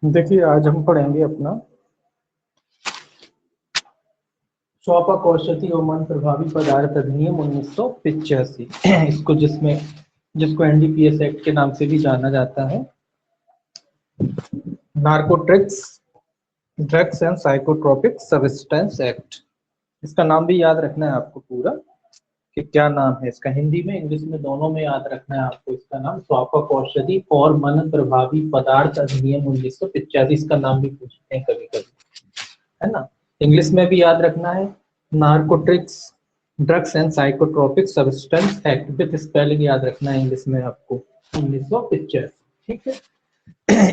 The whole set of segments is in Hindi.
देखिए आज हम पढ़ेंगे अपना स्वापक औषधि और मन प्रभावी पदार्थ अधिनियम 1985 इसको जिसको एनडीपीएस एक्ट के नाम से भी जाना जाता है। Narcotics drugs and psychotropic substance act. इसका नाम भी याद रखना है आपको पूरा कि क्या नाम है इसका, हिंदी में इंग्लिश में दोनों में याद रखना है आपको। इसका नाम स्वापक औषधि और मन प्रभावी पदार्थ अधिनियम 1985, इसका नाम भी पूछते हैं कभी कभी, है ना। इंग्लिश में भी याद रखना है narcotics drugs and psychotropic substance act, with spelling याद रखना है इंग्लिश में आपको 1985। ठीक है,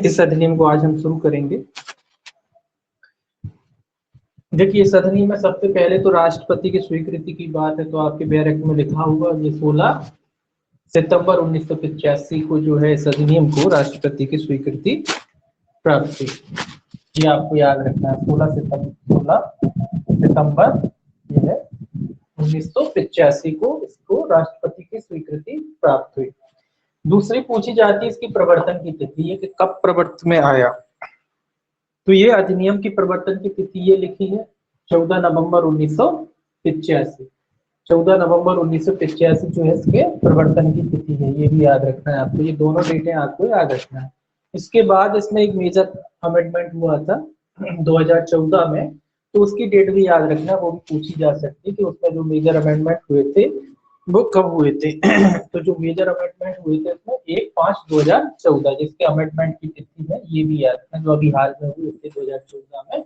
इस अधिनियम को आज हम शुरू करेंगे। देखिए इस अधिनियम में सबसे पहले तो राष्ट्रपति की स्वीकृति की बात है, तो आपके बैरक में लिखा हुआ ये 16 सितंबर 1985 को जो है इस अधिनियम को राष्ट्रपति की स्वीकृति प्राप्त हुई। ये आपको याद रखना है 16 सितंबर ये है 1985 को इसको राष्ट्रपति की स्वीकृति प्राप्त हुई। दूसरी पूछी जाती है इसकी प्रवर्तन की तिथि, ये कि कब प्रवर्तन में आया। तो ये अधिनियम की प्रवर्तन की तिथि ये लिखी है 14 नवंबर 1985। 14 नवंबर 1985 जो है इसके प्रवर्तन की तिथि है, ये भी याद रखना है आपको। ये दोनों डेटें आपको याद रखना है। इसके बाद इसमें एक मेजर अमेंडमेंट हुआ था 2014 में, तो उसकी डेट भी याद रखना, वो भी पूछी जा सकती है कि उसमें जो मेजर अमेंडमेंट हुए थे वो कब हुए थे। तो जो मेजर अमेंडमेंट हुए थे उसमें 1/5/2014 जिसके अमेंडमेंट की तिथि है, ये भी याद रखना। जो अभी हाल में हुए थे 2014 में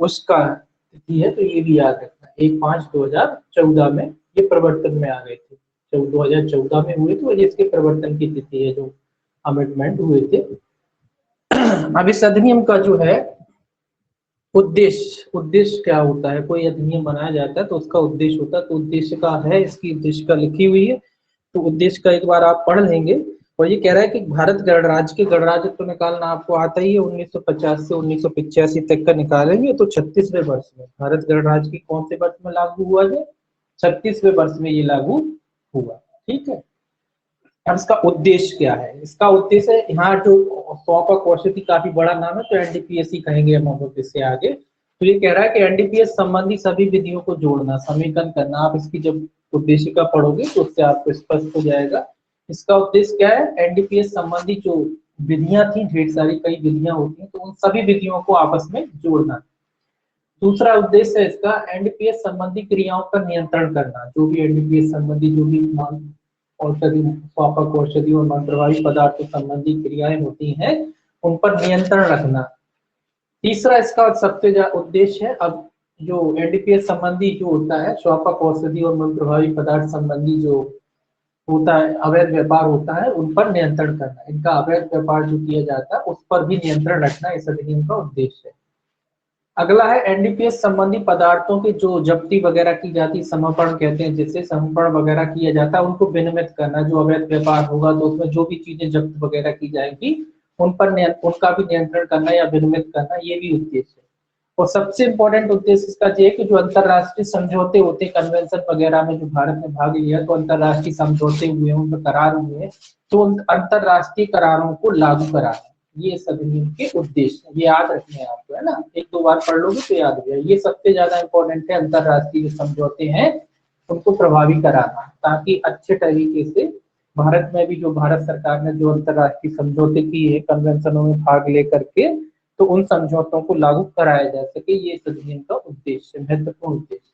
उसका तिथि है, तो ये भी याद रखना 1/5/2014 में ये प्रवर्तन में आ गए थे। जब 2014 में हुए तो इसके प्रवर्तन की तिथि है जो अमेंडमेंट हुए थे। अब इस अधिनियम का जो है उद्देश्य क्या होता है, कोई अधिनियम बनाया जाता है तो उसका उद्देश्य होता है, तो उद्देश्य का है, इसकी उद्देश्य का लिखी हुई है, तो उद्देश्य का एक बार आप पढ़ लेंगे। और ये कह रहा है कि भारत गणराज्य के गणराज्यत्व निकालना आपको आता ही है, 1950 से 1985 तक का निकालेंगे तो 36वें वर्ष में भारत गणराज्य की कौन से वर्ष में लागू हुआ है, 36वें वर्ष में ये लागू हुआ। ठीक है, अब इसका उद्देश्य क्या है, इसका उद्देश्य यहाँ जो स्वापक औषधि काफी बड़ा नाम है तो एनडीपीएस ही कहेंगे हम लोग इससे आगे। तो ये कह रहा है कि एनडीपीएस संबंधी सभी विधियों को जोड़ना, समीकरण करना। आप इसकी जब उद्देश्य का पढ़ोगे तो उससे आपको स्पष्ट हो जाएगा। इसका उद्देश्य क्या है, एनडीपीएस संबंधी जो विधियां थी, ढेर सारी कई विधियां होती हैं, तो उन सभी विधियों को आपस में जोड़ना। दूसरा उद्देश्य है इसका एनडीपीएस संबंधी क्रियाओं का नियंत्रण करना। जो भी एनडीपीएस संबंधी जो भी औषधि स्वापक औषधि और मन प्रभावी पदार्थ संबंधी क्रियाएं होती हैं उन पर नियंत्रण रखना। तीसरा इसका सबसे ज्यादा उद्देश्य है, अब जो एनडीपीएस संबंधी जो होता है स्वापक औषधि और मन प्रभावी पदार्थ संबंधी जो होता है अवैध व्यापार होता है उन पर नियंत्रण करना। इनका अवैध व्यापार जो किया जाता है उस पर भी नियंत्रण रखना इस अधिनियम का उद्देश्य है। अगला है एनडीपीएस संबंधी पदार्थों की जो जब्ती वगैरह की जाती, समर्पण कहते हैं जिससे समर्पण वगैरह किया जाता है, उनको विनियमित करना। जो अवैध व्यापार होगा तो उसमें जो भी चीजें जब्त वगैरह की जाएंगी उन पर उनका भी नियंत्रण करना या विनियमित करना, ये भी उद्देश्य है। और सबसे इंपॉर्टेंट उद्देश्य इसका ये है कि जो अंतरराष्ट्रीय समझौते होते हैं, कन्वेंशन वगैरह में जो भारत ने भाग लिया तो अंतरराष्ट्रीय समझौते हुए हैं, उन पर करार हुए हैं, तो उन अंतरराष्ट्रीय करारों को लागू कराना, ये इस अधिनियम के उद्देश्य, ये याद रखने हैं आपको, है ना। एक दो बार पढ़ लोगे तो याद हो जाए। ये सबसे ज्यादा इंपॉर्टेंट है, अंतरराष्ट्रीय समझौते हैं उनको प्रभावी कराना, ताकि अच्छे तरीके से भारत में भी जो भारत सरकार ने जो अंतरराष्ट्रीय समझौते किए, कन्वेंशनों में भाग लेकर के, तो उन समझौतों को लागू कराया जा सके, ये इस अधिनियम का उद्देश्य, महत्वपूर्ण उद्देश्य।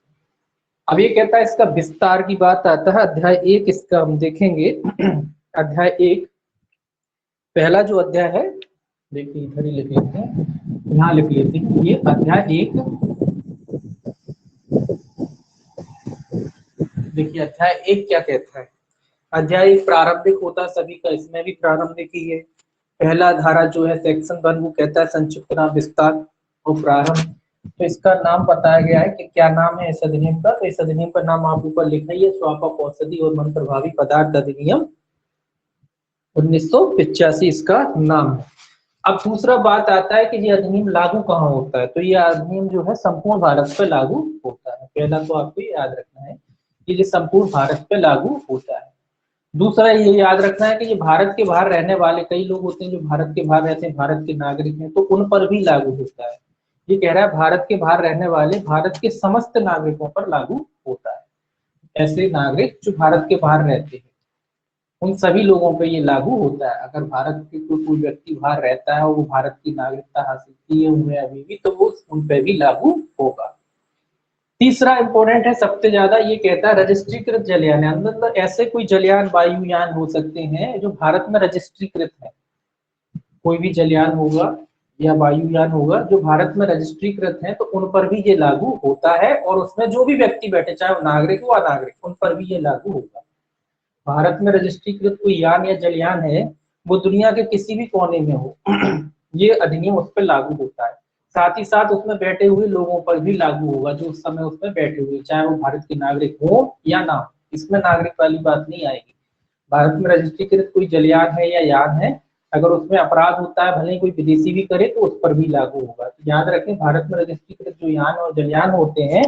अब ये कहता है इसका विस्तार की बात आता है, अध्याय 1 इसका हम देखेंगे। अध्याय 1 पहला जो अध्याय है, देखिए इधर ही लिख लेते हैं, यहाँ लिख लेते हैं, ये अध्याय 1। देखिए अध्याय 1 क्या कहता है। अध्याय 1 प्रारंभिक होता है सभी का, इसमें भी प्रारंभिक ही है। पहला धारा जो है सेक्शन 1 वो कहता है संक्षिप्त नाम विस्तार और प्रारंभ। तो इसका नाम बताया गया है कि क्या नाम है इस अधिनियम का, तो इस अधिनियम का नाम आप ऊपर लिखना ही है, स्वापक औषधि और मन प्रभावी पदार्थ अधिनियम 1985 इसका नाम है। अब दूसरा बात आता है कि ये अधिनियम लागू कहाँ होता है, तो ये अधिनियम जो है संपूर्ण भारत पर लागू होता है। पहला तो आपको याद रखना है कि ये संपूर्ण भारत पे लागू होता है। दूसरा ये याद रखना है कि ये भारत के बाहर रहने वाले कई लोग होते हैं जो भारत के बाहर रहते हैं, भारत के नागरिक हैं, तो उन पर भी लागू होता है। ये कह रहा है भारत के बाहर रहने वाले भारत के समस्त नागरिकों पर लागू होता है। ऐसे नागरिक जो भारत के बाहर रहते हैं उन सभी लोगों पे ये लागू होता है। अगर भारत के कोई व्यक्ति बाहर रहता है और वो भारत की नागरिकता हासिल किए हुए अभी भी, तो वो उन पे भी लागू होगा। तीसरा इंपॉर्टेंट है सबसे ज्यादा, ये कहता है रजिस्ट्रीकृत जलयान, मतलब ऐसे कोई जलयान वायुयान हो सकते हैं जो भारत में रजिस्ट्रीकृत है। कोई भी जलयान होगा या वायुयान होगा जो भारत में रजिस्ट्रीकृत है, तो उन पर भी ये लागू होता है, और उसमें जो भी व्यक्ति बैठे चाहे वो नागरिक हो अनागरिक, उन पर भी ये लागू होगा। भारत में रजिस्ट्रीकृत कोई यान या जलयान है, वो दुनिया के किसी भी कोने में हो ये अधिनियम उस पर लागू होता है। साथ ही साथ उसमें बैठे हुए लोगों पर भी लागू होगा जो उस समय उसमें बैठे हुए, चाहे वो भारत के नागरिक हो या ना हो, इसमें नागरिक वाली बात नहीं आएगी। भारत में रजिस्ट्रीकृत कोई जलयान है या यान है, अगर उसमें अपराध होता है भले ही कोई विदेशी भी करे तो उस पर भी लागू होगा। तो याद रखें भारत में रजिस्ट्रीकृत जो यान और जलयान होते हैं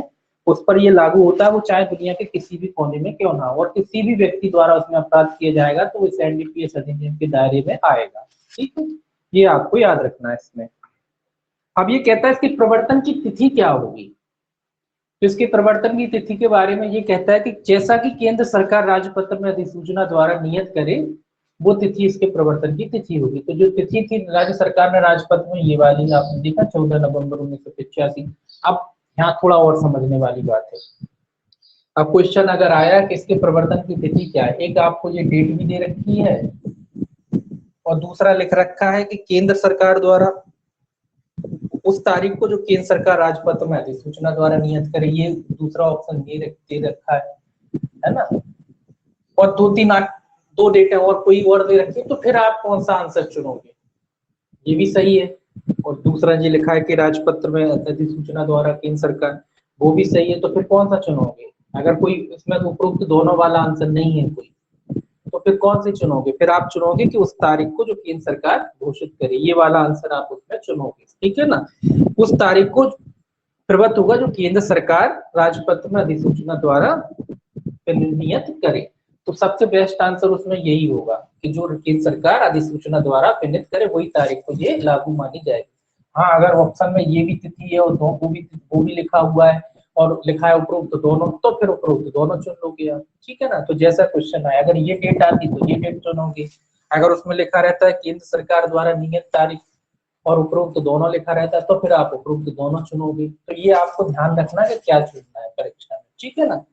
उस पर ये लागू होता है, वो चाहे दुनिया के किसी भी कोने में क्यों ना हो, और किसी भी व्यक्ति द्वारा उसमें अपराध किया जाएगा तो वो इस एनडीपीएस अधिनियम के दायरे में आएगा। ठीक है, ये आपको याद रखना है इसमें। अब ये कहता है इसकी प्रवर्तन की तिथि क्या होगी। तो इसके प्रवर्तन की तिथि के बारे में ये कहता है कि जैसा कि केंद्र सरकार राजपत्र में अधिसूचना द्वारा नियत करे वो तिथि इसके प्रवर्तन की तिथि होगी। तो जो तिथि थी राज्य सरकार ने राजपत्र में, ये वाली आपने देखा 14 नवंबर 1985। अब यहाँ थोड़ा और समझने वाली बात है। अब क्वेश्चन अगर आया कि इसके प्रवर्तन की तिथि क्या है, एक आपको ये डेट भी दे रखी है और दूसरा लिख रखा है कि केंद्र सरकार द्वारा उस तारीख को जो केंद्र सरकार राजपत्र में अधिसूचना द्वारा नियत करे, ये दूसरा ऑप्शन दे रखा है ना। और दो डेटें और कोई और दे रखी है, तो फिर आप कौन सा आंसर चुनोगे, ये भी सही है। और दूसरा ये लिखा है कि राजपत्र में अधिसूचना द्वारा केंद्र सरकार, वो भी सही है। तो फिर कौन सा चुनोगे, अगर कोई इसमें उपरोक्त दोनों वाला आंसर नहीं है कोई, तो फिर कौन से चुनोगे, फिर आप चुनोगे कि उस तारीख को जो केंद्र सरकार घोषित करे, ये वाला आंसर आप उसमें चुनोगे। ठीक है ना, उस तारीख को प्रवृत्त होगा जो केंद्र सरकार राजपत्र में अधिसूचना द्वारा नियत करे। तो सबसे बेस्ट आंसर उसमें यही होगा कि जो केंद्र सरकार अधिसूचना द्वारा नियत करे वही तारीख को ये लागू मानी जाएगी। हाँ, अगर ऑप्शन में ये भी तिथि है और वो भी लिखा हुआ है और लिखा है उपरोक्त दोनों, तो फिर उपरोक्त दोनों चुन लोगे आप। ठीक है ना, तो जैसा क्वेश्चन आया, अगर ये डेट आती तो ये डेट चुनोगे, अगर उसमें लिखा रहता है केंद्र सरकार द्वारा नियत तारीख और उपरोक्त दोनों लिखा रहता है तो फिर आप उपरोक्त दोनों चुनोगे। तो ये आपको ध्यान रखना है कि क्या चुनना है परीक्षा में। ठीक है ना,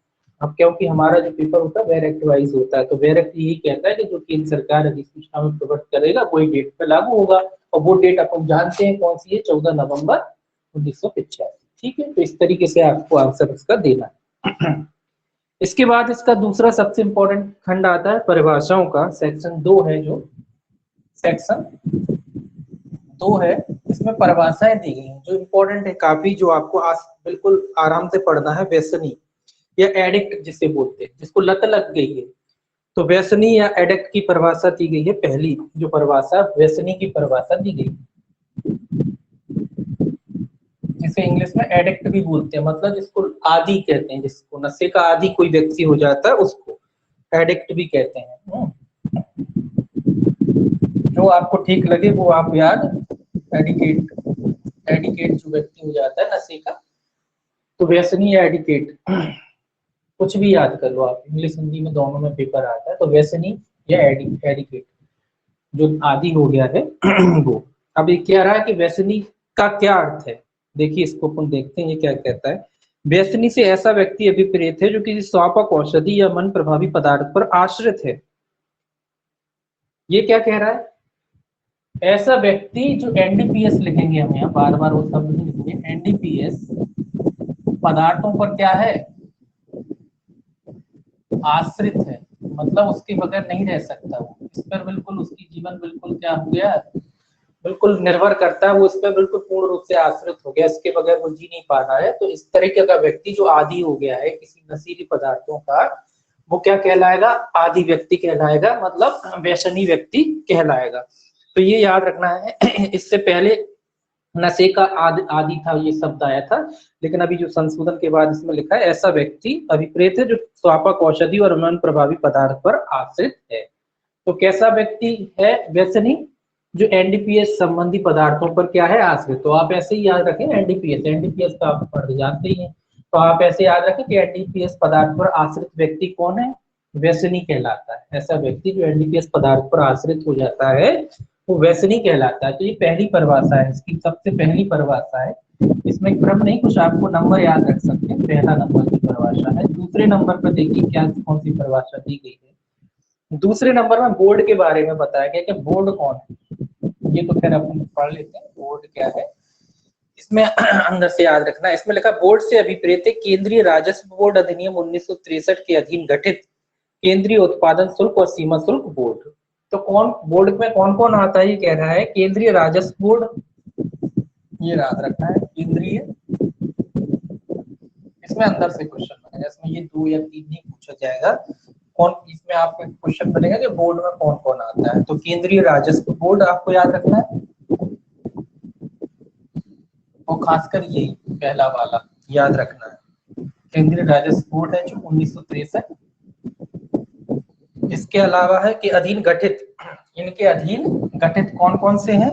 अब क्योंकि हमारा जो पेपर होता है डायरेक्ट वाइज होता है, तो डायरेक्ट यही कहता है कि जो केंद्र सरकार अधिसूचना में प्रवर्तित करेगा वही डेट पे लागू होगा, और वो डेट अपन जानते हैं कौन सी है, 14 नवंबर 1985। ठीक है, तो इस तरीके से आपको आंसर इसका देना है। इसके बाद इसका दूसरा सबसे इंपॉर्टेंट खंड आता है परिभाषाओं का, सेक्शन 2 है, जो सेक्शन 2 है, इसमें परिभाषाएं दी गई हैं जो इंपॉर्टेंट है काफी, जो आपको बिल्कुल आराम से पढ़ना है। व्यसनी या एडिक्ट जिसे बोलते हैं, जिसको लत लग गई है, तो व्यसनी या एडिक्ट की परिभाषा दी गई है। पहली जो परिभाषा व्यसनी की परिभाषा दी गई, जिसे इंग्लिश में एडिक्ट भी बोलते हैं, मतलब जिसको आदी कहते हैं, जिसको नशे का आदी कोई व्यक्ति हो जाता है उसको एडिक्ट भी कहते हैं। जो आपको ठीक लगे वो आप याद, एडिकेट जो व्यक्ति हो जाता है नशे का, तो व्यसनी या एडिकेट कुछ भी याद कर लो आप, इंग्लिश हिंदी में दोनों में पेपर आता है। तो व्यसनी या एडिकेट जो आदी हो गया है वो। अब ये कह रहा है कि व्यसनी का क्या अर्थ है, देखिए इसको अपन देखते हैं ये क्या कहता है। व्यसनी से ऐसा व्यक्ति अभिप्रेत है जो किसी स्वापक औषधि या मन प्रभावी पदार्थ पर आश्रित है। ये क्या कह रहा है, ऐसा व्यक्ति जो एनडीपीएस लिखेंगे हम यहाँ, बार बार वो शब्द नहीं लिखेंगे, एनडीपीएस पदार्थों पर क्या है, आश्रित है, मतलब उसके बगैर नहीं रह सकता वो, इस पर बिल्कुल उसकी जीवन बिल्कुल क्या हो गया, बिल्कुल निर्भर करता है, वो इस पर बिल्कुल पूर्ण रूप से आश्रित हो गया, इसके बगैर वो जी नहीं पा रहा है। तो इस तरीके का व्यक्ति जो आदी हो गया है किसी नशीली पदार्थों का, वो क्या कहलाएगा, आदी व्यक्ति कहलाएगा, मतलब व्यसनी व्यक्ति कहलाएगा। तो ये याद रखना है। इससे पहले नशे का आदि था, ये शब्द आया था, लेकिन अभी जो संशोधन के बाद इसमें लिखा है ऐसा व्यक्ति अभिप्रेत है जो स्वापक औषधि और उन्नयन प्रभावी पदार्थ पर आश्रित है। तो कैसा व्यक्ति है व्यसनी? जो एनडीपीएस संबंधी पदार्थों पर क्या है? आश्रित। तो आप ऐसे ही याद रखें एनडीपीएस, एनडीपीएस का आप पढ़ जानते ही हैं, तो आप ऐसे याद रखें कि एनडीपीएस पदार्थ पर आश्रित व्यक्ति कौन है? व्यसनी कहलाता है। ऐसा व्यक्ति जो एनडीपीएस पदार्थ पर आश्रित हो जाता है वो व्यसनी कहलाता है। तो ये पहली परिभाषा है, इसकी सबसे पहली परिभाषा है। इसमें क्रम नहीं, कुछ आपको नंबर याद रख सकते हैं। पहला नंबर की परिभाषा है। दूसरे नंबर पर देखिए क्या कौन सी परिभाषा दी गई है। दूसरे नंबर में बोर्ड के बारे में बताया गया कि बोर्ड कौन है। ये तो खैर अपन पढ़ लेते हैं बोर्ड क्या है। इसमें अंदर से याद रखना, इसमें लिखा बोर्ड से अभिप्रेत है केंद्रीय राजस्व बोर्ड अधिनियम 1963 के अधीन गठित केंद्रीय उत्पादन शुल्क और सीमा शुल्क बोर्ड। तो कौन बोर्ड में कौन कौन आता है? ये कह रहा है केंद्रीय राजस्व बोर्ड, ये याद रखना है केंद्रीय, इसमें अंदर से क्वेश्चन बनेगा, इसमें ये 2 या 3 नहीं पूछा जाएगा। कौन इसमें आपको क्वेश्चन बनेगा कि बोर्ड में कौन कौन आता है। तो केंद्रीय राजस्व बोर्ड आपको याद रखना है, और खासकर यही पहला वाला याद रखना है। केंद्रीय राजस्व बोर्ड है जो 1963। इसके अलावा है कि अधीन गठित, इनके अधीन गठित कौन कौन से हैं?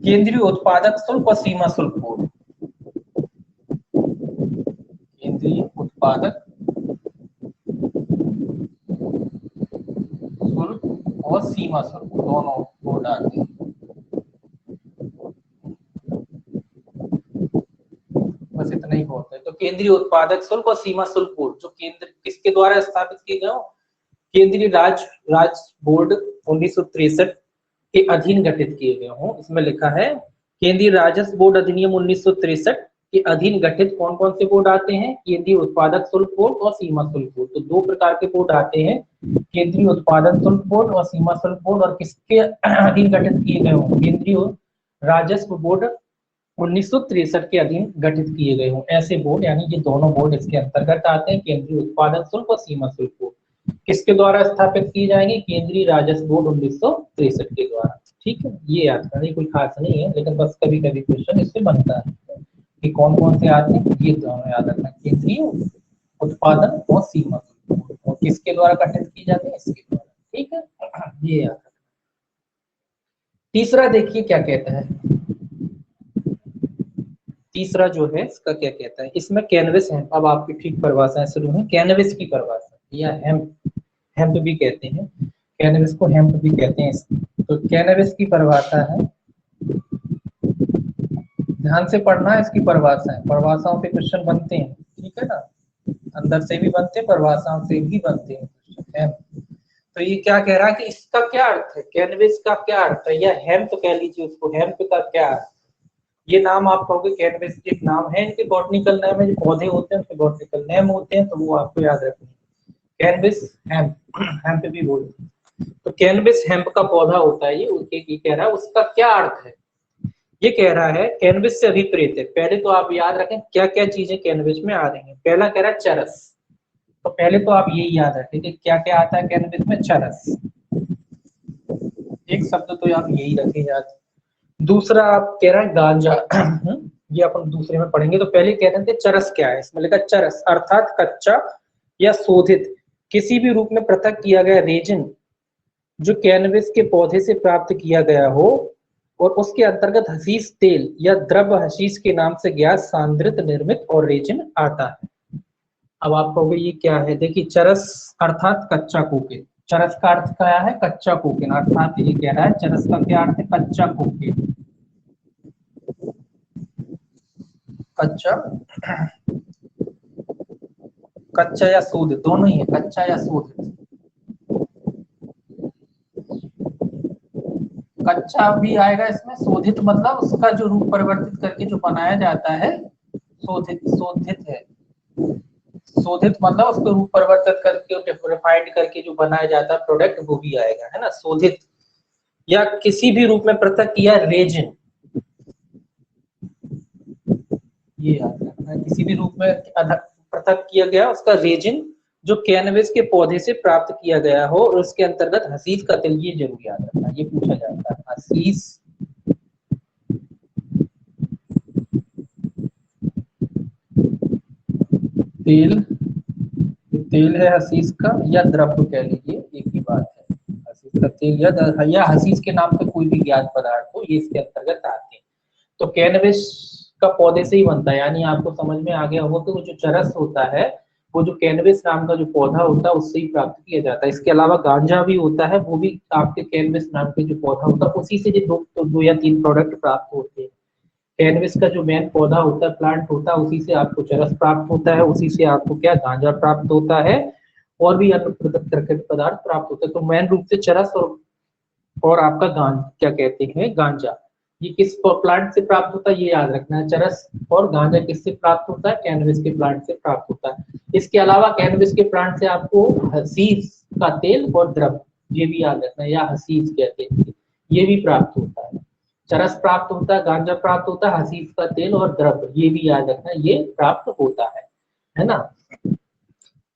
केंद्रीय उत्पादक शुल्क और सीमा शुल्क बोर्ड, केंद्रीय उत्पादक शुल्क और सीमा शुल्क दोनों बोर्ड आते हैं। बस इतना ही बहुत है। तो केंद्रीय उत्पादक शुल्क और सीमा शुल्क बोर्ड जो केंद्र किसके द्वारा स्थापित किए गए? केंद्रीय राज्य बोर्ड 1963 के अधीन गठित किए गए हों। इसमें लिखा है केंद्रीय राजस्व बोर्ड अधिनियम 1963 के अधीन गठित कौन कौन से बोर्ड आते हैं? केंद्रीय उत्पादक शुल्क बोर्ड और सीमा शुल्क बोर्ड। तो 2 प्रकार के बोर्ड आते हैं, केंद्रीय उत्पादन शुल्क बोर्ड और सीमा शुल्क बोर्ड। और किसके अधीन गठित किए गए हों? केंद्रीय राजस्व बोर्ड 1963 के अधीन गठित किए गए हों ऐसे बोर्ड, यानी ये दोनों बोर्ड इसके अंतर्गत आते हैं, केंद्रीय उत्पादन शुल्क और सीमा शुल्क बोर्ड। किसके द्वारा स्थापित की जाएंगे? केंद्रीय राजस्व बोर्ड 1963 के द्वारा। ठीक है, ये याद करना, कोई खास नहीं है, लेकिन बस कभी कभी क्वेश्चन इससे बनता है कि कौन कौन से आते हैं। ये दोनों याद रखना, केंद्रीय उत्पादन और सीमा शुल्क बोर्ड, और किसके द्वारा गठित की जाती है? इसके द्वारा। ठीक है, ये याद रखना। तीसरा देखिए क्या कहता है, तीसरा जो है इसका क्या कहता है, इसमें कैनविस है। अब आपकी ठीक परिभाषाएं शुरू है। कैनविस की परिभाषा या हेम्प भी कहते हैं, कैनविस को हेम्प भी कहते हैं। तो कैनविस की परिभाषा है, ध्यान से पढ़ना है इसकी परिभाषा है। परिभाषाओं से क्वेश्चन बनते हैं, ठीक है ना, अंदर से भी बनते हैं, परिभाषाओं से भी बनते हैं क्वेश्चन। तो ये क्या कह रहा है कि इसका क्या अर्थ है? कैनविस का क्या अर्थ है, या हेम्प कह लीजिए उसको, हेम्प का क्या अर्थ? ये नाम आप कहोगे कैनविस एक नाम है, इनके बॉटनिकल नेम है, जो पौधे होते हैं उनके बॉटनिकल नेम होते हैं, तो वो आपको याद रखना है। कैनविस हेम्प, हेम्प भी बोलते हैं। तो कैनविस हेम्प का पौधा होता है ये, उनके ये कह रहा है उसका क्या अर्थ है। ये कह रहा है कैनविस से अभिप्रेत है। पहले तो आप याद रखें क्या क्या चीजें कैनविस में आ रही हैं। पहला कह रहा है चरस, तो पहले तो आप यही याद रखें कि क्या क्या आता है कैनविस में? चरस, एक शब्द तो आप यही रखें याद। दूसरा आप कह रहा है गांजा, ये अपन दूसरे में पढ़ेंगे। तो पहले कह रहे थे चरस क्या है, इसमें लिखा चरस अर्थात कच्चा या शोधित किसी भी रूप में पृथक किया गया रेजिन जो कैनविस के पौधे से प्राप्त किया गया हो, और उसके अंतर्गत हशीश तेल या द्रव्य हशीश के नाम से ज्ञात सांद्रित निर्मित और रेजिन आता है। अब आप कहोगे ये क्या है? देखिए चरस अर्थात कच्चा कोकेन, चरस का अर्थ क्या है? कच्चा कोकेन, अर्थात ये कह रहा है चरस का क्या अर्थ है? कच्चा कोकेन, कच्चा, कच्चा या शोधित दोनों ही है, कच्चा या शोधित। कच्चा भी आएगा इसमें, शोधित मतलब उसका जो रूप परिवर्तित करके जो बनाया जाता है, शोधित, शोधित है, शोधित मतलब उसको रूप परिवर्तित करके रिफाइंड करके जो बनाया जाता है प्रोडक्ट, वो भी आएगा, है ना, शोधित। या किसी भी रूप में पृथक किया रेजिन, ये याद रखना है, किसी भी रूप में पृथक किया गया उसका रेजिन जो कैनविस के पौधे से प्राप्त किया गया हो, और उसके अंतर्गत हशीश का तेल, ये जरूर याद रखना, ये पूछा जाता है। हशीश तेल, तेल है हसीस का या द्रव्य कह लीजिए, एक ही बात है। हसीस का तेल या हसीस के नाम पे कोई भी ज्ञात पदार्थ हो, ये इसके अंतर्गत आते हैं। तो कैनबिस का पौधे से ही बनता है, यानी आपको समझ में आ गया होगा कि वो जो चरस होता है वो जो कैनबिस नाम का जो पौधा होता है उससे ही प्राप्त किया जाता है। इसके अलावा गांजा भी होता है, वो भी आपके कैनबिस नाम के जो पौधा होता है उसी से जो दो या तीन प्रोडक्ट प्राप्त होते हैं। कैनबिस का जो मेन पौधा होता है, प्लांट होता है, उसी से आपको चरस प्राप्त होता है, उसी से आपको क्या गांजा प्राप्त होता है और भी अन्य प्रकृतिक पदार्थ प्राप्त होता है। तो मेन रूप से चरस और आपका क्या कहते हैं गांजा, ये किस प्लांट से प्राप्त होता है ये याद रखना है। चरस और गांजा किससे प्राप्त होता है? कैनबिस के प्लांट से प्राप्त होता है। इसके अलावा कैनबिस के प्लांट से आपको हसीस का तेल और द्रव्य ये भी याद रखना है, या हसीस कहते हैं, ये भी प्राप्त होता है। चरस प्राप्त होता है, गांजा प्राप्त होता है, हसीस का तेल और द्रव्य ये भी याद रखना है, ये प्राप्त होता है ना।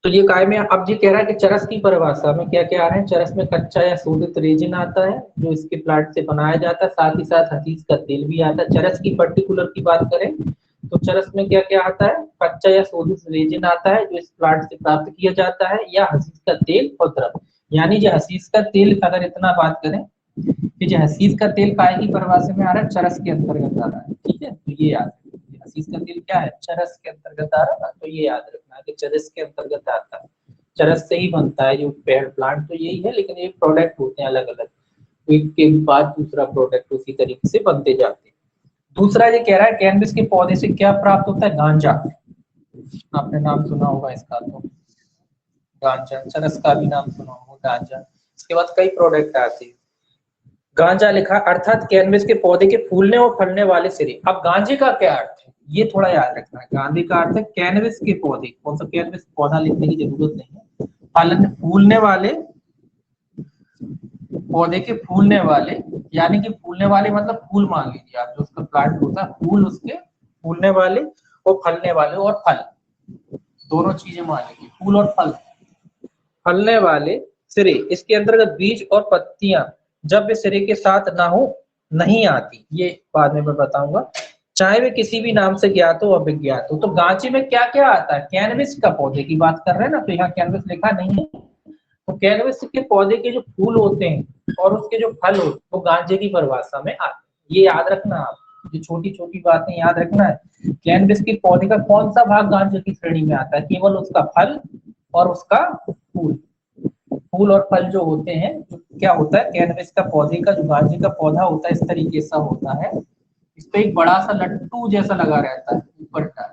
तो ये काय में अब ये कह रहा है कि चरस की परिभाषा में क्या क्या आ रहे हैं। चरस में कच्चा या शोधित रेजिन आता है जो इसके प्लांट से बनाया जाता है, साथ ही साथ हसीस का तेल भी आता है। चरस की पर्टिकुलर की बात करें तो चरस में क्या क्या आता है? कच्चा या शोधित रेजिन आता है जो इस प्लांट से प्राप्त किया जाता है, या हसीस का तेल और द्रव्य। यानी जो हसीस का तेल, अगर इतना बात करें कि जो हसीस का तेल काय की परिभाषा में आ रहा है? चरस के अंतर्गत आ रहा है, ठीक है। तो ये याद रखिए, हसीस का तेल क्या है? चरस के अंतर्गत आ रहा है, तो ये याद रखना है कि चरस के अंतर्गत आता है, चरस से ही बनता है जो पेड़ प्लांट, तो यही है। लेकिन ये प्रोडक्ट होते हैं अलग अलग, एक के बाद दूसरा प्रोडक्ट उसी तरीके से बनते जाते हैं। दूसरा ये कह रहा है कैनबिस के पौधे से क्या प्राप्त होता है? गांजा, आपने नाम सुना होगा इसका, तो गांजा, चरस का भी नाम सुना होगा गांजा। इसके बाद कई प्रोडक्ट आते हैं। गांजा लिखा अर्थात कैनबिस के पौधे के फूलने और फलने वाले सिरे। अब गांजे का क्या अर्थ है ये थोड़ा याद रखना है। गांजे का अर्थ है कैनबिस के पौधे, कौन सा कैनबिस पौधा लिखने की जरूरत नहीं है। फलन फूलने वाले, पौधे के फूलने वाले, यानी कि फूलने वाले मतलब फूल मान लीजिए आप, जो उसका प्लांट होता है फूल उसके फूलने वाले, और फलने वाले और फल, दोनों चीजें मान लीजिए, फूल और फल। फलने वाले सिरे, इसके अंतर्गत बीज और पत्तियां जब वे सिरे के साथ ना हो नहीं आती, ये बाद में मैं बताऊंगा, चाहे वे किसी भी नाम से ज्ञात हो अभिज्ञात हो। तो गांचे में क्या क्या आता है? कैनबिस का पौधे की बात कर रहे हैं ना, तो यहाँ कैनबिस लिखा नहीं है। तो कैनबिस के पौधे के जो फूल होते हैं और उसके जो फल होते हैं वो गांजे की परिभाषा में आते हैं, ये याद रखना आप, ये छोटी छोटी बातें याद रखना है। कैनबिस के पौधे का कौन सा भाग गांजे की श्रेणी में आता है? केवल उसका फल और उसका फूल। फूल और फल जो होते हैं, क्या होता है कैनबिस का पौधे का, जो गांजे का पौधा होता है इस तरीके से होता है, इस पे एक बड़ा सा लट्टू जैसा लगा रहता है ऊपर का,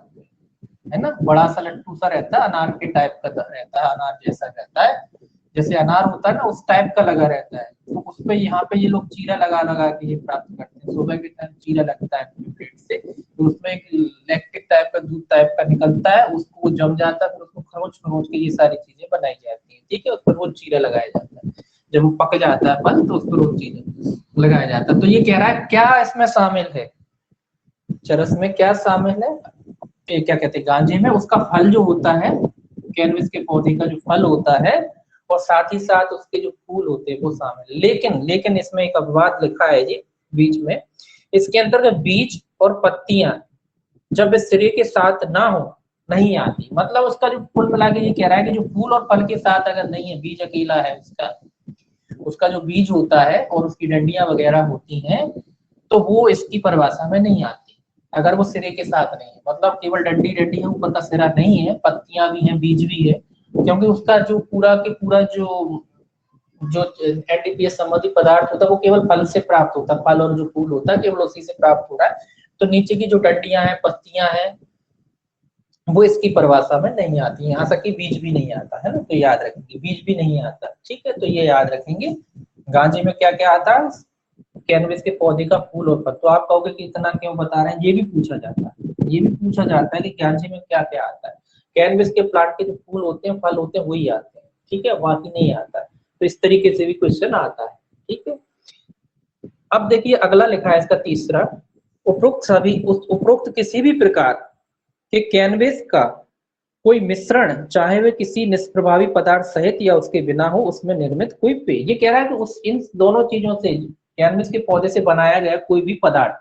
है ना, बड़ा सा लट्टू सा रहता है, अनार के टाइप का रहता है, अनार जैसा रहता है, जैसे अनार होता है ना उस टाइप का लगा रहता है। तो उस पे यहाँ पे ये लोग चीरा लगा लगा के ये प्राप्त करते हैं। सुबह के टाइम चीरा लगता है पेट से, तो उसमें एक लैक्टिक टाइप का दूध टाइप का निकलता है, उसको वो जम जाता है, फिर उसको खरोच खरोच के ये सारी चीजें बनाई जाती है, ठीक है। उस पर वो चीरा लगाया जाता है, जब वो पक जाता है फल तो उस पर वो चीरा लगाया जाता है। तो ये कह रहा है क्या इसमें शामिल है, चरस में क्या शामिल है, क्या कहते हैं गांजे में उसका फल जो होता है, कैनबिस के पौधे का जो फल होता है, और साथ ही साथ उसके जो फूल होते हैं वो शामिल है। लेकिन इसमें एक अपवाद लिखा है जी बीच में, इसके अंतर्गत बीज और पत्तियां जब वे सिरे के साथ ना हो नहीं आती। मतलब उसका जो फूल मिला के ये कह रहा है कि जो फूल और फल के साथ अगर नहीं है, बीज अकेला है उसका, उसका जो बीज होता है और उसकी डंडियां वगैरह होती हैं, तो वो इसकी परिभाषा में नहीं आती अगर वो सिरे के साथ नहीं है। मतलब केवल डंडी डंडी है, ऊपर का सिरा नहीं है, पत्तियां भी हैं, बीज भी है, क्योंकि उसका जो पूरा के पूरा जो जो एनडीपीएस संबंधी पदार्थ होता है वो केवल फल से प्राप्त होता है, फल और जो फूल होता है केवल उसी से प्राप्त हो रहा है। तो नीचे की जो डंडियां हैं, पत्तियां हैं, वो इसकी परिभाषा में नहीं आती, यहाँ तक कि बीज भी नहीं आता है ना, तो याद रखेंगे बीज भी नहीं आता, ठीक है। तो ये याद रखेंगे गांजे में क्या क्या आता है, कैनबिस के पौधे का फूल और फल। तो आप कहोगे कि इतना क्यों बता रहे हैं, ये भी पूछा जाता है, ये भी पूछा जाता है कि गांजे में क्या क्या आता है। कैनबिस के प्लांट के जो फूल होते हैं, फल होते हैं, वही आते हैं, ठीक है, बाकी नहीं आता है। तो इस तरीके से भी क्वेश्चन आता है, ठीक है। अब देखिए अगला लिखा है इसका तीसरा, उपरोक्त किसी भी प्रकार के कैनबिस का कोई मिश्रण, चाहे वे किसी निष्प्रभावी पदार्थ सहित या उसके बिना हो, उसमें निर्मित कोई पेय। ये कह रहा है कि उस इन दोनों चीजों से, कैनबिस के पौधे से बनाया गया कोई भी पदार्थ,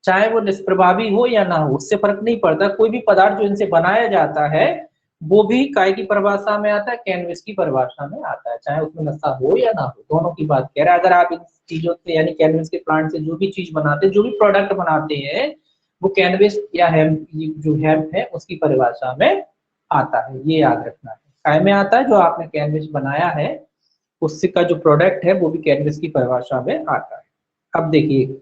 चाहे वो निष्प्रभावी हो या ना हो, उससे फर्क नहीं पड़ता, कोई भी पदार्थ जो इनसे बनाया जाता है वो भी काय की परिभाषा में आता है, कैनबिस की परिभाषा में आता है, चाहे उसमें नशा हो या ना हो, दोनों की बात कह रहा है। अगर आप इन चीजों से यानी कैनबिस के प्लांट से जो भी चीज बनाते हैं, जो भी प्रोडक्ट बनाते हैं, वो कैनबिस या हेम्प, जो हेम्प है उसकी परिभाषा में आता है, ये याद रखना है। काय में आता है, जो आपने कैनबिस बनाया है उससे का जो प्रोडक्ट है वो भी कैनबिस की परिभाषा में आता है। अब देखिए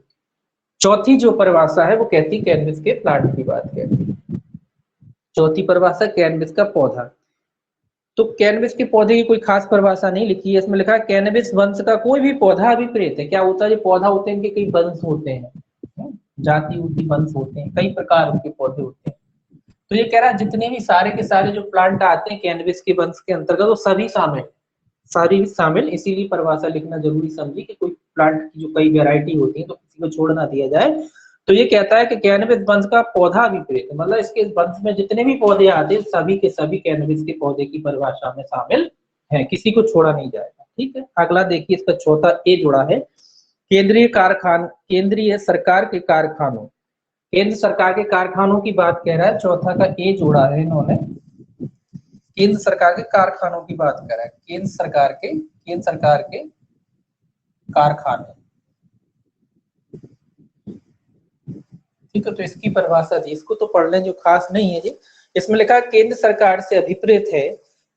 चौथी जो परिभाषा है वो कहती है कैनबिस के प्लांट की बात कहती है। चौथी परिभाषा कैनबिस का पौधा। तो कैनबिस के पौधे की कोई खास परिभाषा नहीं लिखी है, इसमें लिखा है कैनबिस वंश का कोई भी पौधा अभिप्रेत है। क्या होता है, जो पौधा होते हैं इनके कई वंश होते हैं, जाति उति वंश होते हैं, कई प्रकार के पौधे होते हैं। तो ये कह रहा है जितने भी सारे के सारे जो प्लांट आते हैं कैनबिस के वंश के अंतर्गत वो सभी शामिल, सारी शामिल, इसीलिए परिभाषा लिखना जरूरी समझी कि कोई प्लांट की जो कई वैरायटी होती है तो किसी को छोड़ ना दिया जाए। तो ये कहता है कि कैनबिस वंश का पौधा अभिप्रेत, मतलब इसके वंश में जितने भी पौधे आते हैं सभी के सभी कैनबिस के पौधे की परिभाषा में शामिल है, किसी को छोड़ा नहीं जाएगा। ठीक है, अगला देखिए इसका चौथा ए जुड़ा है, केंद्रीय कारखान, केंद्रीय सरकार के कारखानों, केंद्र सरकार के कारखानों की बात कह रहा है, चौथा का ए जोड़ा है इन्होंने, केंद्र सरकार के कारखानों की बात कर रहा है, केंद्र सरकार के कारखाने। ठीक है, तो इसकी परिभाषा दी, इसको तो पढ़ लें, जो खास नहीं है जी। इसमें लिखा है केंद्र सरकार से अभिप्रेत है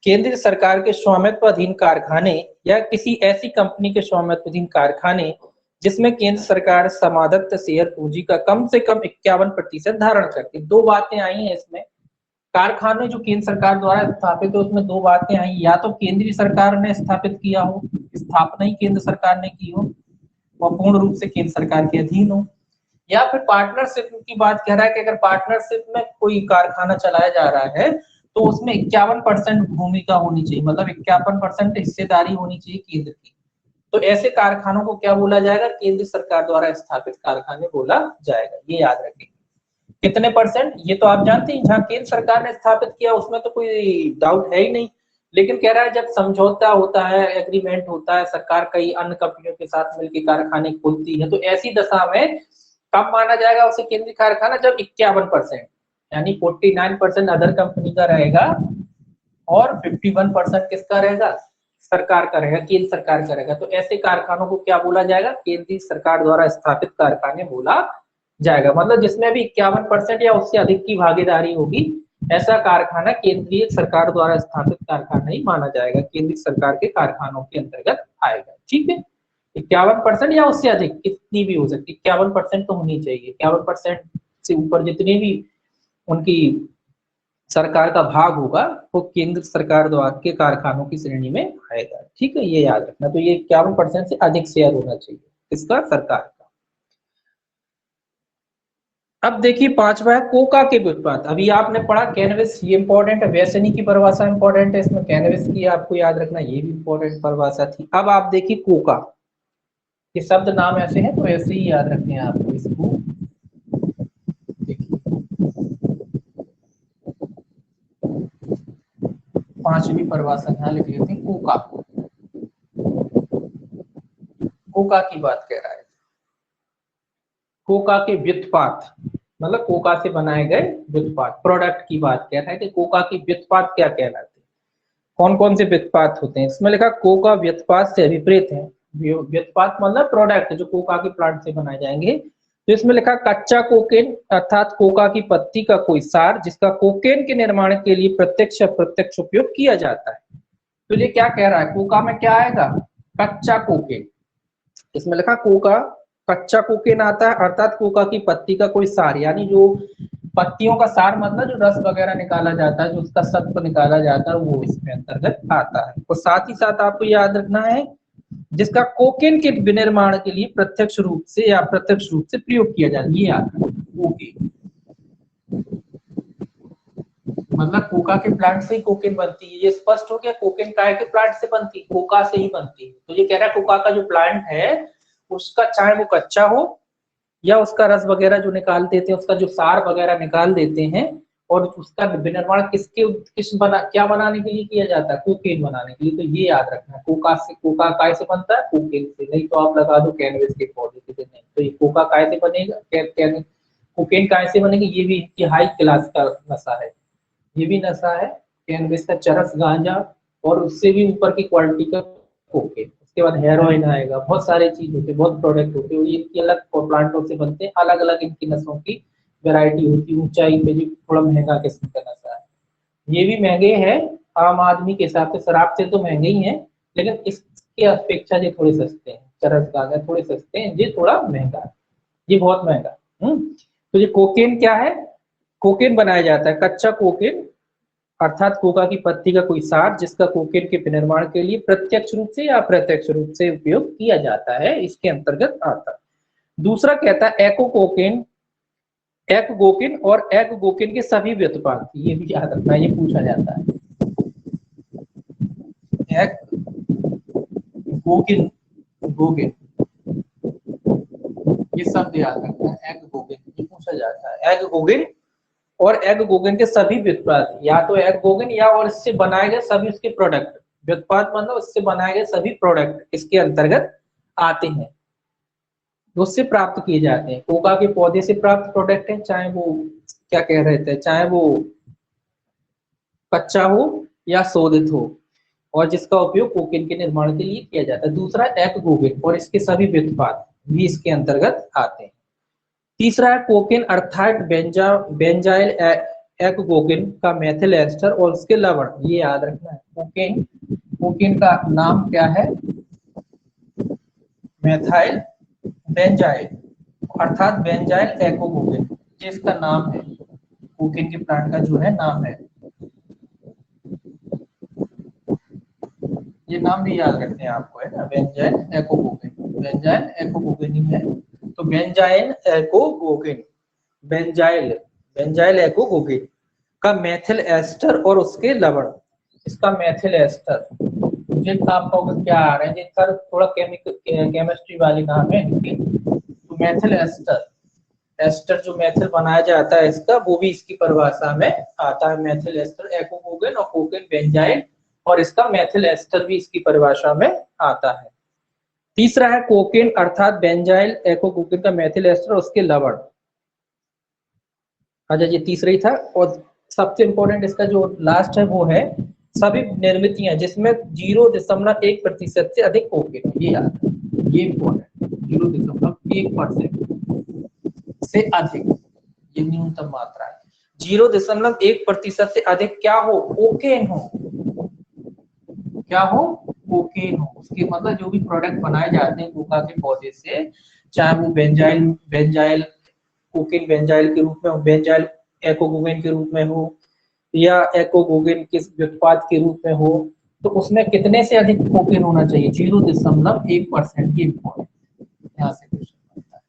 केंद्र सरकार के स्वामित्व अधीन कारखाने या किसी ऐसी कंपनी के स्वामित्व अधीन कारखाने जिसमें केंद्र सरकार समादत्त शेयर पूंजी का कम से कम 51% धारण करती है। दो बातें आई हैं इसमें, कारखाने जो केंद्र सरकार द्वारा स्थापित है उसमें दो बातें आई, या तो केंद्रीय सरकार ने स्थापित किया हो, स्थापना ही केंद्र सरकार ने की हो और पूर्ण रूप से केंद्र सरकार के अधीन हो, या फिर पार्टनरशिप की बात कह रहा है कि अगर पार्टनरशिप में कोई कारखाना चलाया जा रहा है तो उसमें 51% भूमिका होनी चाहिए, मतलब 51% हिस्सेदारी होनी चाहिए केंद्र की। तो ऐसे कारखानों को क्या बोला जाएगा, केंद्र सरकार द्वारा स्थापित कारखाने बोला जाएगा, ये याद रखें। कितने परसेंट, ये तो आप जानते हैं, जहां केंद्र सरकार ने स्थापित किया उसमें तो कोई डाउट है ही नहीं, लेकिन कह रहा है जब समझौता होता है, एग्रीमेंट होता है, सरकार कई अन्य कंपनियों के साथ मिलकर कारखाने खोलती है, तो ऐसी दशा में कब माना जाएगा उसे केंद्रीय कारखाना, जब 51% यानी 49% अदर कंपनी का रहेगा और 51% किसका रहेगा, सरकार का रहेगा, केंद्र सरकार का रहेगा। तो ऐसे कारखानों को क्या बोला जाएगा, केंद्रीय सरकार द्वारा स्थापित कारखाने बोला जाएगा। मतलब जिसमें भी 51% या उससे अधिक की भागीदारी होगी ऐसा कारखाना केंद्रीय सरकार द्वारा स्थापित कारखाना ही माना जाएगा, केंद्रीय सरकार के कारखानों के अंतर्गत आएगा। ठीक है, 51% या उससे अधिक कितनी भी हो सकती, 51% तो होनी चाहिए, 51% से ऊपर जितने भी उनकी सरकार का भाग होगा वो केंद्र सरकार द्वारा के कारखानों की श्रेणी में आएगा। ठीक है, ये याद रखना। तो ये 51% से अधिक शेयर होना चाहिए इसका, सरकार का। अब देखिए पांचवा है कोका के व्युत्पत्ति। अभी आपने पढ़ा कैनबिस, ये इंपॉर्टेंट है, वैसनी की परिभाषा इंपॉर्टेंट है, इसमें कैनबिस की आपको याद रखना, ये भी इंपॉर्टेंट परिभाषा थी। अब आप देखिए कोका, ये शब्द नाम ऐसे हैं तो ऐसे ही याद रखने हैं आपको इसको। पांचवी परिभाषा यहाँ लिख लेते हैं, कोका। कोका की बात कह रहा है, कोका के व्युत्पत्ति मतलब कोका से बनाए गए व्युत्पत्ति, प्रोडक्ट की बात कह रहा है कि कोका की व्युत्पत्ति क्या कहलाते हैं, कौन कौन से व्युत्पत्ति होते हैं। इसमें लिखा कोका व्युत्पत्ति से अभिप्रेत है, व्युत्पत्ति मतलब प्रोडक्ट जो कोका के प्लांट से बनाए जाएंगे। तो इसमें लिखा कच्चा कोकेन अर्थात कोका की पत्ती का कोई सार जिसका कोकेन के निर्माण के लिए प्रत्यक्ष अप्रत्यक्ष उपयोग किया जाता है। तो ये क्या कह रहा है, कोका में क्या आएगा, कच्चा कोकेन। इसमें लिखा कोका कच्चा कोकेन आता है अर्थात कोका की पत्ती का कोई सार, यानी जो पत्तियों का सार मतलब जो रस वगैरह निकाला जाता है, जो उसका सत्व निकाला जाता है, वो इसमें अंतर्गत आता है। और साथ ही साथ आपको याद रखना है जिसका कोकेन के विनिर्माण के लिए प्रत्यक्ष रूप से या अप्रत्यक्ष रूप से प्रयोग किया जाता है, ये आता है कोकेन। मतलब कोका के प्लांट से ही कोकेन बनती है, ये स्पष्ट हो गया। कोकेन काय के प्लांट से बनती है, कोका से ही बनती है। तो ये कह रहा है कोका का जो प्लांट है उसका चाहे वो कच्चा हो या उसका रस वगैरह जो निकाल देते हैं, उसका जो सार वगैरह निकाल देते हैं, और उसका विनिर्माण किस क्या बनाने के लिए किया जाता है, कोकेन बनाने के लिए। तो ये याद रखना, कोका से, कोका काय से बनता है, कोकेन से। नहीं तो आप लगा दो कैनबिस के पौधे से, नहीं तो ये कोका काय से बनेगा, कोकेन काय से बनेगी, ये भी हाई क्लास का नशा है, ये भी नशा है। कैनबिस का चरस गांजा, और उससे भी ऊपर की क्वालिटी का कोकेन। उसके बाद हेरोइन आएगा, बहुत सारे चीज होते हैं, बहुत प्रोडक्ट होते हैं, ये इनकी अलग प्लांटों से बनते हैं, अलग अलग इनकी नसों की वैरायटी होती है। ऊंचाई पे भी थोड़ा महंगा किस्म का नशा है, ये भी महंगे हैं आम आदमी के हिसाब से, शराब से तो महंगे ही हैं, लेकिन इसके अपेक्षा ये थोड़े सस्ते हैं। चरस गांजा थोड़े सस्ते हैं, ये थोड़ा महंगा है, ये बहुत महंगा है। तो ये कोकेन क्या है? कोकेन बनाया जाता है कच्चा कोकेन, अर्थात कोका की पत्ती का कोई सार जिसका कोकेन के निर्माण के लिए प्रत्यक्ष रूप से या अप्रत्यक्ष रूप से उपयोग किया जाता है, इसके अंतर्गत आता है। दूसरा कहता है एको कोकेन, एक गोकिन और एक गोकिन के सभी व्युत्पाद, ये भी याद रखना, ये पूछा जाता है। एक गोकिन, गोकिन, ये सब याद रखना है। एक गोकिन, ये पूछा जाता है। एक गोकिन और एक गोकिन के सभी व्युत्पाद, या तो एक गोकिन या और इससे बनाए गए सभी उसके प्रोडक्ट, व्युत्पाद मतलब उससे बनाए गए सभी प्रोडक्ट इसके अंतर्गत आते हैं, उससे प्राप्त किए जाते हैं। कोका के पौधे से प्राप्त प्रोडक्ट है, चाहे वो क्या कह रहे थे, चाहे वो कच्चा हो या शोधित हो, और जिसका उपयोग कोकेन के निर्माण के लिए किया जाता है। दूसरा एक गोकिन और इसके सभी व्युत्पाद भी इसके अंतर्गत आते हैं। तीसरा है कोकेन अर्थात बेंजाइल एक गोकिन का मेथिल एस्टर और उसके लवण, ये याद रखना है। कोकेन, कोकेन का नाम क्या है? मेथाइल बेंजाइल अर्थात बेंजाइल एकोकोकेन, जिसका नाम है, कोकेन के प्लांट का जो है नाम है, ये नाम भी याद रखते हैं आपको, है ना, बेंजाइल एकोकोकेन, बेंजाइल एकोकोकेन ही है। तो बेंजाइल एकोकोकेन, बेंजाइल, बेंजाइल एकोकोकेन का मेथिल एस्टर और उसके लवण, इसका मेथिल एस्टर, मुझे आपका क्या आ रहा है सर, थोड़ा केमिस्ट्री वाली नाम है इनकी। तो मेथिल एस्टर, एस्टर जो मेथिल बनाया जाता है इसका, वो भी इसकी परिभाषा में आता है। मेथिल एस्टर एकोकोकेन और कोकेन बेंजाइल, और इसका मेथिल एस्टर भी इसकी परिभाषा में आता है। तीसरा है कोकेन अर्थात बेंजाइल एकोकोकेन का मेथिल एस्टर और उसके लवण। अच्छा, ये तीसरा ही था। और सबसे इंपॉर्टेंट इसका जो लास्ट है वो है सभी निर्मितियां जिसमें 0.1% से अधिक कोकेन, ये याद है, ये इंपॉर्टेंट, 0.1% से अधिक, ये न्यूनतम मात्रा है। 0.1% से अधिक क्या हो? कोकेन हो, क्या हो? कोकेन हो। उसके मतलब जो भी प्रोडक्ट बनाए जाते हैं कोका के पौधे से, चाहे वो बेंजाइल, बेंजाइल कोकेन बेंजाइल के रूप में हो, बेंजाइल एकोकोकेन के रूप में हो, या एकोकोकेन के व्युत्पाद के रूप में हो, तो उसमें कितने से अधिक कोकेन होना चाहिए? 0.1%। ये इंपॉर्टेंट, यहाँ से क्वेश्चन बनता है।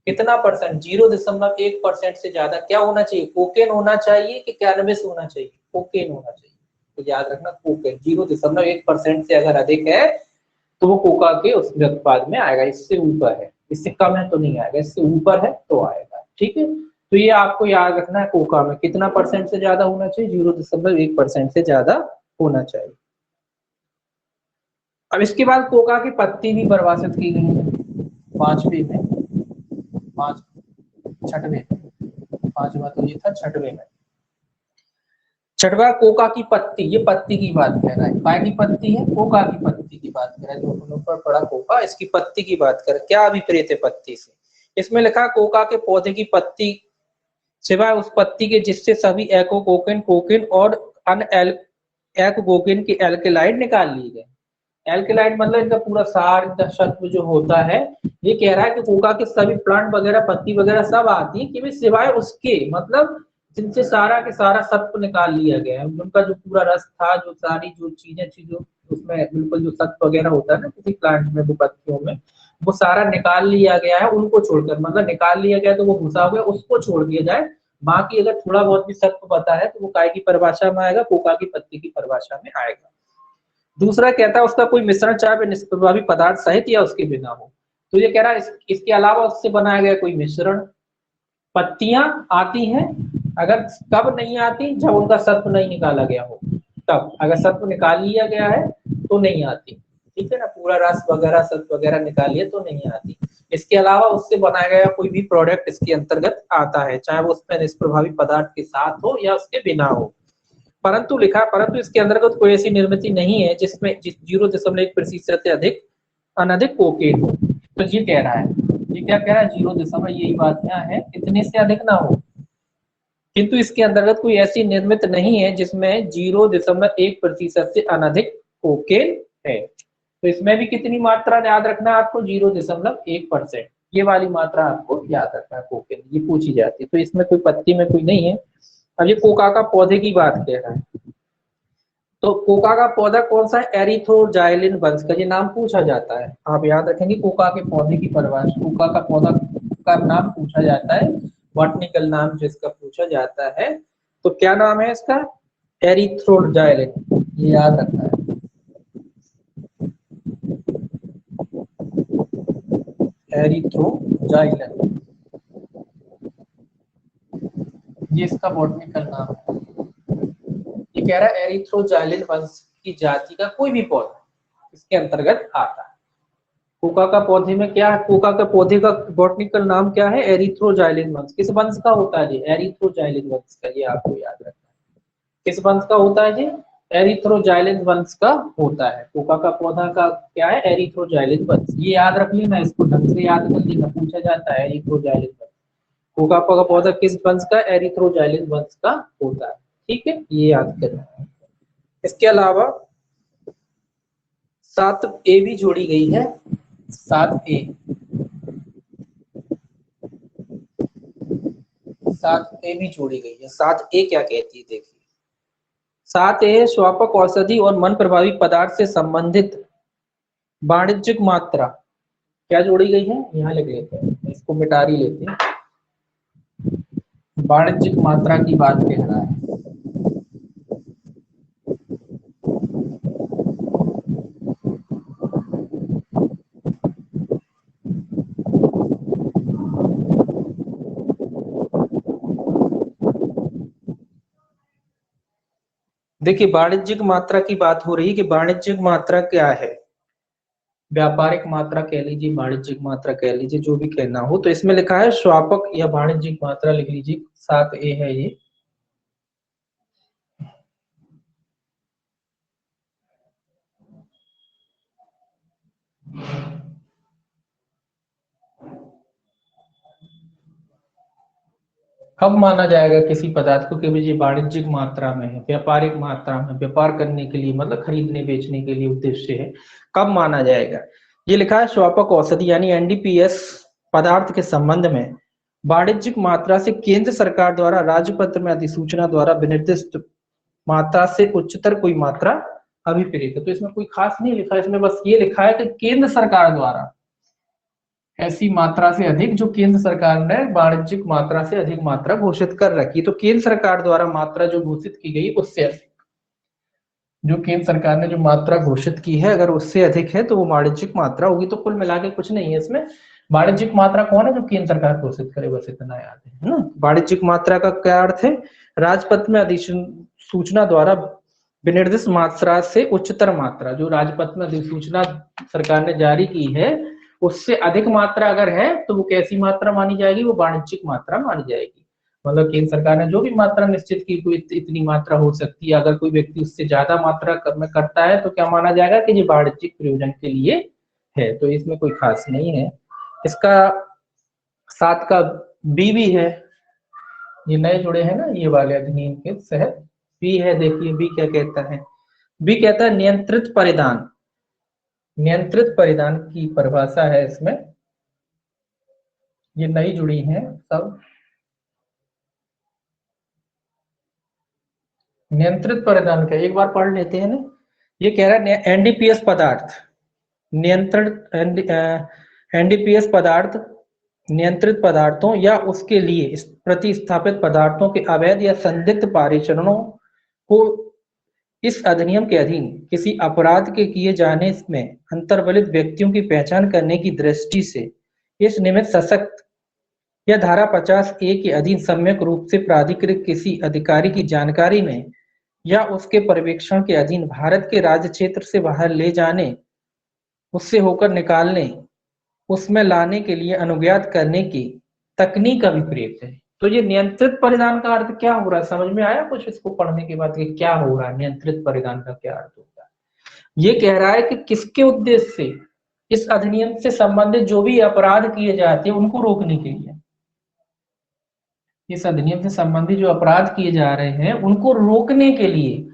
कितना परसेंट? 0.1% से ज्यादा क्या होना चाहिए? कोकेन होना चाहिए कि कैनबिस होना चाहिए? कोकेन होना चाहिए। तो याद रखना, कोकेन 0.1% से अगर अधिक है तो वो कोका के उस व्युत्पाद में आएगा। इससे ऊपर है, इससे कम है तो नहीं आएगा, इससे ऊपर है तो आएगा। ठीक है, तो ये आपको याद रखना है, कोका में कितना परसेंट से ज्यादा होना चाहिए? 0.1% से ज्यादा होना चाहिए। अब इसके बाद कोका की पत्ती भी परिभाषित की गई है पांचवे में, छठवें, पांचवा तो ये था, छठवें में छठवा कोका की पत्ती, ये पत्ती की बात कर रहा है। काय की पत्ती है? कोका की पत्ती की बात कर रहा है। जो ऊपर पड़ा कोका, इसकी पत्ती की बात कर, क्या अभिप्रेत है पत्ती से? इसमें लिखा कोका के पौधे की पत्ती सिवाय उस पत्ती के जिससे सभी एकोकोकेन, कोकेन और अन्य एकोकोकेन के एल्केलाइड निकाल लिए गए। एल्केलाइड मतलब इनका पूरा सार, इनका सत्व जो होता है, ये कह रहा है कि कोका के सभी प्लांट वगैरह, पत्ती वगैरह सब आती है, कि सिवाय उसके, मतलब जिनसे सारा के सारा सत्व निकाल लिया गया है, उनका जो पूरा रस था, जो सारी जो चीजें थी, जो उसमें बिल्कुल जो सत्व वगैरह होता है ना किसी प्लांट में, वो पत्तियों में, वो सारा निकाल लिया गया है उनको छोड़कर, मतलब निकाल लिया गया तो वो घुसा हुआ है, उसको छोड़ दिया जाए। बाकी अगर थोड़ा बहुत भी सत्व पता है तो वो काय की परिभाषा में आएगा, कोका की पत्ती की परिभाषा में आएगा। दूसरा कहता है उसका कोई मिश्रण चाहे वह निष्प्रभावी पदार्थ सहित या उसके बिना हो। तो ये कह रहा है इसके अलावा उससे बनाया गया कोई मिश्रण। पत्तियां आती हैं, अगर कब नहीं आती? जब उनका सत्व नहीं निकाला गया हो, तब। अगर सत्व निकाल लिया गया है तो नहीं आती, ठीक है ना, पूरा रस वगैरह सत्व वगैरह निकालिए तो नहीं आती। इसके अलावा उससे बनाया गया कोई भी प्रोडक्ट इसके अंतर्गत आता है, चाहे वो उसमें निष्प्रभावी पदार्थ के साथ हो या उसके बिना हो। परंतु लिखा, परंतु इसके अंतर्गत कोई ऐसी निर्मित नहीं है जिसमें 0.1% से अधिक अनधिक कोकेन हो। तो ये कह रहा है, ये क्या कह रहा है, 0, यही बात क्या है, इतने से अधिक ना हो, किंतु इसके अंतर्गत कोई ऐसी निर्मित नहीं है जिसमें 0.1% से अनधिक कोकेन है। तो इसमें भी कितनी मात्रा याद रखना है आपको, 0.1%, ये वाली मात्रा आपको याद रखना है कोकेन, ये पूछी जाती है। तो इसमें कोई पत्ती में कोई नहीं है। अब ये कोका का पौधे की बात कह रहा है, तो कोका का पौधा कौन सा है, एरिथ्रोजाइलिन वंश का, ये नाम पूछा जाता है। आप याद रखेंगे कोका के पौधे की परिभाषा, कोका का पौधा का नाम पूछा जाता है, बॉटनिकल नाम जिसका पूछा जाता है, तो क्या नाम है इसका, एरिथ्रोजाइलिन, ये याद रखना है। एरिथ्रोजाइलिन, ये इसका बॉटनिकल नाम है। ये कह रहा है एरिथ्रोजाइलिन वंश की जाति का कोई भी पौधा इसके अंतर्गत आता है। कोका का पौधे में क्या है, कोका का पौधे का बॉटनिकल नाम क्या है, एरिथ्रोजाइलिन वंश। किस वंश का होता है ये, एरिथ्रोजाइलिन वंश का, ये आपको याद रखना है। किस वंश का होता है जी, एरिथ्रोजाइलिन वंश का होता है। कोका का पौधा का क्या है, एरिथ्रोजाइलिन वंश, ये याद रख लेना, इसको ढंग से याद कर लेना, पूछा जाता है एरिथ्रोजाइलिन वंश। कोका का पौधा किस वंश का, एरिथ्रोजाइलिन वंश का होता है, ठीक है, ये याद करना है। इसके अलावा 7A भी जोड़ी गई है, 7A, 7A भी जोड़ी गई है। 7A क्या कहती है, देखिए 7A स्वापक औषधि और मन प्रभावी पदार्थ से संबंधित वाणिज्यिक मात्रा, क्या जोड़ी गई है, यहाँ लिख लेते हैं, इसको मिटा ही लेते हैं, वाणिज्यिक मात्रा की बात कह रहा है। देखिए वाणिज्यिक मात्रा की बात हो रही है कि वाणिज्यिक मात्रा क्या है, व्यापारिक मात्रा कह लीजिए, वाणिज्यिक मात्रा कह लीजिए, जो भी कहना हो। तो इसमें लिखा है स्वापक या वाणिज्यिक मात्रा, लिख लीजिए 7A है ये। कब माना जाएगा किसी पदार्थ को कि ये वाणिज्यिक मात्रा में है, व्यापारिक मात्रा में, व्यापार करने के लिए, मतलब खरीदने बेचने के लिए उद्देश्य है, कब माना जाएगा। ये लिखा है स्वापक औषधि यानी एनडीपीएस पदार्थ के संबंध में वाणिज्यिक मात्रा से केंद्र सरकार द्वारा राजपत्र में अधिसूचना द्वारा विनिर्दिष्ट मात्रा से उच्चतर कोई मात्रा अभिप्रेत है। तो इसमें कोई खास नहीं लिखा, इसमें बस ये लिखा है कि केंद्र सरकार द्वारा ऐसी मात्रा से अधिक, जो केंद्र सरकार ने वाणिज्यिक मात्रा से अधिक मात्रा घोषित कर रखी। तो केंद्र सरकार द्वारा मात्रा जो घोषित की गई उससे अधिक, जो केंद्र सरकार ने जो मात्रा घोषित की है अगर उससे अधिक है तो वो वाणिज्यिक मात्रा होगी। तो कुल मिला के कुछ नहीं है इसमें, वाणिज्यिक मात्रा कौन है, जो केंद्र सरकार घोषित करे, बस इतना याद है ना। वाणिज्यिक मात्रा का क्या अर्थ है, राजपत्र में अधिसूचना द्वारा विनिर्दिष्ट मात्रा से उच्चतर मात्रा, जो राजपत्र में अधिसूचना सरकार ने जारी की है उससे अधिक मात्रा अगर है तो वो कैसी मात्रा मानी जाएगी, वो वाणिज्यिक मात्रा मानी जाएगी। मतलब केंद्र सरकार ने जो भी मात्रा निश्चित की, कोई इतनी मात्रा हो सकती है, अगर कोई व्यक्ति उससे ज्यादा मात्रा में करता है तो क्या माना जाएगा कि ये वाणिज्यिक प्रयोजन के लिए है। तो इसमें कोई खास नहीं है। इसका 7 का बी भी है, ये नए जुड़े हैं ना ये वाले अधिनियम के तहत, बी है। देखिए बी क्या कहता है, बी कहता है नियंत्रित परिधान, नियंत्रित परिधान की परिभाषा है इसमें, ये नई जुड़ी हैं सब। नियंत्रित परिधान का एक बार पढ़ लेते हैं ना। ये कह रहा है एनडीपीएस पदार्थ, नियंत्रित एनडीपीएस पदार्थ नियंत्रित पदार्थों या उसके लिए प्रतिस्थापित पदार्थों के अवैध या संदिग्ध पारिचरणों को इस अधिनियम के अधीन किसी अपराध के किए जाने में अंतर्वलित व्यक्तियों की पहचान करने की दृष्टि से इस निमित्त सशक्त या धारा 50A के अधीन सम्यक रूप से प्राधिकृत किसी अधिकारी की जानकारी में या उसके पर्यवेक्षण के अधीन भारत के राज्य क्षेत्र से बाहर ले जाने, उससे होकर निकालने, उसमें लाने के लिए अनुज्ञात करने की तकनीक अभिप्रेत है। तो ये नियंत्रित परिधान का अर्थ क्या हो रहा है, समझ में आया कुछ इसको पढ़ने के बाद कि क्या हो रहा है, नियंत्रित परिधान का क्या अर्थ होता है। ये कह रहा है कि किसके उद्देश्य से, इस अधिनियम से संबंधित जो भी अपराध किए जाते हैं उनको रोकने के लिए, इस अधिनियम से संबंधित जो अपराध किए जा रहे हैं उनको रोकने के लिए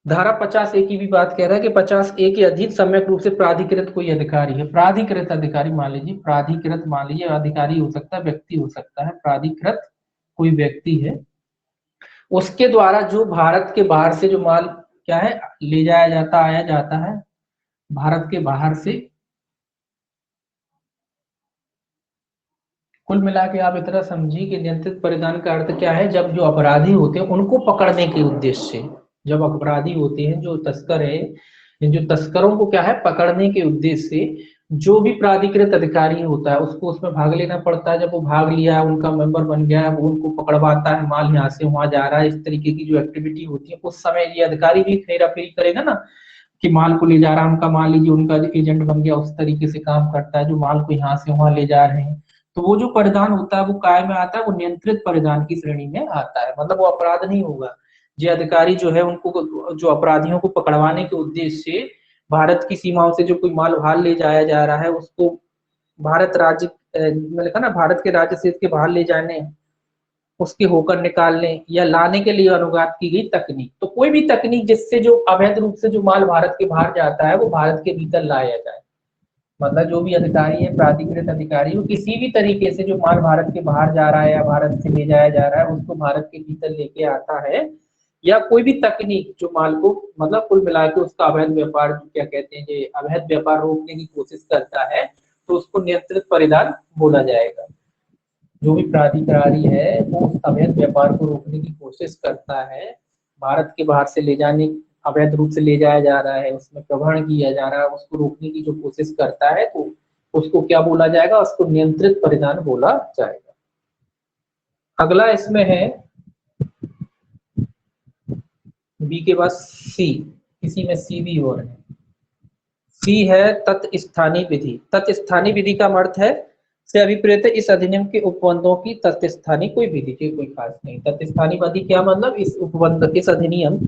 धारा 50 ए की भी बात कह रहा है कि 50 ए के अधीन सम्यक रूप से प्राधिकृत कोई अधिकारी है, प्राधिकृत अधिकारी मान लीजिए, प्राधिकृत मान लीजिए, अधिकारी हो सकता है, व्यक्ति हो सकता है, प्राधिकृत कोई व्यक्ति है, उसके द्वारा जो भारत के बाहर से जो माल क्या है ले जाया जाता आया जाता है भारत के बाहर से, कुल मिला के आप इतना समझिए कि नियंत्रित परिधान का अर्थ क्या है, जब जो अपराधी होते हैं उनको पकड़ने के उद्देश्य से, जब अपराधी होते हैं जो तस्कर है, जो तस्करों को क्या है पकड़ने के उद्देश्य से जो भी प्राधिकृत अधिकारी होता है उसको उसमें भाग लेना पड़ता है, जब वो भाग लिया है उनका मेंबर बन गया है, वो उनको पकड़वाता है, माल यहाँ से वहां जा रहा है, इस तरीके की जो एक्टिविटी होती है उस समय ये अधिकारी भी फेरा फेरी करेगा ना कि माल को ले जा रहा है, उनका मान लीजिए उनका एजेंट बन गया, उस तरीके से काम करता है, जो माल को यहाँ से वहां ले जा रहे हैं। तो वो जो परिधान होता है वो काय में आता है, वो नियंत्रित परिधान की श्रेणी में आता है, मतलब वो अपराध नहीं होगा। ये अधिकारी जो है उनको जो अपराधियों को पकड़वाने के उद्देश्य से भारत की सीमाओं से जो कोई माल बाहर ले जाया जा रहा है उसको भारत राज्य में लिखा ना, भारत के राज्य से इसके बाहर ले जाने, उसके होकर निकालने या लाने के लिए अनुवाद की गई तकनीक। तो कोई भी तकनीक जिससे जो अवैध रूप से जो माल भारत के बाहर जाता है वो भारत के भीतर लाया जाए, मतलब जो भी अधिकारी है प्राधिकृत अधिकारी वो किसी भी तरीके से जो माल भारत के बाहर जा रहा है या भारत से ले जाया जा रहा है उसको भारत के भीतर लेके आता है, या कोई भी तकनीक जो माल को मतलब कुल मिला के उसका अवैध व्यापार क्या कहते हैं ये अवैध व्यापार रोकने की कोशिश करता है, तो उसको नियंत्रित परिधान बोला जाएगा। जो भी प्राधिकारी है वो उस अवैध व्यापार को रोकने की कोशिश करता है, भारत के बाहर से ले जाने अवैध रूप से ले जाया जा रहा है, उसमें प्रवहन किया जा रहा है, उसको रोकने की जो कोशिश करता है तो उसको क्या बोला जाएगा, उसको नियंत्रित परिधान बोला जाएगा। अगला इसमें है बी के बाद सी, इसी में सी भी और है। सी है तत्स्थानी विधि। तत्स्थानी विधि का अर्थ है से अभिप्रेत इस अधिनियम के उपबंधों की तत्स्थानी कोई विधि की कोई खास नहीं। तत्स्थानी विधि क्या मतलब, इस उपबंध इस अधिनियम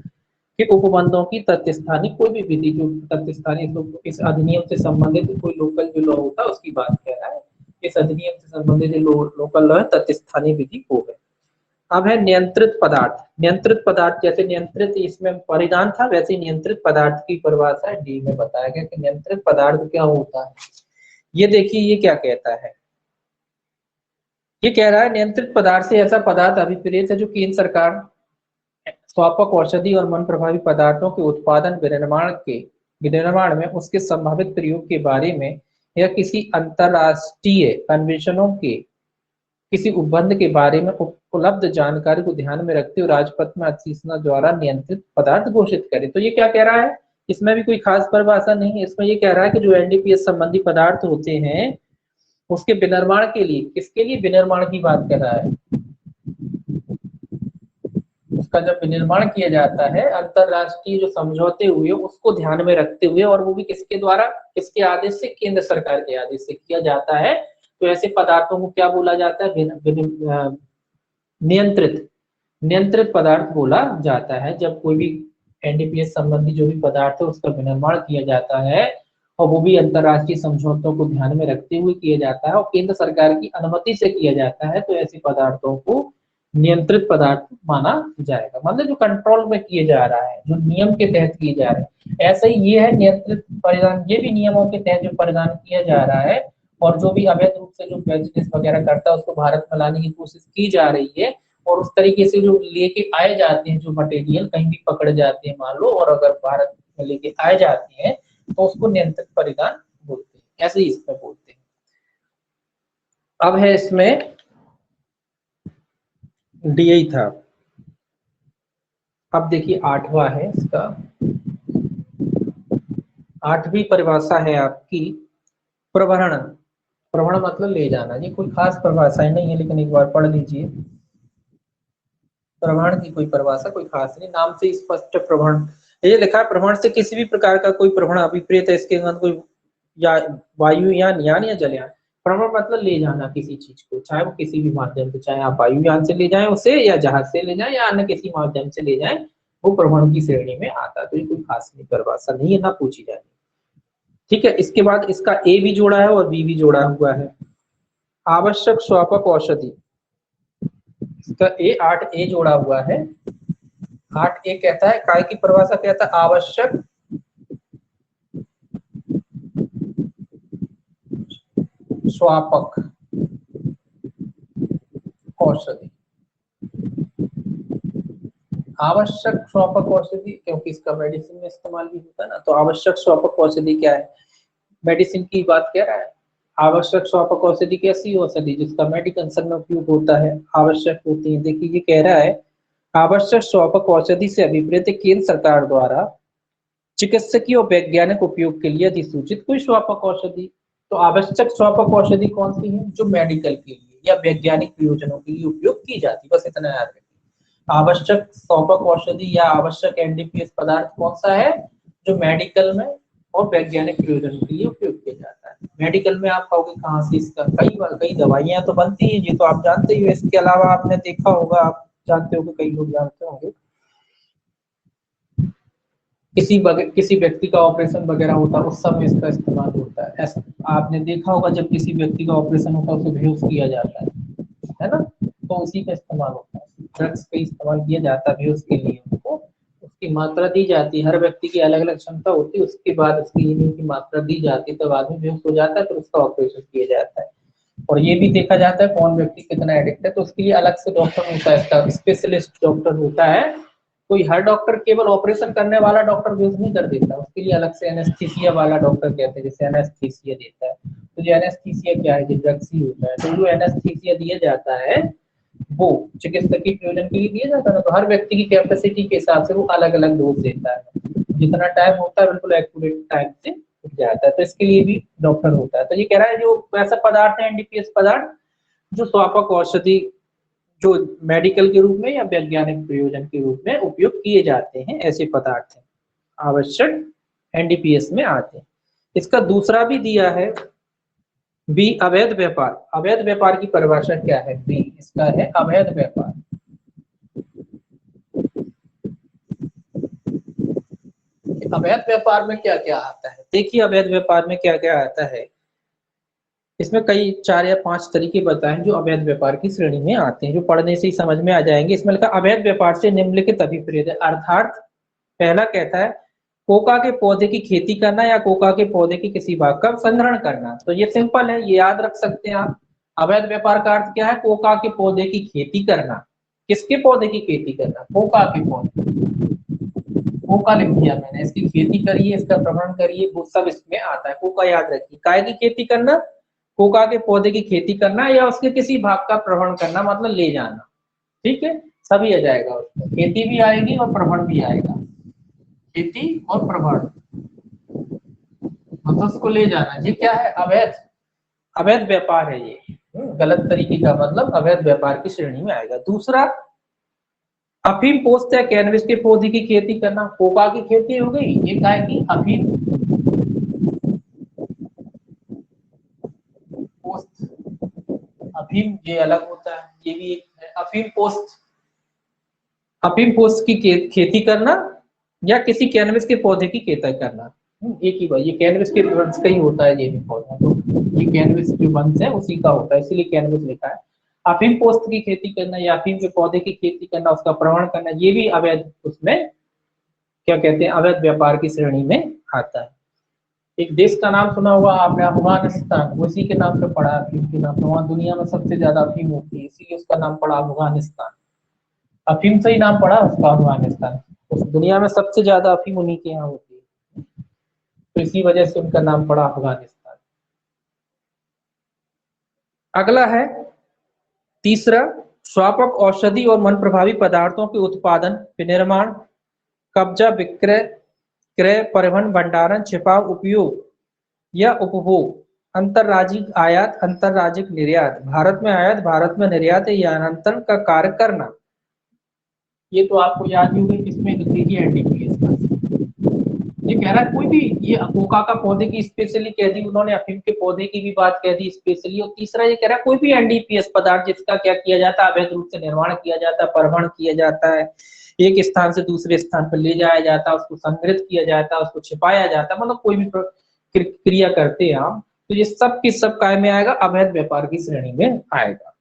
के उपबंधों की तत्स्थानी कोई भी विधि, जो तत्स्थानी इस अधिनियम से संबंधित कोई लोकल जो लॉ होता है उसकी बात कह रहा है, इस अधिनियम से संबंधित जो लोकल लॉ है तत्स्थानी विधि हो गए। अब है नियंत्रित पदार्थ। नियंत्रित पदार्थ जैसे नियंत्रित इसमें परिधान था वैसे नियंत्रित पदार्थ की परिभाषा डी में बताया गया कि नियंत्रित पदार्थ क्या होता है। ये देखिए ये क्या कहता है, ये कह रहा है नियंत्रित पदार्थ से ऐसा पदार्थ अभिप्रेत है जो केंद्र सरकार स्वापक औषधि और मन प्रभावी पदार्थों के उत्पादन विनिर्माण में उसके संभावित प्रयोग के बारे में या किसी अंतरराष्ट्रीय अन्वेषणों के किसी उपबंध के बारे में उपलब्ध जानकारी को ध्यान में रखते हुए राजपत्र में अधिसूचना द्वारा नियंत्रित पदार्थ घोषित करे। तो ये क्या कह रहा है, इसमें भी कोई खास परिभाषा नहीं है, इसमें ये कह रहा है कि जो एनडीपीएस संबंधी पदार्थ होते हैं उसके विनिर्माण के लिए, किसके लिए विनिर्माण की बात कर रहा है, उसका जब विनिर्माण किया जाता है अंतरराष्ट्रीय जो समझौते हुए उसको ध्यान में रखते हुए, और वो भी किसके द्वारा, किसके आदेश से, केंद्र सरकार के आदेश से किया जाता है, तो ऐसे पदार्थों को क्या बोला जाता है, नियंत्रित नियंत्रित पदार्थ बोला जाता है। जब कोई भी एनडीपीएस संबंधी जो भी पदार्थ है उसका विनिर्माण किया जाता है और वो भी अंतरराष्ट्रीय समझौतों को ध्यान में रखते हुए किया जाता है और केंद्र सरकार की अनुमति से किया जाता है, तो ऐसे पदार्थों को नियंत्रित पदार्थ माना जाएगा, मतलब जो कंट्रोल में किए जा रहा है, जो नियम के तहत किए जा रहे हैं। ऐसे ही ये है नियंत्रित परिधान, ये भी नियमों के तहत जो परिधान किया जा रहा है और जो भी अवैध रूप से जो बिजनेस वगैरह करता है उसको भारत में लाने की कोशिश की जा रही है, और उस तरीके से जो लेके आए जाते हैं जो मटेरियल कहीं भी पकड़ जाते हैं मान लो, और अगर भारत में लेके आए जाते हैं तो उसको नियंत्रित परिधान बोलते हैं, ऐसे ही इसमें बोलते हैं। अब है इसमें डी था, अब देखिए 8वां है इसका, 8वीं परिभाषा है आपकी प्रवहन। प्रवहन मतलब ले जाना, ये कोई खास परिभाषा नहीं है लेकिन एक बार पढ़ लीजिए। प्रवहन की कोई परिभाषा कोई खास नहीं, नाम से स्पष्ट प्रवहन, ये लिखा है प्रवहन से किसी भी प्रकार का कोई प्रवहन अभिप्रेत है, इसके अंदर कोई या वायुयान यान या जलयान, प्रवहन मतलब ले जाना किसी चीज को, चाहे वो किसी भी माध्यम से, चाहे आप वायुयान से ले जाएं उसे, या जहाज से ले जाएं, या अन्य किसी माध्यम से ले जाएं, वो प्रवहन की श्रेणी में आता है। तो ये कोई खास नहीं परिभाषा नहीं है, ना पूछी जाएगी। ठीक है, इसके बाद इसका ए भी जोड़ा है और बी भी जोड़ा हुआ है। आवश्यक स्वापक औषधि, इसका ए 8A जोड़ा हुआ है। 8A कहता है, काय की परिभाषा कहता है, आवश्यक स्वापक औषधि। आवश्यक स्वापक औषधि, क्योंकि इसका मेडिसिन में इस्तेमाल भी होता है ना, तो आवश्यक स्वापक औषधि क्या है, मेडिसिन की बात कह रहा है। आवश्यक स्वापक औषधि कैसी औषधि जिसका मेडिकल में उपयोग होता है, आवश्यक होती है। देखिए ये कह रहा है, आवश्यक स्वापक औषधि से अभिप्रेत केंद्र सरकार द्वारा चिकित्सकीय और वैज्ञानिक उपयोग के लिए अधिसूचित कोई स्वापक औषधि। तो आवश्यक स्वापक औषधि कौन सी है, जो मेडिकल के लिए या वैज्ञानिक प्रयोजनों के लिए उपयोग की जाती है, बस इतना याद रखिए। आवश्यक स्वापक औषधि या आवश्यक एनडीपीएस पदार्थ कौन सा है, जो मेडिकल में और वैज्ञानिक प्रयोजनों के लिए उपयोग किया जाता है। मेडिकल में आप कहोगे कहाँ से, इसका कई दवाइयां तो बनती हैं, ये तो आप जानते ही हो। इसके अलावा आपने देखा होगा, आप जानते होंगे, कई लोग जानते होंगे, किसी व्यक्ति का ऑपरेशन वगैरह होता है उस समय इसका इस्तेमाल होता है। ऐसा आपने देखा होगा, जब किसी व्यक्ति का ऑपरेशन होता है उसे बेहोश किया जाता है ना, तो उसी का इस्तेमाल होता है। ड्रग्स का इस्तेमाल किया जाता है बेहोश के लिए, उनको उसकी मात्रा दी जाती है। हर व्यक्ति की अलग अलग क्षमता होती है, उसके बाद उसकी इन्हीं की मात्रा दी जाती है, तब आदमी बेहोश हो जाता है, तो उसका ऑपरेशन किया जाता है। और ये भी देखा जाता है कौन व्यक्ति कितना एडिक्ट है, तो उसके लिए अलग से डॉक्टर होता है, इसका स्पेशलिस्ट डॉक्टर होता है। कोई हर डॉक्टर केवल ऑपरेशन करने वाला डॉक्टर यूज नहीं कर देता, उसके लिए अलग से एनेस्थीसिया वाला डॉक्टर कहते हैं, जैसे एनेस्थीसिया देता है। तो जो एनेस्थीसिया क्या है, जो ड्रग्स ही होता है, तो जो एनेस्थीसिया दिया जाता है वो चिकित्सकीय प्रयोजन के लिए दिया जाता है। तो हर व्यक्ति की कैपेसिटी के हिसाब से वो अलग अलग डोज देता है, जितना टाइम होता है बिल्कुल एक्यूरेट टाइम से उठ जाता है, तो इसके लिए भी डॉक्टर होता है। तो ये कह रहा है जो ऐसा पदार्थ है एनडीपीएस पदार्थ जो स्वापक औषधि, जो मेडिकल के रूप में या वैज्ञानिक प्रयोजन के रूप में उपयोग किए जाते हैं, ऐसे पदार्थ हैं, आवश्यक एनडीपीएस में आते हैं। इसका दूसरा भी दिया है बी, अवैध व्यापार। अवैध व्यापार की परिभाषा क्या है, बी इसका है अवैध व्यापार। अवैध व्यापार में क्या क्या आता है, देखिए अवैध व्यापार में क्या क्या आता है। इसमें कई 4 या 5 तरीके बताएं जो अवैध व्यापार की श्रेणी में आते हैं, जो पढ़ने से ही समझ में आ जाएंगे। इसमें लिखा अवैध व्यापार से निम्नलिखित अभिप्रेत है, अर्थात पहला कहता है कोका के पौधे की खेती करना या कोका के पौधे के किसी भाग का संग्रहण करना। तो ये सिंपल है, ये याद रख सकते हैं आप। अवैध व्यापार का अर्थ क्या है, कोका के पौधे की खेती करना। किसके पौधे की खेती करना, कोका के पौधे, कोका लिख दिया मैंने, इसकी खेती करिए, इसका प्रमाण करिए, वो सब इसमें आता है। कोका याद रखिए, काय की खेती करना, कोका के पौधे की खेती करना या उसके किसी भाग का प्रवहन करना, मतलब ले जाना। ठीक है, सभी आ जाएगा उसमें, खेती भी आएगी और प्रवहन भी आएगा। खेती और प्रवहन मतलब उसको ले जाना, ये क्या है, अवैध अवैध व्यापार है ये, गलत तरीके का, मतलब अवैध व्यापार की श्रेणी में आएगा। दूसरा, अफीम पोस्त या कैनबिस के पौधे की खेती करना। कोका की खेती हो गई, ये काय की, अफीम पोस्त, अफीम ये अलग होता है, ये भी एक है अफीम पोस्त। अफीम पोस्त की खेती करना या किसी कैनबिस के पौधे की खेती करना, एक ही बात। ये कैनबिस के वंश का ही होता है ये भी पौधा, तो ये कैनबिस जो वंश है उसी का होता है, इसीलिए कैनबिस लिखा है। अफीम पोस्त की खेती करना या अफीम के पौधे की खेती करना, उसका प्रमाण करना, ये भी अवैध, उसमें क्या कहते हैं, अवैध व्यापार की श्रेणी में आता है। एक देश का नाम सुना हुआ आपने, अफगानिस्तान, उसी के नाम पे पड़ा, अफीम के नाम पे। वहां दुनिया में सबसे ज्यादा अफीम होती है, इसीलिए उसका नाम पड़ा अफगानिस्तान। अफीम से ही नाम पड़ा उसका अफगानिस्तान, उस दुनिया में सबसे ज्यादा अफीम उन्हीं के यहाँ होती है, तो इसी वजह से उनका नाम पड़ा अफगानिस्तान। अगला है तीसरा, स्वापक औषधि और मन प्रभावी पदार्थों के उत्पादन, विनिर्माण, कब्जा, विक्रय, क्रय, परिवहन, भंडारण, छिपाव, उपयोग या उपभोग, अंतरराज्यिक आयात, अंतरराज्यिक निर्यात, भारत में आयात, भारत में निर्यात या अंतरण का कार्य करना। ये तो आपको याद ही होगी, किसमें देखिए एनडीपीएस का। ये कह रहा है कोई भी, ये कोका का पौधे की स्पेशली कह दी उन्होंने, अफीम के पौधे की भी बात कह दी स्पेशली। और तीसरा ये कह रहा है कोई भी एनडीपीएस पदार्थ जिसका क्या किया जाता है, अवैध रूप से निर्माण किया जाता है, परिवहन किया जाता है, एक स्थान से दूसरे स्थान पर ले जाया जाता है, उसको संग्रहित किया जाता है, उसको छिपाया जाता है, मतलब कोई भी क्रिया करते हैं आप, तो ये सब की सब काय में आएगा, अवैध व्यापार की श्रेणी में आएगा।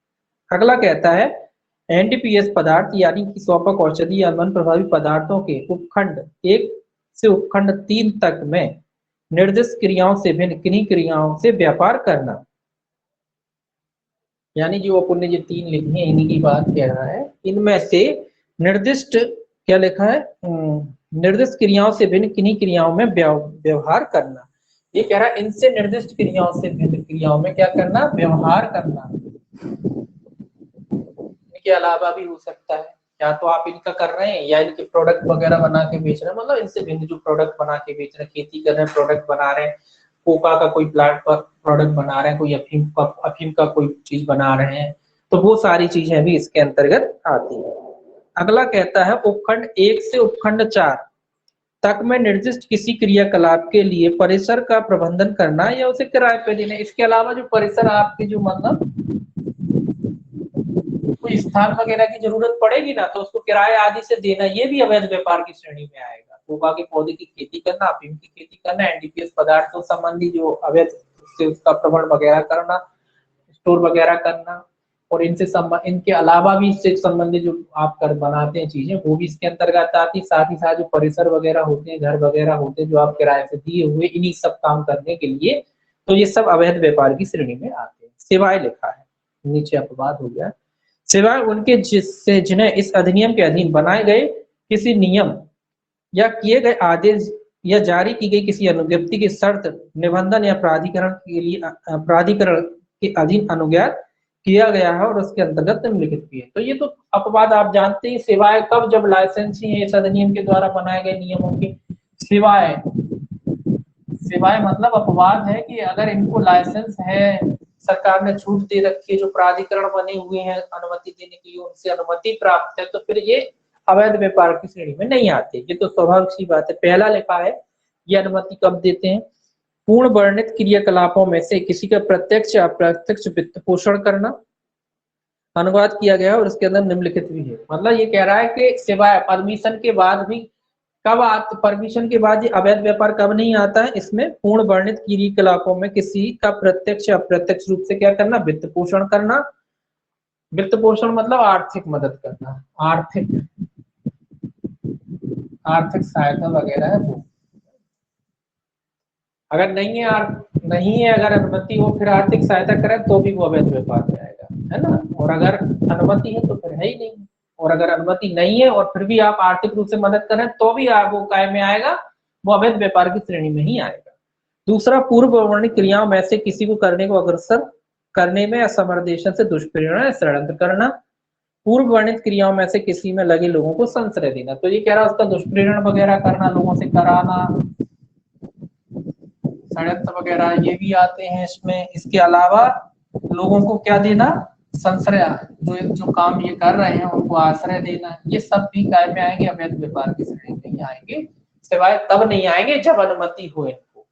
अगला कहता है एनडीपीएस पदार्थ यानी कि स्वापक, औषधि या वन प्रभावी पदार्थों के उपखंड 1 से उपखंड 3 तक में निर्दिष्ट क्रियाओं से भिन्न किन्हीं क्रियाओं से व्यापार करना। यानी जो अपन ने जो 3 लिखे हैं इन्हीं की बात कह रहा है। इनमें से निर्दिष्ट क्या लिखा है, निर्दिष्ट क्रियाओं से भिन्न किन्हीं क्रियाओं में व्यवहार करना। ये कह रहा है इनसे निर्दिष्ट क्रियाओं से भिन्न क्रियाओं में क्या करना, व्यवहार करना। इनके अलावा भी हो सकता है, या तो आप इनका कर रहे हैं या इनके प्रोडक्ट वगैरह बना के बेच रहे हैं, मतलब इनसे भिन्न जो प्रोडक्ट बना के बेच रहे हैं, खेती कर रहे हैं, प्रोडक्ट बना रहे हैं, कोका का कोई प्लांट पर प्रोडक्ट बना रहे हैं, कोई अफीम का कोई चीज बना रहे हैं, तो वो सारी चीजें भी इसके अंतर्गत आती है। अगला कहता है उपखंड 1 से उपखंड 4 तक में निर्दिष्ट किसी क्रियाकलाप के लिए परिसर का प्रबंधन करना या उसे किराए पे देना। इसके अलावा जो परिसर आपकी जो मतलब कोई स्थान वगैरह की जरूरत पड़ेगी ना, तो उसको किराए आदि से देना, ये भी अवैध व्यापार की श्रेणी में आएगा। कोका के पौधे की खेती करना, अफीम की खेती करना, एनडीपीएस पदार्थों संबंधी जो अवैध से उसका प्रवहन वगैरह करना, स्टोर वगैरह करना, और इनके अलावा भी इससे संबंधित जो आप कर बनाते हैं चीजें, वो भी इसके अंतर्गत आती। साथ ही साथ जो परिसर वगैरह होते हैं, घर वगैरह होते हैं जो आप किराए से दिए हुए, इन्हीं सब काम करने के लिए, तो ये सब अवैध व्यापार की श्रेणी में आते हैं। सिवाय लिखा है, नीचे अपवाद हो गया, सिवाय उनके जिससे जिन्हें इस अधिनियम के अधीन बनाए गए किसी नियम या किए गए आदेश या जारी की गई किसी अनुज्ञप्ति की शर्त, निबंधन या प्राधिकरण के लिए प्राधिकरण के अधीन अनुज्ञात किया गया है और उसके अंतर्गत निम्नलिखित भी है। तो ये तो अपवाद आप जानते हैं, सिवाय कब, जब लाइसेंसी है इस अधिनियम के द्वारा बनाए गए नियमों के सिवाय। सिवाय मतलब अपवाद है कि अगर इनको लाइसेंस है, सरकार ने छूट दे रखी है, जो प्राधिकरण बने हुए हैं अनुमति देने के लिए उनसे अनुमति प्राप्त है, तो फिर ये अवैध व्यापार की श्रेणी में नहीं आते। ये तो स्वाभाविक सी बात है। पहला लिखा है ये अनुमति कब देते हैं, पूर्ण वर्णित क्रियाकलापों में से किसी का प्रत्यक्ष या अप्रत्यक्ष वित्त पोषण करना, अनुवाद किया गया और उसके अंदर निम्नलिखित भी है। मतलब ये कह रहा है कि सिवाय परमिशन के बाद भी, कब परमिशन के बाद ये अवैध व्यापार कब नहीं आता है, इसमें पूर्ण वर्णित क्रियाकलापों में किसी का प्रत्यक्ष या अप्रत्यक्ष रूप से क्या करना, वित्त पोषण करना। वित्त पोषण मतलब आर्थिक मदद करना, आर्थिक सहायता वगैरह है वो। अगर नहीं है अगर अनुमति हो फिर आर्थिक सहायता करें तो भी वो अवैध व्यापार में आएगा, है ना। और अगर अनुमति है तो फिर है ही नहीं, और अगर अनुमति नहीं है और फिर भी आप आर्थिक रूप से मदद करें तो भी वो काय में आएगा, वो अवैध व्यापार की श्रेणी में ही आएगा। दूसरा, पूर्व वर्णित क्रियाओं में से किसी को करने को अग्रसर करने में असमर्देशन से दुष्प्रेरणा या षड्यंत्र करना। पूर्व वर्णित क्रियाओं में से किसी में लगे लोगों को संश्रय देना, तो ये कह रहा है उसका दुष्प्रेरण वगैरह करना, लोगों से कराना, षड्यंत्र वगैरह ये भी आते हैं इसमें। इसके अलावा लोगों को क्या देना, संश्रय, जो काम ये कर रहे हैं उनको आश्रय देना, ये सब भी काय में आएंगे, अवैध व्यापार की श्रेणी में नहीं आएंगे। सिवाय तब नहीं आएंगे जब अनुमति हो इनको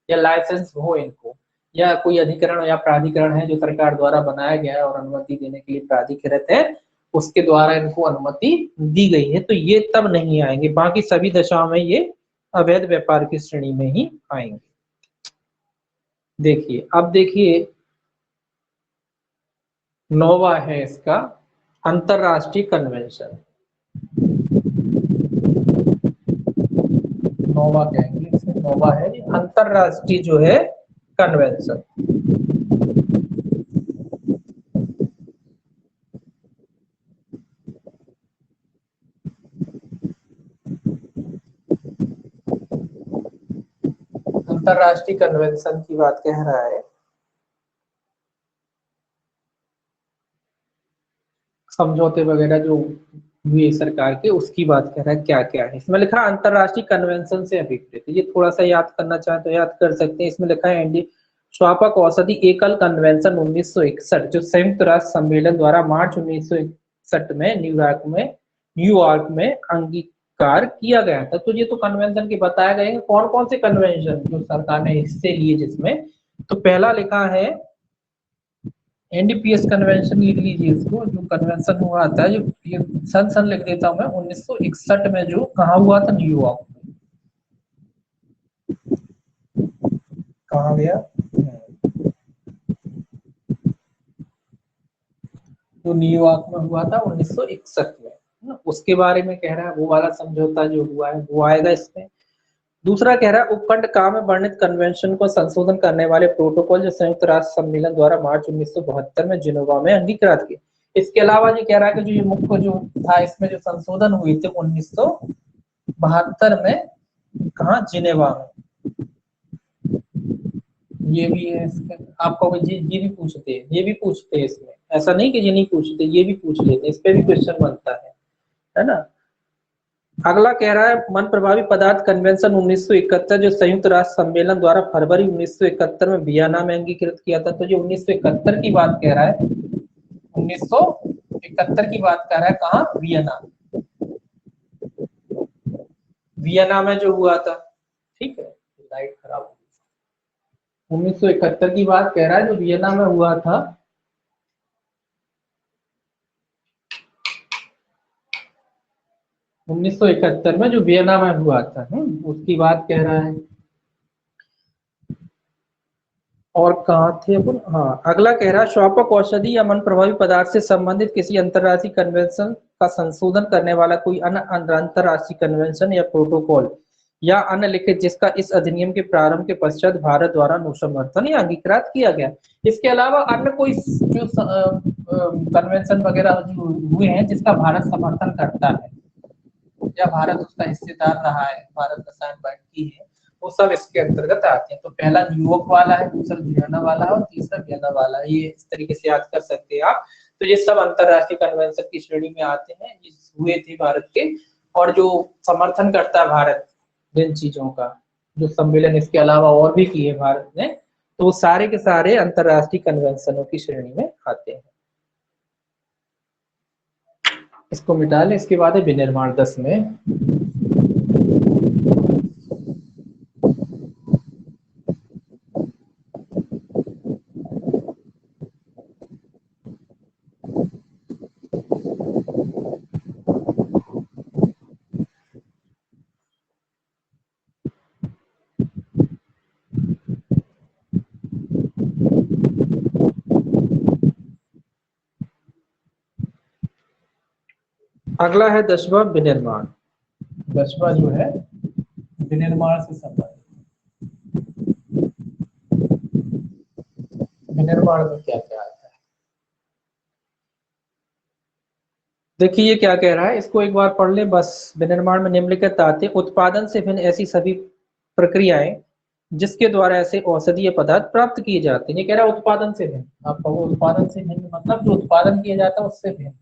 या लाइसेंस हो इनको, या कोई अधिकरण या प्राधिकरण है जो सरकार द्वारा बनाया गया है और अनुमति देने के लिए प्राधिकृत है, उसके द्वारा इनको अनुमति दी गई है, तो ये तब नहीं आएंगे। बाकी सभी दशाओं में ये अवैध व्यापार की श्रेणी में ही आएंगे। देखिए अब देखिए 9वां है इसका, अंतरराष्ट्रीय कन्वेंशन। 9वां कहेंगे इसे, 9वां है अंतरराष्ट्रीय जो है कन्वेंशन। अंतरराष्ट्रीय कन्वेंशन की बात कह रहा है, समझौते वगैरह जो हुए सरकार के, उसकी बात कर रहा है। क्या क्या है इसमें लिखा, अंतरराष्ट्रीय कन्वेंशन से अभिप्रेत, ये थोड़ा सा याद करना चाहे तो याद कर सकते हैं। इसमें लिखा है एनडी स्वापक औषधि एकल कन्वेंशन 1961, जो संयुक्त राष्ट्र सम्मेलन द्वारा मार्च 1961 में न्यूयॉर्क में कार किया गया था। तो ये तो कन्वेंशन के बताए गए हैं। कौन कौन से कन्वेंशन जो सरकार ने हिस्से लिए जिसमें, तो पहला लिखा है एनडीपीएस कन्वेंशन, लिख लीजिए इसको, जो कन्वेंशन हुआ था, जो ये सन लिख देता हूं मैं, 1961 में, जो कहाँ हुआ था, न्यूयॉर्क। कहाँ गया, जो न्यूयॉर्क में हुआ था 1961 में, उसके बारे में कह रहा है। वो वाला समझौता जो हुआ है वो आएगा इसमें। दूसरा कह रहा है उपखंड का में वर्णित कन्वेंशन को संशोधन करने वाले प्रोटोकॉल जो संयुक्त राष्ट्र सम्मेलन द्वारा मार्च 1972 में जिनेवा में अंगीकृत किए। इसके अलावा ये कह रहा है कि जो ये मुख्य जो था इसमें जो संशोधन हुए थे 1972 में, कहा, जिनेवा में। ये भी है आपको, ये भी पूछते हैं, ये भी पूछते हैं इसमें, ऐसा नहीं कि ये नहीं पूछते, ये भी पूछ लेते हैं, इस पे भी क्वेश्चन बनता है ना। अगला कह रहा है मन प्रभावी पदार्थ कन्वेंशन 1971 जो संयुक्त राष्ट्र सम्मेलन द्वारा फरवरी 1971 में वियना में अंगीकृत किया था। तो जो 1971 की बात कह रहा है, 1971 की बात कर रहा है, कहा, वियना, वियना में जो हुआ था। ठीक है, लाइट खराब हो गई। 1971 की बात कह रहा है जो वियना में हुआ था। उन्नीस सौ इकहत्तर में जो वियना में हुआ था, उसकी बात कह रहा है। और कहाँ थे अपन, हाँ, अगला कह रहा है श्वापक औषधि या मन प्रभावी पदार्थ से संबंधित किसी अंतरराष्ट्रीय कन्वेंशन का संशोधन करने वाला कोई अन्य अंतरराष्ट्रीय कन्वेंशन या प्रोटोकॉल या अन्य लिखित जिसका इस अधिनियम के प्रारंभ के पश्चात भारत द्वारा समर्थन या अंगीकृत किया गया। इसके अलावा अन्य कोई जो कन्वेंशन वगैरह जो हुए हैं जिसका भारत समर्थन करता है या भारत उसका हिस्सेदार रहा है, भारत रसायन बैंक की है, वो सब इसके अंतर्गत आते हैं। तो पहला न्यूयॉर्क वाला है, दूसरा वियना वाला है और तीसरा वियना वाला है। ये इस तरीके से याद कर सकते हैं आप। तो ये सब अंतरराष्ट्रीय कन्वेंशन की श्रेणी में आते हैं, ये हुए थे भारत के, और जो समर्थन करता है भारत जिन चीजों का, जो सम्मेलन इसके अलावा और भी किए भारत ने, तो वो सारे के सारे अंतरराष्ट्रीय कन्वेंशनों की श्रेणी में आते हैं। इसको मिटा लें। इसके बाद है विनिर्माण 10 में। अगला है 10वां विनिर्माण। 10वां जो है विनिर्माण से संबंधित। विनिर्माण में क्या क्या आता है, देखिए ये क्या कह रहा है, इसको एक बार पढ़ ले बस। विनिर्माण में निम्नलिखित आते, उत्पादन से भिन्न ऐसी सभी प्रक्रियाएं जिसके द्वारा ऐसे औषधीय पदार्थ प्राप्त किए जाते हैं। ये कह रहा है उत्पादन से भिन्न। आपका वो उत्पादन से भिन्न मतलब जो उत्पादन किया जाता है उससे भिन्न।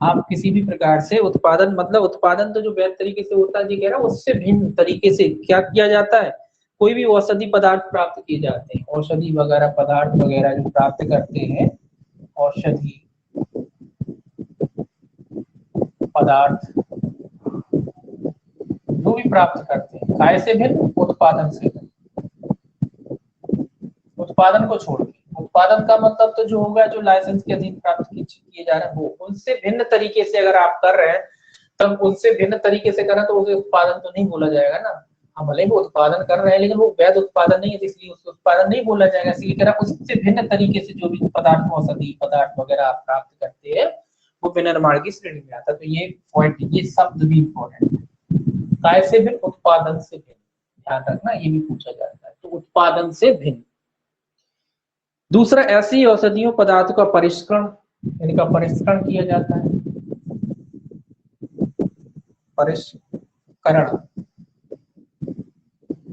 आप किसी भी प्रकार से उत्पादन, मतलब उत्पादन तो जो वैध तरीके से होता है, ये कह रहा है उससे भिन्न तरीके से क्या किया जाता है, कोई भी औषधि पदार्थ प्राप्त किए जाते हैं, औषधि वगैरह पदार्थ वगैरह जो प्राप्त करते हैं, औषधि पदार्थ जो भी प्राप्त करते हैं, काय से भिन्न, उत्पादन से भिन्न। उत्पादन को छोड़ के, उत्पादन का मतलब तो जो होगा जो लाइसेंस के अधीन प्राप्त किए जा रहे हैं वो, उनसे भिन्न तरीके से अगर आप कर रहे हैं, तब उनसे भिन्न तरीके से करें तो उसे उत्पादन तो नहीं बोला जाएगा ना। हम भले वो उत्पादन कर रहे हैं लेकिन वो वैध उत्पादन नहीं है, इसलिए उसको उत्पादन नहीं बोला जाएगा। इसलिए कह रहा उससे भिन्न तरीके से जो भी पदार्थ, औषधि पदार्थ वगैरह आप प्राप्त करते हैं वो विनिर्माण की श्रेणी में आता है। तो ये पॉइंट, ये शब्द भी इम्पोर्टेंट है, काय से भिन्न, उत्पादन से भिन्न, ध्यान रखना, ये भी पूछा जाता है। तो उत्पादन से भिन्न। दूसरा, ऐसी औषधियों पदार्थों का परिष्करण, इनका परिष्करण किया जाता है। परिष्करण,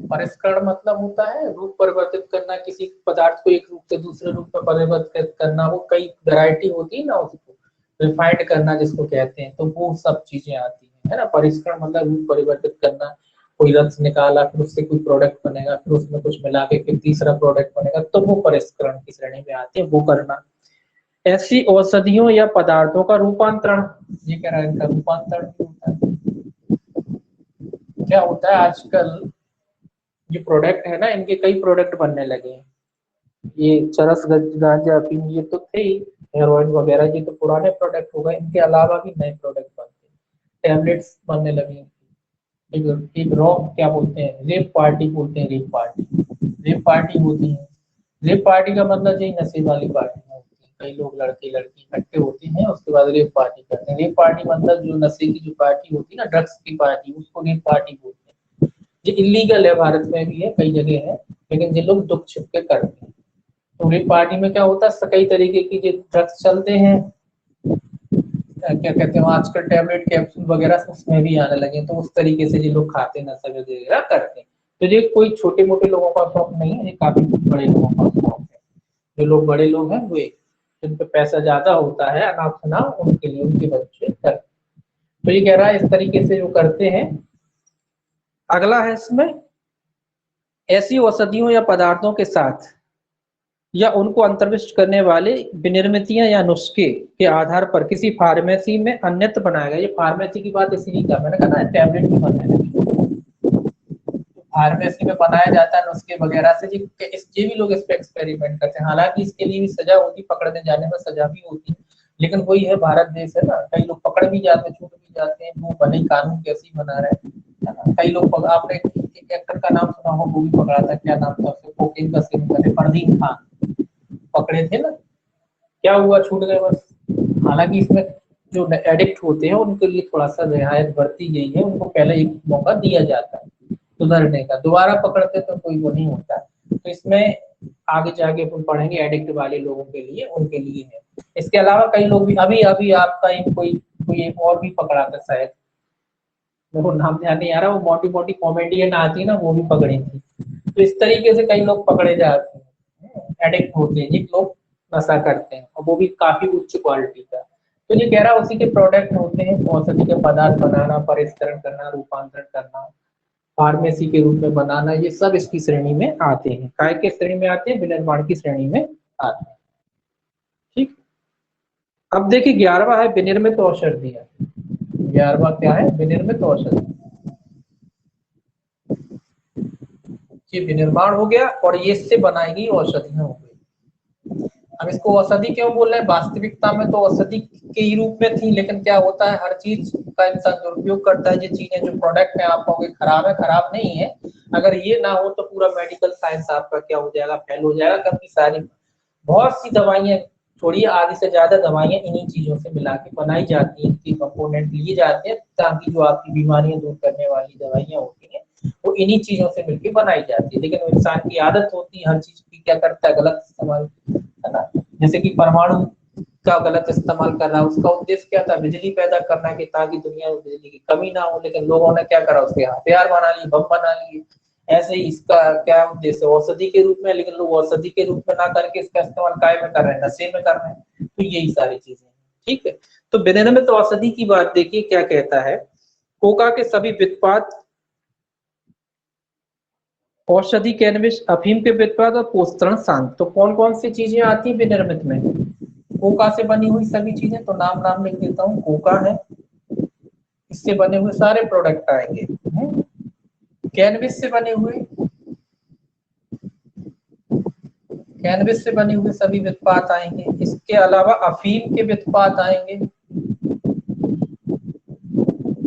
परिष्करण मतलब होता है रूप परिवर्तित करना, किसी पदार्थ को एक रूप से दूसरे रूप में परिवर्तित करना। वो कई वैरायटी होती है ना, उसको रिफाइंड करना जिसको कहते हैं, तो वो सब चीजें आती है ना। परिष्करण मतलब रूप परिवर्तित करना, कोई रस निकाला फिर उससे कोई प्रोडक्ट बनेगा, फिर उसमें कुछ मिला के फिर तीसरा प्रोडक्ट बनेगा, तो वो परिष्करण की श्रेणी में आती है, वो करना। ऐसी औषधियों या पदार्थों का रूपांतरण, ये कह रहा है इनका रूपांतरण होता है। क्या होता है आजकल जो प्रोडक्ट है ना, इनके कई प्रोडक्ट बनने लगे हैं। ये चरस गांजा अफीम ये तो थे ही, हेरोइन वगैरह ये तो पुराने प्रोडक्ट हो गए, इनके अलावा भी नए प्रोडक्ट बनते हैं, टैबलेट्स बनने लगे। एक रॉक क्या बोलते हैं, रेप पार्टी बोलते हैं, रेप पार्टी, रेप पार्टी होती है। रेप पार्टी का मतलब यही नशे वाली पार्टी होती है, कई लोग लड़के लड़की इकट्ठे होते हैं, उसके बाद रेप पार्टी करते हैं। रेप पार्टी मतलब जो नशे की जो पार्टी होती है ना, ड्रग्स की पार्टी, उसको रेप पार्टी बोलते हैं। ये इलीगल है, भारत में भी है, कई जगह है, लेकिन ये लोग दुख छिप के करते हैं। तो रेप पार्टी में क्या होता है, कई तरीके की जो ड्रग्स चलते हैं, क्या कहते हैं आजकल टैबलेट कैप्सूल वगैरह उसमें भी आने लगे, तो उस तरीके से ये लोग खाते नशा वगैरह करते हैं। तो ये कोई छोटे मोटे लोगों का शौक नहीं है, ये काफी बड़े लोगों का शौक है। जो लोग बड़े लोग हैं वे, जिन पे पैसा ज्यादा होता है अनाप शनाप, उनके लिए उनके बच्चे करते हैं। तो ये कह रहा है इस तरीके से जो करते हैं। अगला है इसमें, ऐसी औषधियों या पदार्थों के साथ या उनको अंतर्विष्ट करने वाले विनिर्मितियां या नुस्खे के आधार पर किसी फार्मेसी में अन्यत्र बनाया गया। ये फार्मेसी की बात इसीलिए क्या मैंने कहा ना, टैबलेट भी बनाया फार्मेसी में बनाया जाता है नुस्खे वगैरह से, ये भी लोग इस पे एक्सपेरिमेंट करते हैं। हालांकि इसके लिए भी सजा होती, पकड़ने जाने में सजा भी होती, लेकिन वही है, भारत देश है ना, कई लोग पकड़ भी जाते हैं, छूट भी जाते हैं, वो भले कानून कैसे ही बना रहे हैं। कई लोग, आपने एक एक्टर का नाम सुना हो, वो भी पकड़ा था, क्या नाम था उसका, कोकीन का सेवन करने, फरदीन खान पकड़े थे ना, क्या हुआ, छूट गए बस। हालांकि इसमें जो एडिक्ट होते हैं उनके लिए थोड़ा सा रियायत बरती गई है, उनको पहले एक मौका दिया जाता है सुधरने का, दोबारा पकड़ते तो कोई वो नहीं होता। तो इसमें आगे जाके अपन पढ़ेंगे, एडिक्ट वाले लोगों के लिए, उनके लिए है। इसके अलावा कई लोग भी, अभी अभी आपका एक कोई कोई एक और भी पकड़ा था शायद, मेरे को नाम ध्यान नहीं आ रहा, वो मोटी मोटी कॉमेडियन आती है ना, वो भी पकड़ी थी। तो इस तरीके से कई लोग पकड़े जाते हैं, एडिक्ट होते हैं, जिन लोग नशा करते हैं, और वो भी काफी उच्च क्वालिटी का। तो ये कह रहा है उसी के प्रोडक्ट होते हैं, औषधि के पदार्थ बनाना, परिष्करण करना, रूपांतरण करना, फार्मेसी के रूप में बनाना, ये सब इसकी श्रेणी में आते हैं। काय के श्रेणी में आते हैं, विनिर्माण की श्रेणी में आते हैं। ठीक, अब देखिए 11वां है विनिर्मित औषधियां। 11वां क्या है, विनिर्मित औषधि। ये विनिर्माण हो गया, और ये इससे बनाई गई औषधियां हो गई। अब इसको औषधि क्यों बोल रहे हैं, वास्तविकता में तो औषधि के ही रूप में थी, लेकिन क्या होता है, हर चीज का इंसान दुरुपयोग करता है। ये चीजें जो प्रोडक्ट है, आप कहोगे खराब है, खराब नहीं है। अगर ये ना हो तो पूरा मेडिकल साइंस आपका क्या हो जाएगा, फेल हो जाएगा। क्योंकि सारी बहुत सी दवाइयां, छोड़िए आधी से ज्यादा दवाइयां इन्हीं चीजों से मिला के बनाई जाती हैं, इनकी कंपोनेंट लिए जाते हैं, ताकि जो आपकी बीमारियां दूर करने वाली दवाइयां होती हैं वो इन्हीं चीजों से मिलकर बनाई जाती है। लेकिन इंसान की आदत होती है हर चीज की क्या करता है, गलत इस्तेमाल, है ना। जैसे कि परमाणु का गलत इस्तेमाल कर रहा है, उसका उद्देश्य क्या था, बिजली पैदा करना, कि ताकि दुनिया में बिजली की कमी ना हो, लेकिन लोगों ने क्या करा, उसके हथियार बना लिए, बम बना लिए। ऐसे ही इसका क्या उद्देश्य, औषधि के रूप में, लेकिन लोग औषधि के रूप में ना करके इसका इस्तेमाल काय में कर रहे हैं, नशे में कर रहे हैं। तो यही सारी चीजें, ठीक है। तो विनिर्मित तो औषधि की बात देखिए क्या कहता है, कोका के सभी व्युत्पाद, औषधि, कैनबिस, अफीम के व्युत्पाद और पोषण शांत। तो कौन कौन सी चीजें आती है विनिर्मित में, कोका से बनी हुई सभी चीजें, तो नाम नाम लिख देता हूँ, कोका है, इससे बने हुए सारे प्रोडक्ट आएंगे। कैनबिस से बने हुए, कैनबिस से बने हुए सभी व्युत्पाद आएंगे। इसके अलावा अफीम के व्युत्पाद आएंगे,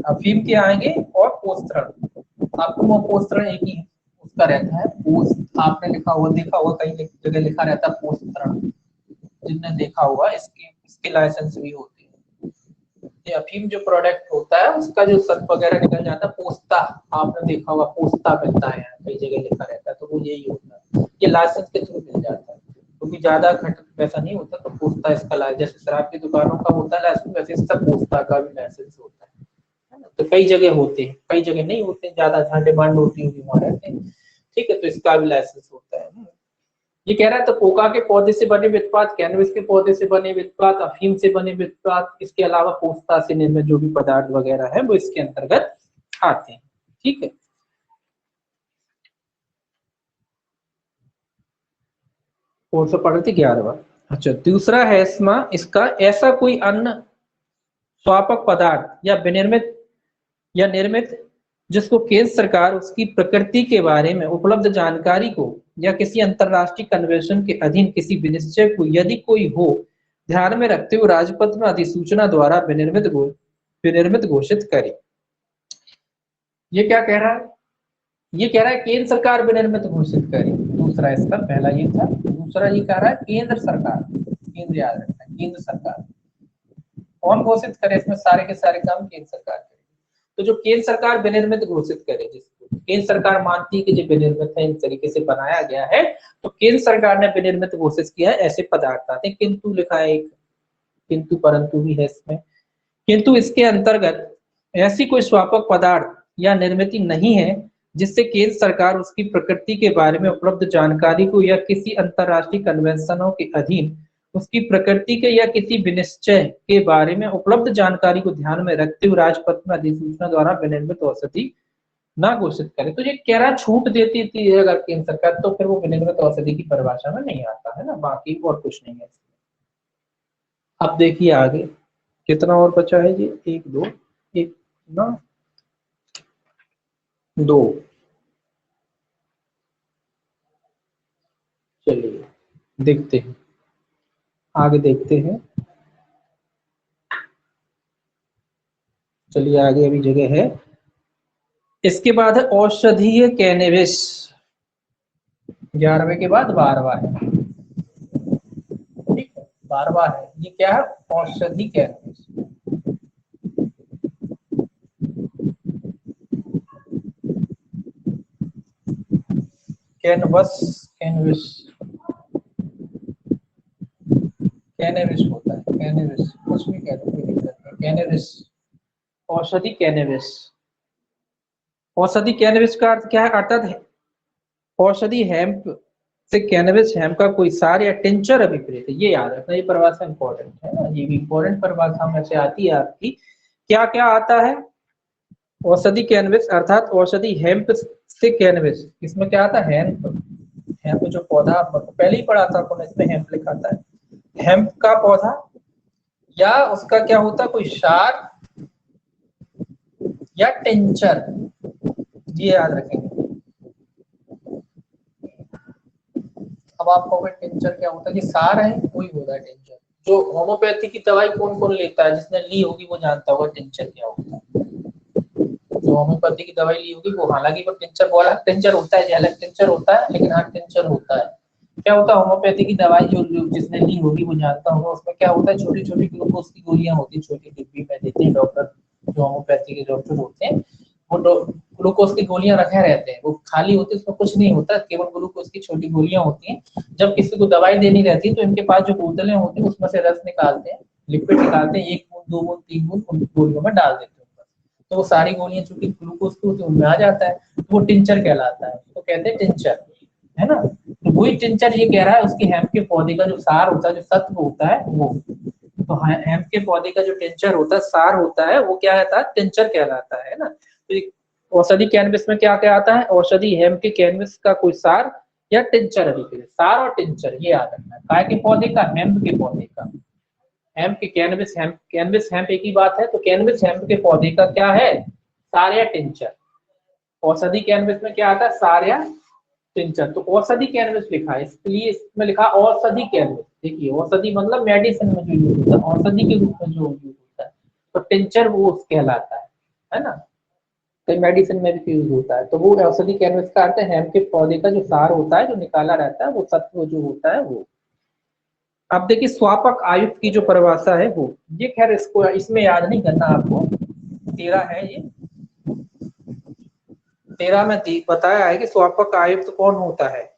अफीम के आएंगे, और पोस्तरण, आपको वो पोस्तरण एक ही उसका रहता है, पोस्ट आपने लिखा हुआ देखा हुआ, कई जगह लिखा रहता है पोस्तरण, जिनने देखा हुआ, इसके लाइसेंस भी होते हैं। ये अफीम जो प्रोडक्ट होता है उसका जो सल्फ वगैरह निकल जाता है, पोस्ता, आपने देखा होगा, पोस्ता मिलता है, कई जगह लिखा रहता है, तो वो यही होता है, ये लाइसेंस के थ्रू मिल जाता है, क्योंकि ज्यादा घट पैसा नहीं होता, तो पोस्ता इसका लाइसेंस, जैसे शराब की दुकानों का होता है लाइसेंस, वैसे इसका पोस्ता का भी लाइसेंस होता है ना। तो कई जगह होते हैं, कई जगह नहीं होते, ज्यादा जहाँ डिमांड होती है वहां रहते हैं, ठीक है। तो इसका भी लाइसेंस होता है। ये कह रहा है तो कोका के पौधे से बने उत्पाद, कैनबिस के पौधे से बने उत्पाद, अफीम से बने उत्पाद, इसके अलावा पोस्ता से निर्मित जो भी पदार्थ वगैरह है वो इसके अंतर्गत आते हैं, ठीक है। कौन सा पढ़ रहे थे, 11वां। अच्छा, दूसरा है इसमें, इसका ऐसा कोई अन्य स्वापक पदार्थ या विनिर्मित या निर्मित जिसको केंद्र सरकार उसकी प्रकृति के बारे में उपलब्ध जानकारी को या किसी अंतरराष्ट्रीय कन्वेंशन के अधीन किसी विनिश्चय को यदि कोई हो ध्यान में रखते हुए राजपत्र में अधिसूचना द्वारा विनिर्मित घोषित करे। ये क्या कह रहा है? ये कह रहा है केंद्र सरकार विनिर्मित घोषित करे। दूसरा इसका पहला ये था। दूसरा ये कह रहा है केंद्र सरकार, केंद्र याद रखना है, केंद्र सरकार कौन घोषित करे? इसमें सारे के सारे काम केंद्र सरकार करे। तो जो केंद्र सरकार विनिर्मित घोषित करे, जिसको केंद्र सरकार मानती है कि जो विनिर्मित है, इन तरीके से बनाया गया है, तो केंद्र सरकार ने विनिर्मित घोषित किया है ऐसे पदार्थ आते हैं। किंतु लिखा है एक, किंतु परंतु भी है इसमें। किंतु इसके अंतर्गत ऐसी कोई स्वापक पदार्थ या निर्मित नहीं है जिससे केंद्र सरकार उसकी प्रकृति के बारे में उपलब्ध जानकारी को या किसी अंतरराष्ट्रीय कन्वेंशनों के अधीन उसकी प्रकृति के या किसी विनिश्चय के बारे में उपलब्ध जानकारी को ध्यान में रखते हुए राजपत्र में अधिसूचना द्वारा विनिर्मित औषधि ना घोषित करे। तो ये कह रहा छूट देती थी अगर केंद्र सरकार, तो फिर वो विनिर्मित औषधि की परिभाषा में नहीं आता है ना, बाकी और कुछ नहीं है। अब देखिए आगे कितना और बचा है जी, एक दो एक ना दो। चलिए देखते हैं, आगे देखते हैं। चलिए आगे अभी जगह है। इसके बाद है औषधीय कैनबिस, 11वें के बाद 12वां है, ठीक है, 12वां है। ये क्या है? औषधि कैनबिस। कैनवस, कैनबिस, कैनबिस होता है, कैनबिस कुछ भी कह दो, कोई दिक्कत नहीं। कैनबिस, औषधि कैनबिस। औषधि कैनबिस का अर्थ क्या है? अर्थात औषधि हेम्प से कैनबिस हेम्प का कोई सार या टिंचर अभिप्रेत है। ये याद रखना, ये परिभाषा इंपॉर्टेंट है ना, ये भी इंपॉर्टेंट परिभाषा में से आती है आपकी। क्या क्या आता है? औषधि कैनबिस अर्थात औषधि हेम्प से कैनबिस, इसमें क्या आता है? हेम्प, हेम्प जो पौधा पहले ही पढ़ा था अपन, इसमें हेम्प लिखा था। हेम्प का पौधा या उसका क्या होता है? कोई सार या टिंचर, ये याद रखेंगे। अब आपको टिंचर क्या होता है? कि सार है, कोई होता है टिंचर। जो होम्योपैथी की दवाई कौन कौन लेता है, जिसने ली होगी वो जानता होगा टिंचर क्या होता है। जो होम्योपैथी की दवाई ली होगी वो, हालांकि वो टिंचर बोला, टिंचर होता है, अलग टिंचर होता है, लेकिन हाँ टिंचर होता है। क्या होता है? होम्योपैथी की दवाई जो जिसने ली होगी वो जानता होगा। उसमें क्या होता है? छोटी छोटी ग्लूकोज की गोलियां होती है, छोटी डिब्बी में देते हैं डॉक्टर, जो होम्योपैथी के डॉक्टर होते हैं। वो ग्लूकोज की गोलियां रखे रहते हैं, वो खाली होती है, उसमें कुछ नहीं होता, केवल ग्लूकोज की छोटी गोलियां होती हैं। जब किसी को दवाई देनी रहती है तो इनके पास जो बोतलें होती है उसमें से रस निकालते हैं, लिक्विड निकालते हैं, 1 बूंद 2 बूंद 3 बूंद उन गोलियों में डाल देते हैं, तो वो सारी गोलियां चूंकि ग्लूकोज की होती है उनमें आ जाता है, तो वो टिंचर कहलाता है, तो कहते हैं टिंचर, है ना। तो वही टिंचर ये कह रहा है उसकी हेम्प के पौधे का जो सार होता है, जो सत्व होता है वो, तो हेम्प के पौधे का जो टिंचर होता है, सार होता है, वो क्या कहता है? टिंचर कहलाता है ना। तो औषधि कैनबिस में क्या क्या आता है? औषधि हेम्प के कैनबिस का कोई सार या टिंचर अभिप्रेत। सार और टिंचर ये याद रखना है। काय के पौधे का? हेम्प के पौधे का। हेम्प के कैनबिस, हेम्प कैनबिस हेम्प एक ही बात है, तो कैनबिस हेम्प के पौधे का क्या है? सार या टिंचर। औषधि कैनबिस में क्या आता है? सार या टिंचर। तो औषधि कैनबिस लिखा है, इसलिए इसमें लिखा औषधि कैनबिस। देखिए औषधि मतलब मेडिसिन में जो यूज होता है, औषधि के रूप में जो यूज होता है, तो टिंचर वो कहलाता है ना। कई मेडिसिन में भी यूज होता है, तो वो औषधि कैनबिस का अर्थ है हेम्प के पौधे का जो सार होता है, जो निकाला रहता है, वो सत्व जो होता है वो। अब देखिए स्वापक आयुक्त की जो परिभाषा है वो, ये खैर इसको इसमें याद नहीं करना आपको, 13 है ये, 13 में बताया है कि स्वापक आयुक्त कौन होता है।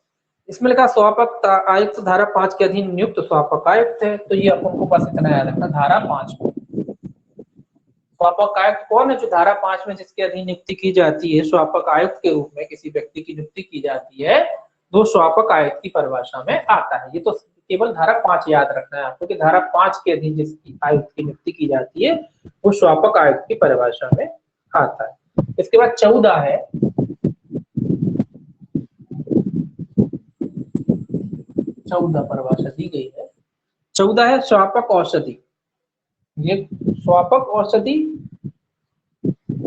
इसमें लिखा स्वापक आयुक्त धारा 5 के अधीन नियुक्त स्वापक आयुक्त है, तो ये अपन को बस इतना याद रखना, धारा 5 में स्वापक आयुक्त कौन है? जो धारा 5 में जिसके अधीन नियुक्ति की जाती है, स्वापक आयुक्त के रूप में किसी व्यक्ति की नियुक्ति की जाती है, वो स्वापक आयुक्त की परिभाषा में आता है। ये तो केवल धारा 5 याद रखना है आपको कि धारा 5 के अधीन जिसकी आयुक्त की नियुक्ति की जाती है वो स्वापक आयुक्त की परिभाषा में आता है। इसके बाद 14 है, 14 परिभाषा दी गई है। 14 है स्वापक औषधि। ये स्वापक औषधि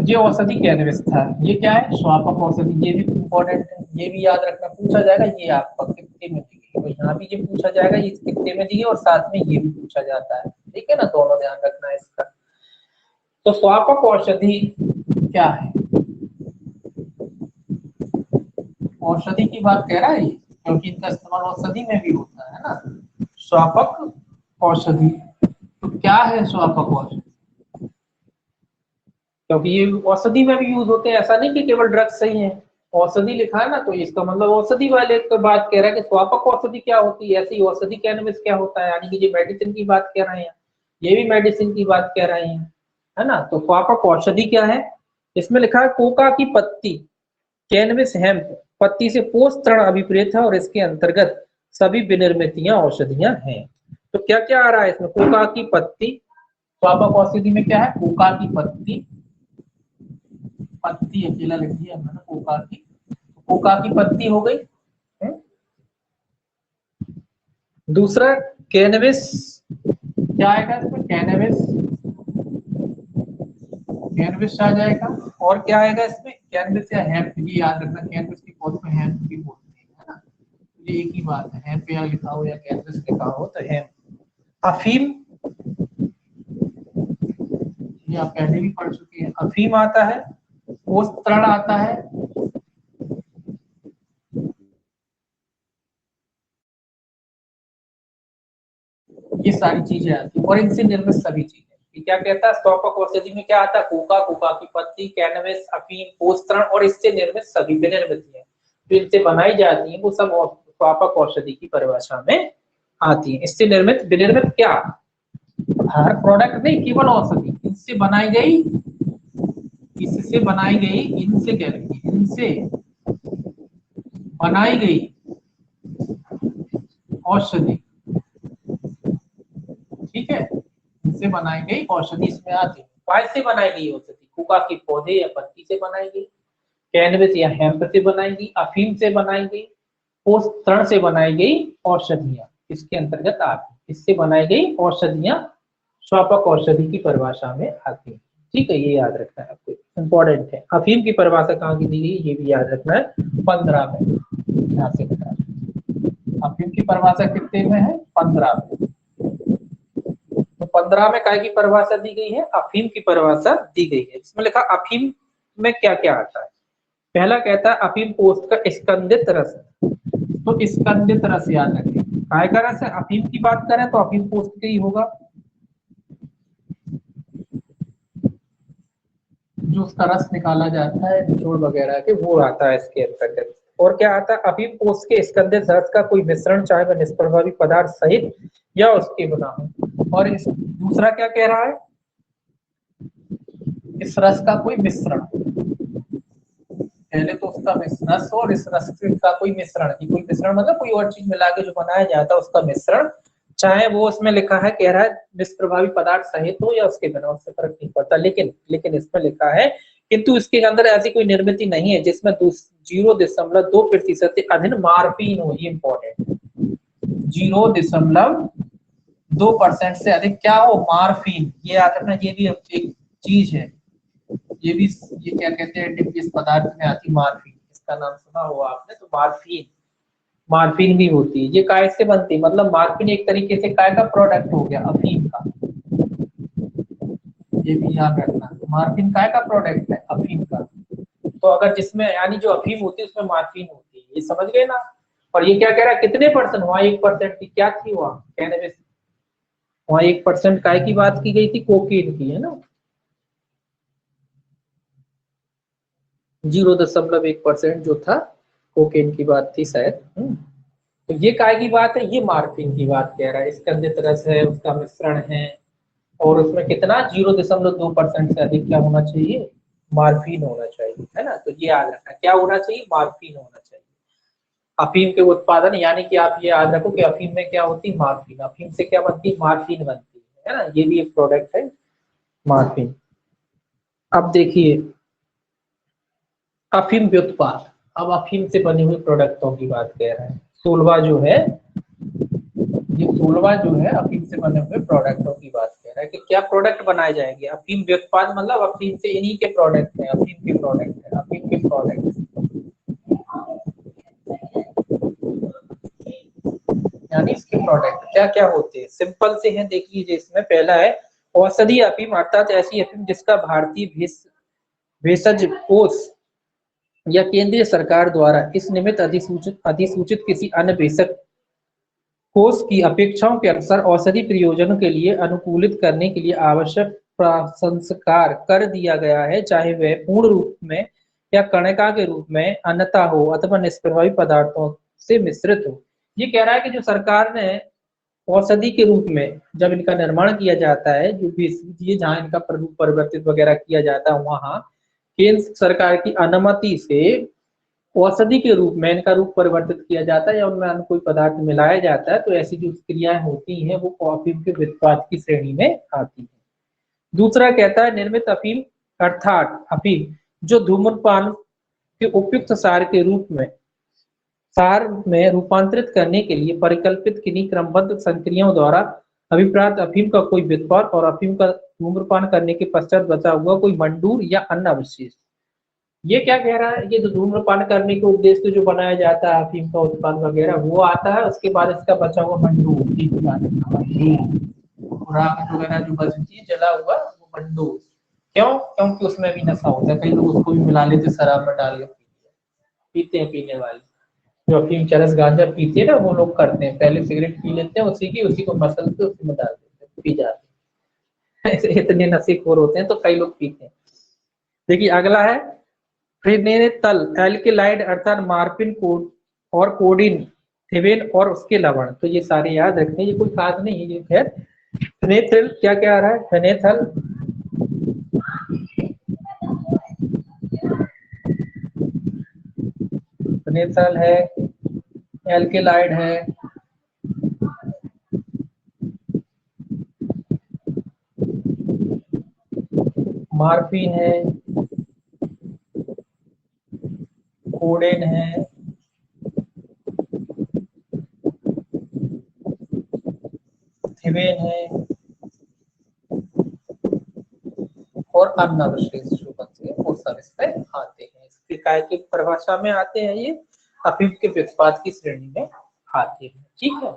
ये औषधि कैनबिस था। ये क्या है? स्वापक औषधि। ये भी इंपॉर्टेंट है, ये भी याद रखना, पूछा जाएगा। ये आपका कितने में दी गई, तो यहाँ भी ये पूछा जाएगा ये कितने में दी है, और साथ में ये भी पूछा जाता है। ठीक है ना, दोनों ध्यान रखना है इसका। तो स्वापक औषधि क्या है? औषधि की बात कह रहा है, क्योंकि इनका इस्तेमाल औषधि में भी होता है ना। स्वापक औषधि, तो क्या है स्वापक औषधि? क्योंकि ये औषधि में भी यूज होते हैं, ऐसा नहीं कि केवल ड्रग्स सही है। औषधि लिखा है ना, तो इसका मतलब औषधि वाले की बात कह रहा है कि स्वापक औषधि क्या होती है, ऐसी औषधि कैनबिस क्या होता है, यानी कि ये मेडिसिन की बात कह रहे हैं, ये भी मेडिसिन की बात कह रहे हैं, है ना। तो स्वापक औषधि क्या है? इसमें लिखा है कोका की पत्ती, कैनबिस हेम्प पत्ती से पोषण अभिप्रेत है, और इसके अंतर्गत सभी विनिर्मितियां औषधियां हैं। तो क्या क्या आ रहा है इसमें? कोका की पत्ती, स्वापक औषधि में क्या है? कोका की पत्ती, पत्ती अकेला लिख दिया हमने कोका की, कोका की पत्ती हो गई। दूसरा कैनबिस, क्या आएगा इसमें? कैनबिस, कैनबिस आ जाएगा। और क्या आएगा इसमें? कैनबिस या हेम्प, ये याद रखना, कैनबिस की पौध में हेम्प भी बोलते हैं, है ना। ये एक ही बात है, हेम्प या लिखा हो या कैनबिस लिखा हो तो हेम्प। अफीम, ये आप पहले भी पढ़ चुके हैं। अफीम आता है, पोस्तरण आता है, ये सारी चीजें आती है, और इनसे निर्मित सभी चीजें। क्या कहता है? स्वापक औषधि में क्या आता है? कोका, कोका की पत्ती, कैनबिस, अफीम, पोस्तरण और इससे निर्मित सभी विनिर्मितियां जो इनसे बनाई जाती हैं, वो सब स्वापक औषधि की परिभाषा में आती है। इससे निर्मित विनिर्मित क्या? हर प्रोडक्ट नहीं, केवल औषधि, इनसे बनाई गई, इससे बनाई गई, इनसे क्या लिखी? इनसे बनाई गई औषधि। ठीक है, इनसे बनाई गई औषधि इसमें आती है। काय से बनाई गई औषधि? कोका के पौधे या पत्ती से बनाई गई, कैनबिस या हेम्प से बनाई गई, अफीम से बनाई गई, पोषण से बनाई गई औषधियां इसके अंतर्गत आती है। इससे बनाई गई औषधियां स्वापक औषधि की परिभाषा में आती है। ठीक है, ये याद रखना है आपको, इंपॉर्टेंट है। अफीम की परिभाषा कहाँ की दी गई, ये भी याद रखना है, 15 में। यहाँ से बता, अफीम की परिभाषा कितने में है? 15 में। तो 15 में काय की परिभाषा दी गई है? अफीम की परिभाषा दी गई है। इसमें लिखा अफीम में क्या क्या आता है। पहला कहता है अफीम पोस्त का स्कंदित रस, तो स्कंदित रस याद रखें। काय का रस है? अफीम की बात करें तो अफीम पोस्त का ही होगा, जो उसका रस निकाला जाता है निचोड़ वगैरह के, वो आता है इसके अंतर्गत। और क्या आता है? अफीम पोस्त के स्कंदित रस का कोई मिश्रण, चाहे वह निष्प्रभावी पदार्थ सहित या उसके बिना हो। और दूसरा क्या कह रहा है? इस रस का कोई मिश्रण, पहले तो उसका रस और इस रस का कोई मिश्रण, कोई मिश्रण मतलब कोई और चीज मिला के जो बनाया जाता है उसका मिश्रण, चाहे वो उसमें लिखा है, कह रहा है निष्प्रभावी पदार्थ सहित हो या उसके बिना, उससे फर्क नहीं पड़ता। लेकिन इसमें लिखा है किंतु इसके अंदर ऐसी कोई निर्मित नहीं है जिसमें 0.2% से अधिक मार्फीन हो। ये इंपॉर्टेंट, 0.2% से अधिक क्या हो? मार्फीन। ये याद रखना, ये भी एक चीज है, ये भी, ये क्या कहते हैं, इस पदार्थ में आती मार्फीन, इसका नाम सुना होगा आपने। तो मार्फीन, मार्फीन भी होती है। ये काय से बनती है? मतलब मार्फीन एक तरीके से काय का प्रोडक्ट हो गया? अफीम का। ये भी याद रखना, मार्फीन काय का प्रोडक्ट है? अफीम का। तो अगर जिसमें, यानी जो अफीम होती है उसमें मार्फीन होती है, ये समझ गए ना। और ये क्या कह रहा है? कितने परसेंट? वहां 1% की क्या थी? वहां कैनबिस, वहां 1% काय की बात की गई थी? कोकीन की, है ना। 0.1% जो था कोकेन की बात थी शायद। तो ये काय की बात है? ये मार्फिन की बात कह रहा है। इसके अंदर रस है, उसका मिश्रण है, और उसमें कितना? 0.2% से अधिक क्या होना चाहिए? मार्फिन होना चाहिए, है ना। तो ये याद रखना, क्या होना चाहिए? मार्फिन होना चाहिए। अफीम के उत्पादन, यानी कि आप ये याद रखो कि अफीम में क्या होती है? मार्फिन। अफीम से क्या बनती है? मार्फिन बनती है ना। ये भी एक प्रोडक्ट है, मार्फिन। अब देखिए अफीम व्युत्पाद, अब अफीम से बने हुए प्रोडक्टों की बात कह रहे हैं। सोलवा जो है, ये सोलवा जो है अफीम से बने हुए प्रोडक्टों की बात कह रहे रहा है कि क्या प्रोडक्ट बनाए जाएंगे। अफीम व्युत्पाद मतलब अफीम से इन्हीं के प्रोडक्ट है, अफीम के प्रोडक्ट है, अफीम के प्रोडक्ट यानी इसके प्रोडक्ट क्या क्या होते हैं, सिंपल से हैं, देख लीजिए। इसमें पहला है औषधि अफीम, अर्थात ऐसी अफीम जिसका भारतीय भेषज कोष या केंद्रीय सरकार द्वारा इस निमित्त अधिसूचित किसी अन्य भेषज कोष की अपेक्षाओं के अनुसार औषधि प्रयोजनों के लिए अनुकूलित करने के लिए आवश्यक प्रसंस्कार कर दिया गया है, चाहे वह पूर्ण रूप में या कणिका के रूप में अन्यथा हो अथवा निष्प्रभावी पदार्थों से मिश्रित हो। ये कह रहा है कि जो सरकार ने औषधि के रूप में जब इनका निर्माण किया जाता है, जो भी ये जहाँ इनका रूप परिवर्तित वगैरह किया जाता है, वहां केंद्र सरकार की अनुमति से औषधि के रूप में इनका रूप परिवर्तित किया जाता है या उनमें अन्य कोई पदार्थ मिलाया जाता है, तो ऐसी जो क्रियाएं होती हैं वो अफीम के व्युत्पाद की श्रेणी में आती है। दूसरा कहता है निर्मित अफीम अर्थात अफीम जो धूम्रपान के उपयुक्त सार में रूपांतरित करने के लिए परिकल्पित किन्हीं क्रमबद्ध संक्रियाओं द्वारा अभिप्राप्त अफीम का कोई व्युत्पाद और अफीम का धूम्रपान करने के पश्चात बचा हुआ कोई मंडूर या अन्य अवशेष। ये क्या कह रहा है, ये जो धूम्रपान करने के उद्देश्य से जो बनाया जाता है अफीम का उत्पाद वगैरह वो आता है, उसके बाद इसका बचा हुआ मंडूर वगैरह जो बचती है जला हुआ वो मंडूर। क्यों? क्योंकि उसमें भी नशा होता है, कई लोग उसको भी मिला लेते शराब में डाल के पीते हैं, पीने वाले जो अफीम चरस गांजा पीते हैं ना वो लोग करते हैं, पहले सिगरेट पी लेते हैं उसी को मसल के उसी में डाल देते हैं, पी जाते हैं। इतने नशेखोर होते हैं तो कई लोग पीते हैं। देखिए अगला है फिनेरेतल एल्केलाइड अर्थात मार्फिन कोड और कोडिन थिवेन और उसके लवण। तो ये सारे याद रखने, ये कोई खास नहीं है ये। खैर फिनेथल क्या क्या आ रहा है, फिनेथल फिनेथल है, एल्केलाइड है, मार्फिन है, कोडेन है, थिवेन है और अन्य अवशेष जो बनते हैं वो सब इसमें आते हैं। इसके काय की परिभाषा में आते हैं, ये अफीम के व्युत्पाद की श्रेणी में आते हैं। ठीक है।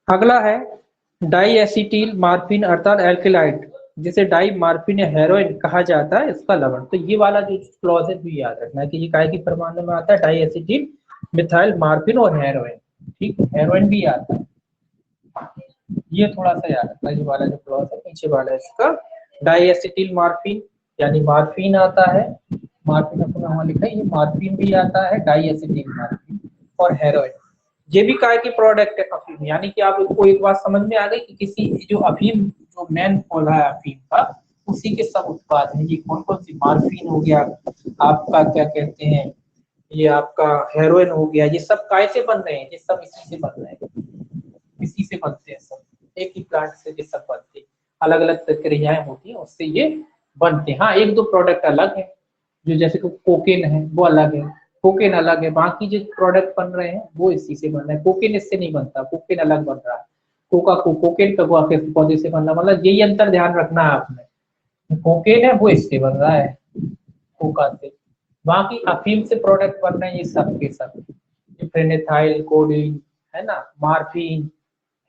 अगला है डाई एसिटिल मार्फिन अर्थात एल्केलाइड जिसे डाई मार्फिन या हेरोइन कहा जाता है, इसका लवण। तो ये वाला जो क्लॉज है भी याद रखना है कि ये काय की परमाणु में आता है, डाई एसिटिल मिथाइल मार्फिन और हेरोइन। ठीक है, हेरोइन भी आता है, ये थोड़ा सा याद रखना। ये वाला जो क्लॉज है नीचे वाला इसका डाई एसिटिल मार्फिन यानी मार्फिन आता है, मार्फिन अपना वहां लिखा है, ये मार्फिन भी आता है, डाई एसिटिल मार्फिन और हेरोइन ये भी काय के प्रोडक्ट है अफीम। यानी कि आपको एक बात समझ में आ गई कि किसी जो अफीम जो मेन पौधा है अफीम का उसी के सब उत्पाद हैं। ये कौन कौन सी, मार्फिन हो गया आपका, क्या कहते हैं ये आपका हेरोइन हो गया, ये सब काय से बन रहे हैं, ये सब इसी से बन रहे हैं, इसी से बनते हैं सब, एक ही प्लांट से ये सब बनते हैं। अलग अलग प्रक्रियाएं होती हैं उससे ये बनते हैं। हाँ एक दो प्रोडक्ट अलग है, जो जैसे कोकेन है वो अलग है, कोकेन अलग है, बाकी जो प्रोडक्ट बन रहे हैं वो इसी से बन रहे हैं। कोकेन इससे नहीं बनता, कोकेन अलग बन रहा है, कोकेन का पौधे से बन रहा है, मतलब यही अंतर ध्यान रखना है आपने। कोकेन है वो इससे बन रहा है, कोका से, बाकी अफीम से प्रोडक्ट बन रहे हैं ये सब के सब, फिनेथाइल, कोडीन है ना, मार्फिन,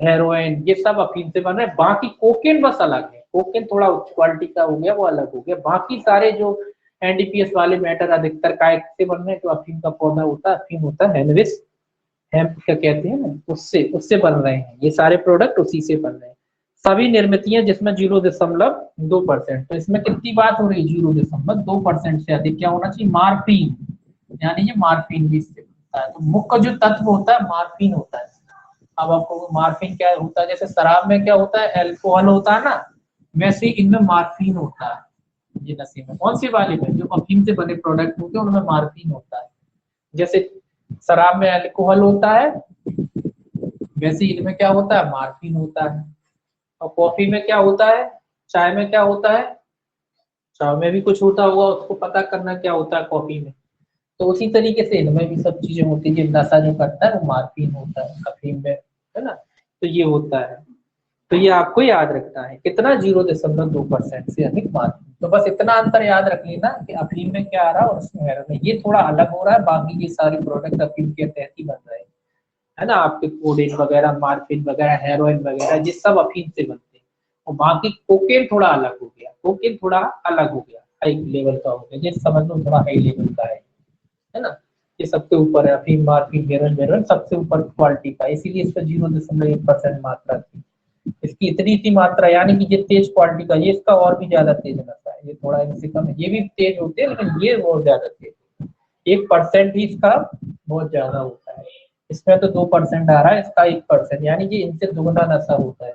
हेरोइन, ये सब अफीम से बन रहे हैं। बाकी कोकेन बस अलग है, कोकेन थोड़ा उच्च क्वालिटी का हो गया, वो अलग हो गया। बाकी सारे जो एनडीपीएस वाले मैटर अधिकतर काय से बन रहे हैं, जो अफीम का पौधा होता है, अफीम होता है हेनविस हेम्प क्या कहते हैं ना, उससे उससे बन रहे हैं ये सारे प्रोडक्ट, उसी से बन रहे हैं। सभी निर्मितियां जिसमें 0.2%, तो इसमें कितनी बात हो रही है, 0.2% से अधिक क्या होना चाहिए, मार्फिन, यानी ये मार्फिन भी इससे बनता है। तो मुख्य जो तत्व होता है मार्फिन होता है। अब आपको मार्फिन क्या होता है, जैसे शराब में क्या होता है, अल्कोहल होता है ना, वैसे इनमें मार्फिन होता है। ये नशे में कौन सी वाले में, जो अफीम से बने प्रोडक्ट होते हैं उनमें मार्फिन होता है। जैसे शराब में अल्कोहल होता है वैसे इनमें क्या होता है, मार्फिन होता है। और कॉफी में क्या होता है, चाय में क्या होता है, चाय में भी कुछ होता होगा, उसको पता करना क्या होता है कॉफी में। तो उसी तरीके से इनमें भी सब चीजें होती है, नशा जो करता है वो मार्फिन होता है अफीम में, है ना। तो ये होता है। तो ये आपको याद रखना है कितना, 0.2% से अधिक मात्रा। तो बस इतना अंतर याद रख लेना कि अफीम में क्या आ रहा है और उसमें हेरोइन में, ये थोड़ा अलग हो रहा है, बाकी ये सारे प्रोडक्ट अफीम के तहत ही बन रहे हैं, है ना। आपके कोडेन वगैरह, मार्फिन वगैरह, हेरोइन वगैरह, ये सब अफीम से बनते हैं। और बाकी कोकेन थोड़ा अलग हो गया, कोकेन थोड़ा अलग हो गया, हाई लेवल का हो गया, ये समझ लो थोड़ा हाई लेवल का है ना। ये सबसे ऊपर है, अफीम, मार्फिन, हेरोइन, वेरोइन सबसे ऊपर क्वालिटी का, इसीलिए इस पर 0.1% मात्रा थी। इसकी इतनी सी मात्रा, यानी कि ये तेज क्वालिटी का, ये इसका और भी ज्यादा तेज नशा है, ये थोड़ा इनसे कम है, ये भी तेज होते हैं लेकिन ये बहुत ज्यादा तेज है। 1% ही इसका बहुत ज्यादा होता है, इसमें तो 2% आ रहा है, इसका 1%, यानी कि इनसे दुगना नशा होता है।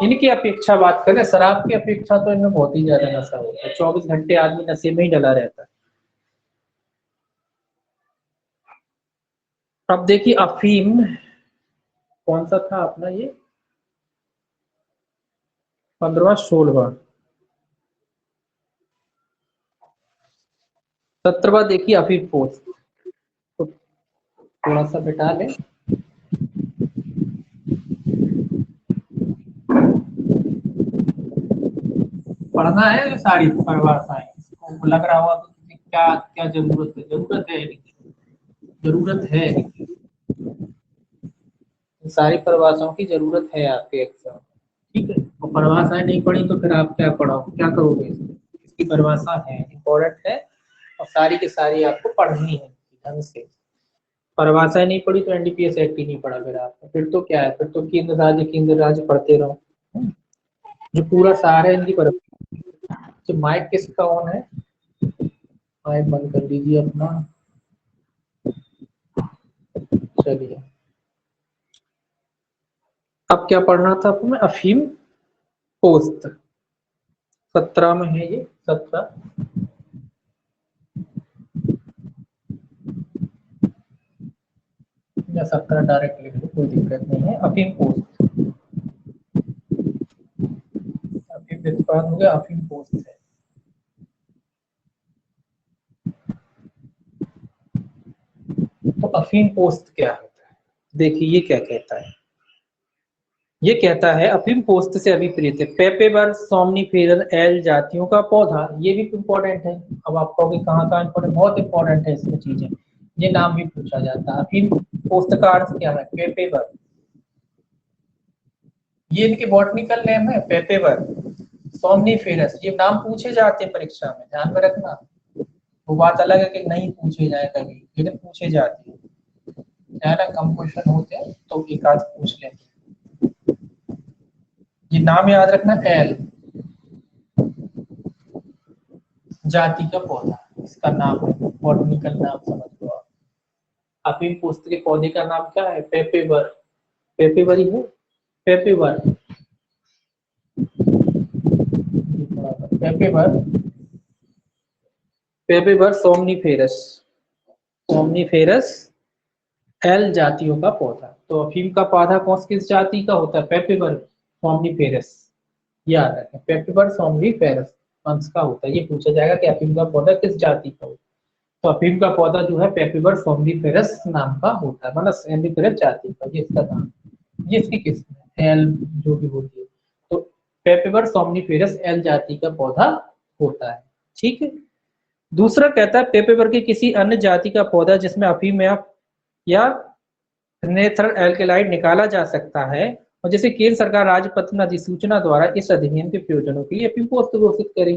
इनकी अपेक्षा बात करें, शराब की अपेक्षा तो इनमें बहुत ही ज्यादा नशा होता है, 24 घंटे आदमी नशे में ही डला रहता है। अब देखिए अफीम कौन सा था अपना, ये 15वां 16वां। 17वां देखिए अफीम पोस्ट। तो थोड़ा सा बिठा ले, पढ़ना है जो सारी परिभाषाएं, इसको लग रहा होगा तो क्या क्या जरूरत है, जरूरत है, सारी परिभाषाओं की जरूरत है आपके एग्जाम, ठीक है। और परिभाषाएं नहीं पढ़ी तो फिर आप क्या पढ़ो, क्या करोगे, इसकी परिभाषा है, इम्पोर्टेंट है, और सारी की सारी आपको पढ़नी है ढंग से। परिभाषाएं नहीं पढ़ी तो एनडीपीएस एक्ट ही नहीं पढ़ा फिर तो क्या है, फिर तो केंद्र राज्य पढ़ते रहो, जो पूरा सारा है इनकी परिभाषा। तो माइक किसका ऑन है, माइक बंद कर दीजिए अपना, चलिए। अब क्या पढ़ना था आपको, अफीम पोस्त, 17 में है ये, 17। या 17 डायरेक्ट लिख लो, कोई दिक्कत नहीं है। अफीम पोस्त, अफीम उत्पाद हो गया, अफीम पोस्त है। तो अफीम पोस्त क्या होता है, देखिए ये क्या कहता है, ये कहता है अफीम पोस्त से अभिप्रेत है पेपेवर सोमनिफेरस एल जातियों का पौधा, ये भी इम्पोर्टेंट है। अब आप कहोगे कहाँ कहाँ इम्पोर्टेंट, बहुत इंपॉर्टेंट है इसमें चीजें, ये नाम भी पूछा जाता है। अफीम पोस्त का अर्थ क्या है, पेपेवर, ये इनके बॉटनिकल नेम है, पेपेवर सोमनिफेरस, ये नाम पूछे जाते हैं परीक्षा में, ध्यान में रखना। वो बात अलग है कि नहीं पूछे जाए कभी, लेकिन पूछे जाते हैं ना, कम क्वेश्चन होते हैं तो एक आध पूछ लेते हैं। ये नाम याद रखना, एल जाति का पौधा, इसका नाम है, बॉटनिकल नाम समझ लो आप। अफीम पोस्त के पौधे का नाम क्या है, पेपेवर, पेपेवर ही है, पेपेवर, पेपेवर, पेपेवर सोमनिफेरस, सोमनिफेरस एल जातियों का पौधा। तो अफीम का पौधा कौन किस जाति का होता है, पेपेवर सोमनिफेरस, याद रखें, पेपेवर सोमनिफेरस वंश का होता है। ये पूछा जाएगा कि अफीम का पौधा किस जाति का होता है, तो अफीम का पौधा जो है पेपिवर सोमनिफेरस नाम का होता है, मतलब सोमनिफेरस जाति का, ये इसका नाम, ये इसकी किस्म है, एल जो भी होती है। तो पेपिवर सोमनिफेरस एल जाति का पौधा होता है, ठीक है। दूसरा कहता है पेपेवर की किसी अन्य जाति का पौधा जिसमें अफीम या नेथर एल्केलाइड निकाला जा सकता है, और जैसे केंद्र सरकार राज्यपत्र अधिसूचना द्वारा इस अधिनियम के प्रयोजनों के लिए अफीम पोस्त घोषित करे।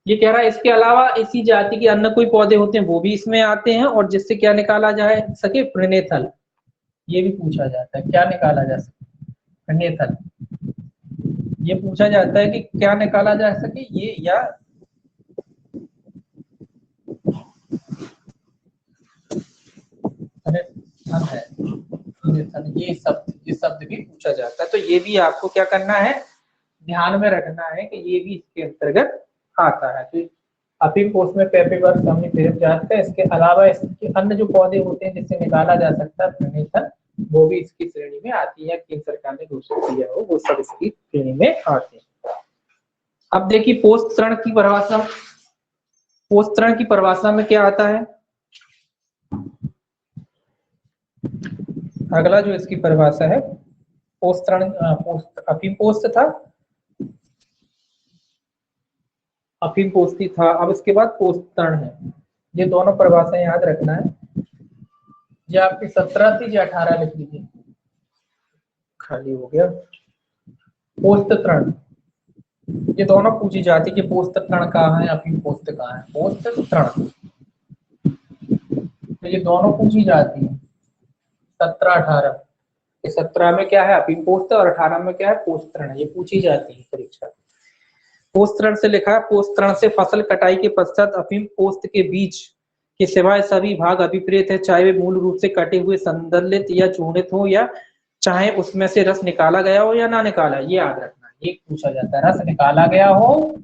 ये कह रहा है इसके अलावा इसी जाति के अन्य कोई पौधे होते हैं वो भी इसमें आते हैं, और जिससे क्या निकाला जा सके, प्रणेथल, ये भी पूछा जाता है, क्या निकाला जा सके, प्रणेथल, ये पूछा जाता है कि क्या निकाला जा सके, ये या है, ये शब्द भी पूछा जाता है। तो ये भी आपको क्या करना है, ध्यान में रखना है कि ये भी इसके अंतर्गत आता है। तो अफीम पोस्ट में पेपेवर सोमनिफेरस जात है, इसके अलावा इसके अन्य जो पौधे होते हैं जिससे निकाला जा सकता है प्रणेथल, वो भी इसकी श्रेणी में आती है, केंद्र सरकार ने घोषित किया हो वो सब इसकी श्रेणी में आते हैं। अब देखिए पोस्तरण की परिभाषा, पोस्तरण की परिभाषा में क्या आता है, अगला जो इसकी परिभाषा है पोस्तरण अफीम पोस्त था, अफीम पोस्ती था। अब इसके बाद पोस्तरण है। ये दोनों परिभाषाएं याद रखना है। ये आपकी 17 थी, या 18 लिख लीजिए, खाली हो गया। पोस्तरण, ये दोनों पूछी जाती है कि पोस्तरण कहाँ है, अफीम पोस्त कहाँ है। पोस्तरण तो ये दोनों पूछी जाती है 17-18। 17 में क्या है, अफीम पोस्त, और 18 में क्या है, पोस्तरण। ये पूछी जाती है परीक्षा। पोस्तरण से लिखा है, पोस्तरण से फसल कटाई के पश्चात अफीम पोस्त के बीज के सिवाय सभी भाग अभिप्रेत है, चाहे वे मूल रूप से कटे हुए संदलित या चूर्णित हो, या चाहे उसमें से रस निकाला गया हो या ना निकाला। ये याद रखना, ये पूछा जाता है, रस निकाला गया हो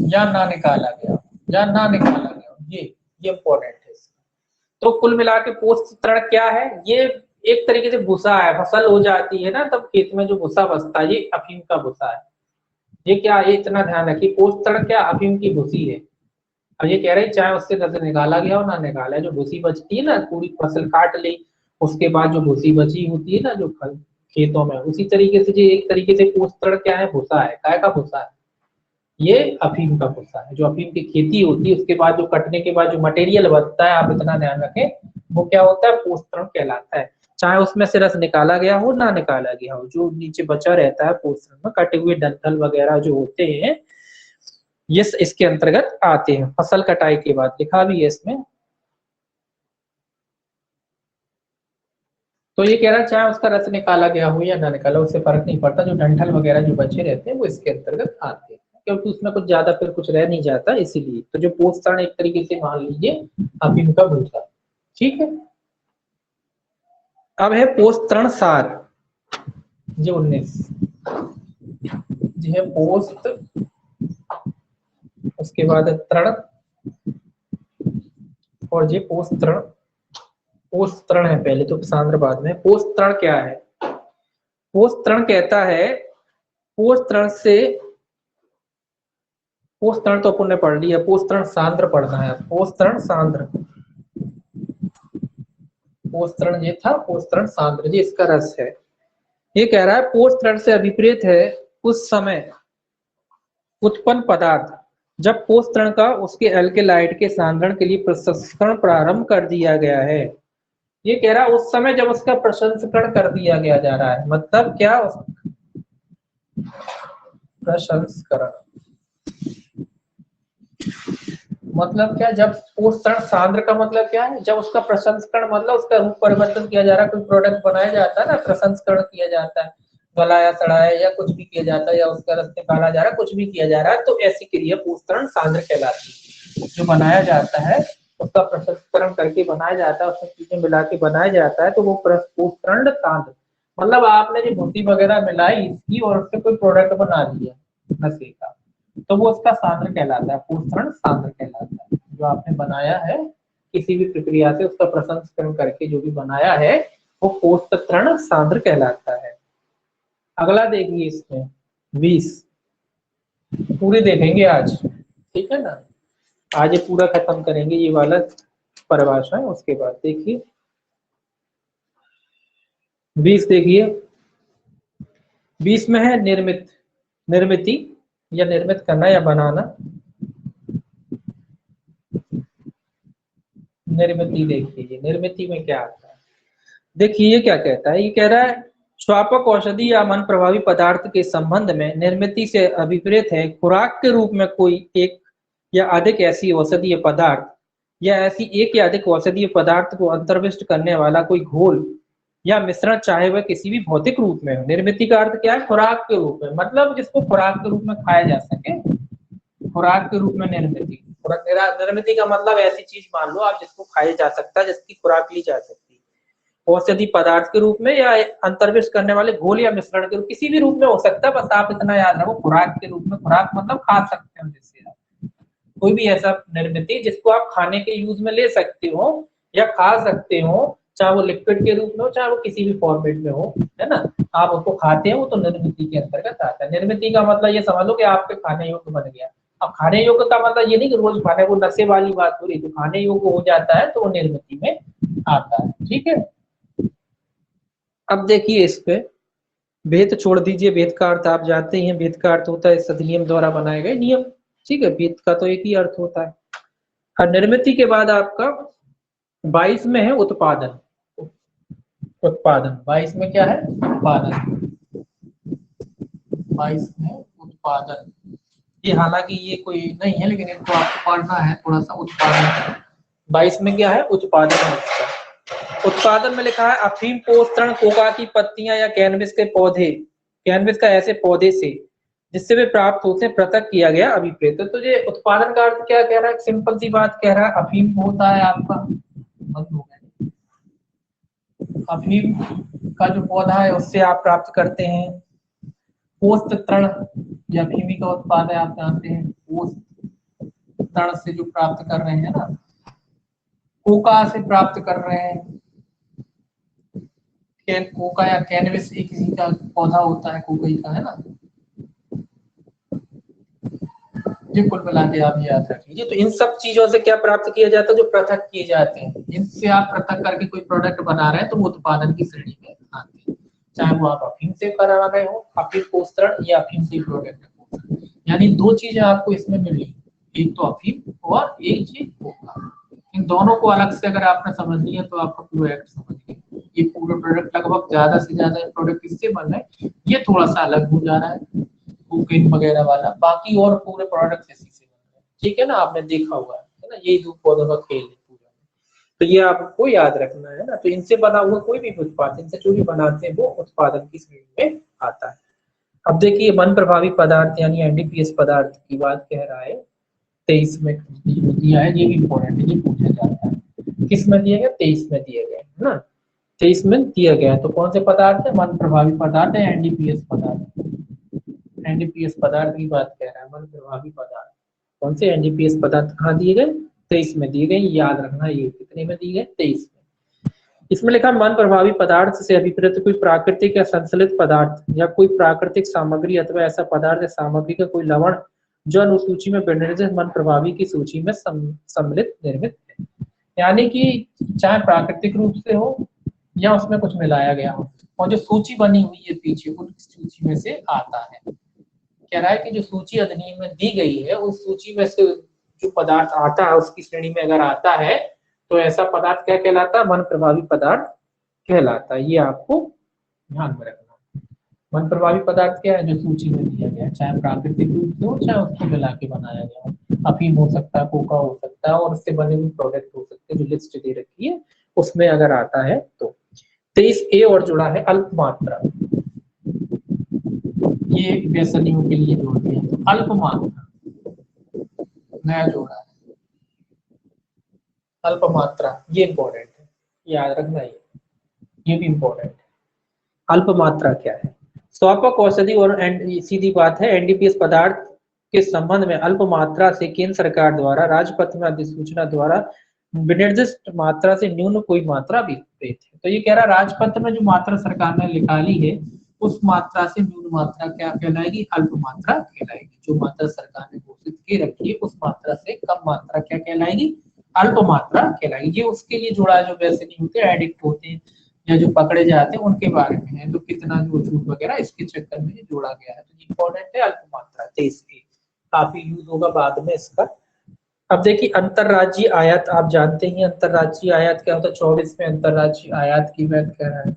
या ना निकाला गया, या ना निकाला गया, ये इंपॉर्टेंट है। तो कुल मिला के पोस्तरण क्या है, ये एक तरीके से भूसा है। फसल हो जाती है ना, तब खेत में जो भूसा बचता है, ये अफीम का भूसा है। ये क्या है, इतना ध्यान रखिए, पोस्तरण क्या, अफीम की भूसी है। अब ये कह रहे हैं चाहे उससे रस निकाला गया हो ना निकाला, जो भूसी बचती है ना, पूरी फसल काट ली, उसके बाद जो भूसी बची होती है ना, जो खेतों में, उसी तरीके से ये एक तरीके से पोस्तरण क्या है, भूसा है। काय का भूसा है, ये अफीम का भूसा है। जो अफीम की खेती होती है, उसके बाद जो कटने के बाद जो मटेरियल बनता है, आप इतना ध्यान रखें, वो क्या होता है, पोस्तरण कहलाता है। चाहे उसमें से रस निकाला गया हो ना निकाला गया हो, जो नीचे बचा रहता है पोस्तरण में, कटे हुए डंठल वगैरह जो होते हैं, ये इसके अंतर्गत आते हैं। फसल कटाई के बाद लिखा भी है इसमें। तो ये कह रहा है चाहे उसका रस निकाला गया हो या ना निकाला, उससे फर्क नहीं पड़ता, जो डंठल वगैरह जो बचे रहते हैं वो इसके अंतर्गत आते हैं, क्योंकि उसमें कुछ ज्यादा फिर कुछ रह नहीं जाता, इसीलिए। तो जो पोस्तरण एक तरीके से मान लीजिए अफीम का भूसा, ठीक है। अब है पोस्तरण सार, जो 19, जो है पोस्त, उसके बाद तरण, और ये पोस्तरण। पोस्तरण है पहले, तो सांद्र बाद में। पोस्तरण क्या है, पोस्तरण कहता है, पोस्तरण से, पोस्तरण तो अपन ने पढ़ लिया, पोस्तरण सांद्र पढ़ना है। पोस्तरण सांद्र, पोस्तरण ये था, पोस्तरण सांद्र जी इसका रस है। ये कह रहा है पोस्तरण से अभिप्रेत है उस समय उत्पन्न पदार्थ जब पोस्तरण का उसके एल्केलाइड के सांद्रण के लिए प्रसंस्करण प्रारंभ कर दिया गया है। ये कह रहा है उस समय जब उसका प्रसंस्करण कर दिया गया जा रहा है, मतलब क्या, प्रसंस्करण मतलब क्या, जब पोस्तरण सांद्र का मतलब क्या है, जब उसका प्रसंस्करण मतलब उसका रूप परिवर्तन किया जा रहा है, कोई प्रोडक्ट बनाया जाता है ना, प्रसंस्करण किया जाता है, गलाया सड़ाया या कुछ भी किया जाता है, या उसका रस निकाला जा रहा है, कुछ भी किया जा रहा है, तो ऐसी क्रिया पोस्तरण सांद्र कहलाती है। जो बनाया जाता है उसका प्रसंस्करण करके बनाया जाता है, उसमें चीजें मिला के बनाया जाता है, तो वो पोस्तरण सांद्र, मतलब आपने जो भूसी वगैरह मिलाई इसकी और उससे कोई प्रोडक्ट बना दिया नशे का, तो वो उसका सांद्र कहलाता है, पोस्तरण सांद्र कहलाता है। जो आपने बनाया है किसी भी प्रक्रिया से, उसका प्रसंस्करण करके जो भी बनाया है, वो पोस्तरण सांद्र कहलाता है। अगला देखिए इसमें 20 पूरे देखेंगे आज, ठीक है ना, आज ये पूरा खत्म करेंगे ये वाला परिभाषा है। उसके बाद देखिए 20 देखिए, 20 में है निर्मित, निर्मिति या निर्मित करना या बनाना। निर्मिति देखिए, निर्मिति में क्या आता है, देखिए ये क्या कहता है, ये कह रहा है स्वापक औषधि या मन प्रभावी पदार्थ के संबंध में निर्मिति से अभिप्रेत है खुराक के रूप में कोई एक या अधिक ऐसी औषधीय पदार्थ या ऐसी एक या अधिक औषधीय पदार्थ को अंतर्विष्ट करने वाला कोई घोल या मिश्रण, चाहे वह किसी भी भौतिक रूप में हो। निर्मिति का अर्थ क्या है, खुराक के रूप में, मतलब जिसको खुराक के रूप में खाया जा सके, खुराक के रूप में निर्मिति। निर्मिति का मतलब ऐसी चीज मान लो आप जिसको खाया जा सकता है, जिसकी खुराक ली जा सकती है, औषधि पदार्थ के रूप में या अंतर्विष्ट करने वाले घोल या मिश्रण के रूप, किसी भी रूप में हो सकता है, बस आप इतना याद रखो खुराक के रूप में। खुराक मतलब खा सकते हो, जिससे कोई भी ऐसा निर्मिति जिसको आप खाने के यूज में ले सकते हो या खा सकते हो, चाहे वो लिक्विड के रूप में हो, चाहे वो किसी भी फॉर्मेट में हो, है ना, आप उसको खाते हो तो निर्मिति के अंतर्गत आता है। निर्मिति का मतलब ये समझ लो कि आपके खाने योग्य बन गया, अब खाने योग्य का मतलब ये नहीं कि रोज खाने, वो नशे वाली बात हो रही, तो खाने योग्य हो जाता है तो वो निर्मिति में आता है। ठीक है, अब देखिए इस पे भेद छोड़ दीजिए, भेद का अर्थ आप जानते ही हैं, भेद का अर्थ होता है इस अधिनियम द्वारा बनाए गए नियम। ठीक है, भेद का तो एक ही अर्थ होता है। और निर्मिति के बाद आपका 22 में है उत्पादन। उत्पादन 22 में क्या है? उत्पादन। 22 में उत्पादन, ये हालांकि ये कोई नहीं है लेकिन इनको आपको पढ़ना है थोड़ा सा। उत्पादन 22 में क्या है? उत्पादन है उसका। उत्पादन में लिखा है अफीम पोस्तरण कोका की पत्तियां या कैनबिस के पौधे, कैनबिस का ऐसे पौधे से जिससे वे प्राप्त होते हैं पृथक किया गया अभिप्रेत। तो ये उत्पादन का अर्थ क्या कह रहा है? सिंपल सी बात कह रहा है, अफीम होता है आपका, बंद हो गया, अफीम का जो पौधा है उससे आप प्राप्त करते हैं पोस्त तृण, या अफीमी का उत्पाद है आप जानते हैं, पोस्त तृण से जो प्राप्त कर रहे हैं ना, कोका से प्राप्त कर रहे हैं, कोका या कैनबिस एक किसी का पौधा होता है कोकई का, है ना। ये कुल मिला के आप याद रखिए। तो इन सब चीजों से क्या प्राप्त किया जाता है? जो पृथक किए जाते हैं, इनसे आप पृथक करके कोई प्रोडक्ट बना रहे हैं तो वो उत्पादन की श्रेणी में आते हैं, चाहे वो आप अफीम से करा रहे हो, अफीम पोस्तरण या अफीम से प्रोडक्ट। यानी दो चीजें आपको इसमें मिली, एक तो अफीम और एक चीज कोका। इन दोनों को अलग से अगर आपने समझ लिया तो आपका पूरा एक्ट समझ गए। ये पूरा प्रोडक्ट लगभग ज्यादा से ज्यादा प्रोडक्ट किससे बन रहे हैं, ये थोड़ा सा अलग हो जा रहा है कुकिंग वगैरह वाला, बाकी और पूरे प्रोडक्ट इसी से बन रहे हैं। ठीक है ना, आपने देखा हुआ है ना, यही दो पौधों का खेल है पूरा। तो ये आपको याद रखना है ना। तो इनसे बना हुआ कोई भी उत्पाद, इनसे जो भी बनाते हैं वो उत्पादन की श्रेणी में आता है। अब देखिए मन प्रभावी पदार्थ यानी एनडीपीएस पदार्थ की बात कह रहा है, 23 में दिया है, ये भी इम्पोर्टेंट है, ये पूछा जाता है। किस में दिया गया? 23 में दिया गया है ना, 23 में दिया गया है। तो कौन से पदार्थ है? मन प्रभावी पदार्थ है, एनडीपीएस पदार्थ। एनडीपीएस पदार्थ की बात कह रहा है, मन प्रभावी पदार्थ। कौन से एनडीपीएस पदार्थ कहाँ दिए गए? 23 में दिए गए, याद रखना। ये कितने में दिए गए? 23 में। इसमें लिखा मन प्रभावी पदार्थ से अभिप्रेत कोई प्राकृतिक या संश्लेषित पदार्थ या कोई प्राकृतिक सामग्री अथवा ऐसा पदार्थ या सामग्री का कोई लवण जो अनुसूची में विनिर्दिष्ट मन प्रभावी की सूची में सम्मिलित निर्मित है। यानी कि चाहे प्राकृतिक रूप से हो या उसमें कुछ मिलाया गया हो, और जो सूची बनी हुई है पीछे उन सूची में से आता है। कह रहा है कि जो सूची अधिनियम में दी गई है उस सूची में से जो पदार्थ आता है उसकी श्रेणी में अगर आता है तो ऐसा पदार्थ क्या कहलाता है? मन प्रभावी पदार्थ कहलाता है। ये आपको ध्यान में रखना। मन प्रभावी पदार्थ क्या है? जो सूची में दिया गया है, चाहे प्राकृतिक रूप से हो चाहे उसको मिला के बनाया गया हो। अफीम हो सकता है, कोका हो सकता है, और उससे बने हुए प्रोडक्ट हो सकते हैं जो लिस्ट दे रखी है उसमें अगर आता है तो। 23A और जुड़ा है अल्प मात्रा, ये व्यसनियों के लिए जोड़ दिया। तो अल्प मात्रा नया जोड़ा है, अल्प मात्रा, ये इंपॉर्टेंट है, याद रखना। ये भी इंपॉर्टेंट है। अल्प मात्रा क्या है? स्वापक औषधि और सीधी बात है, एनडीपीएस पदार्थ के संबंध में अल्प मात्रा से केंद्र सरकार द्वारा राजपत्र में अधिसूचना द्वारा विनिर्दिष्ट मात्रा से न्यून कोई मात्रा भी है। तो ये कह रहा है राजपत्र में जो मात्रा सरकार ने निकाली है उस मात्रा से न्यून मात्रा क्या कहलाएगी? अल्प मात्रा कहलाएगी। जो मात्रा सरकार ने घोषित की रखी है उस मात्रा से कम मात्रा क्या कहलाएगी? अल्प मात्रा कहलाएगी। ये उसके लिए जुड़ा जो वैसे नहीं होते, एडिक्ट होते हैं या जो पकड़े जाते हैं उनके बारे में है, तो कितना जो छूट वगैरह इसके चक्कर में जोड़ा गया है। तो इंपॉर्टेंट है अल्प मात्रा, 23 काफी यूज होगा बाद में इसका। अब देखिए अंतरराज्यीय आयात, आप जानते हैं अंतरराज्यीय आयात क्या होता है? 24 में अंतरराज्यीय आयात की बात कह रहा है।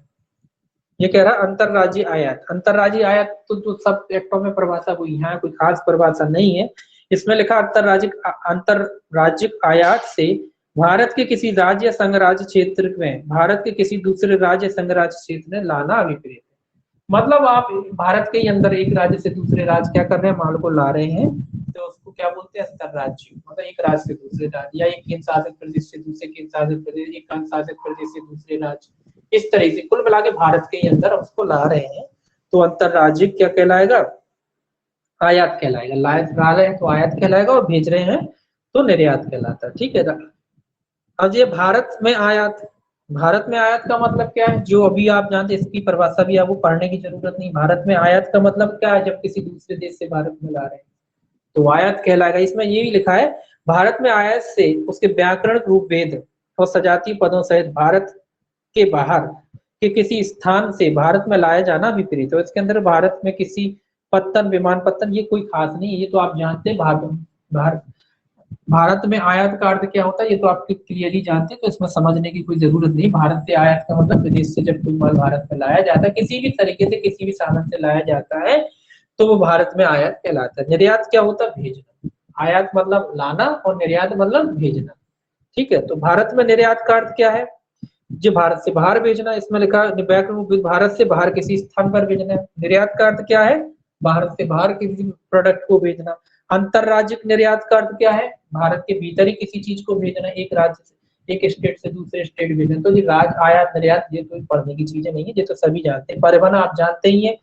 ये कह रहा है अंतरराज्यीय आयात, अंतरराज्यीय आयात तो सब एक्टों में परिभाषा हुई, यहाँ कोई खास परिभाषा नहीं है। इसमें लिखा अंतरराज्यिक आयात से भारत के किसी राज्य संघ राज्य क्षेत्र में भारत के किसी दूसरे राज्य संघ राज्य क्षेत्र में लाना अभिप्रेत है। मतलब आप भारत के अंदर एक राज्य से दूसरे राज्य क्या कर रहे हैं? माल को ला रहे हैं, तो उसको क्या बोलते हैं? अंतरराज्यीय। मतलब एक राज्य से दूसरे राज्य, या एक केंद्र शासित प्रदेश से दूसरे केंद्र शासित प्रदेश, एक केंद्र शासित प्रदेश से दूसरे राज्य, इस तरह से कुल मिला के भारत के अंदर उसको ला रहे हैं तो अंतरराज्यिक क्या कहलाएगा? आयात कहलाएगा। ला रहे हैं तो आयात कहलाएगा, और भेज रहे हैं तो निर्यात कहलाता है। ठीक है। अब ये भारत में आयात, भारत में आयात का मतलब क्या है? जो अभी आप जानते हैं इसकी परिभाषा भी आपको पढ़ने की जरूरत नहीं। भारत में आयात का मतलब क्या है? जब किसी दूसरे देश से भारत में ला रहे हैं, तो आयात कहलाएगा। इसमें ये भी लिखा है भारत में आयात से उसके व्याकरण रूप वेद और सजातीय पदों सहित भारत के बाहर के किसी स्थान से भारत में लाया जाना विपरीत। तो इसके अंदर भारत में किसी पत्तन विमान पत्तन ये कोई खास नहीं है, ये तो आप जानते हैं। भारत में आयात का अर्थ क्या होता है ये तो आप क्लियरली जानते हैं, तो इसमें समझने की कोई जरूरत नहीं। भारत से आयात का मतलब विदेश से जब कोई माल भारत में लाया जाता है, किसी भी तरीके से किसी भी साधन से लाया जाता है तो वो भारत में आयात कहलाता है। निर्यात क्या होता है? भेजना। आयात मतलब लाना और निर्यात मतलब भेजना। ठीक है, तो भारत में निर्यात का अर्थ क्या है? जो भारत से बाहर भेजना। इसमें लिखा भारत से बाहर किसी स्थान पर भेजना है। निर्यात का अर्थ क्या है? भारत से बाहर किसी प्रोडक्ट को भेजना। अंतरराज्यिक निर्यात का अर्थ क्या है? भारत के भीतर ही किसी चीज को भेजना, एक राज्य से एक स्टेट से दूसरे स्टेट भेजना। तो ये राज आयात निर्यात ये कोई पढ़ने की चीजें नहीं है, ये तो सभी जानते हैं। परिवहन आप जानते ही है,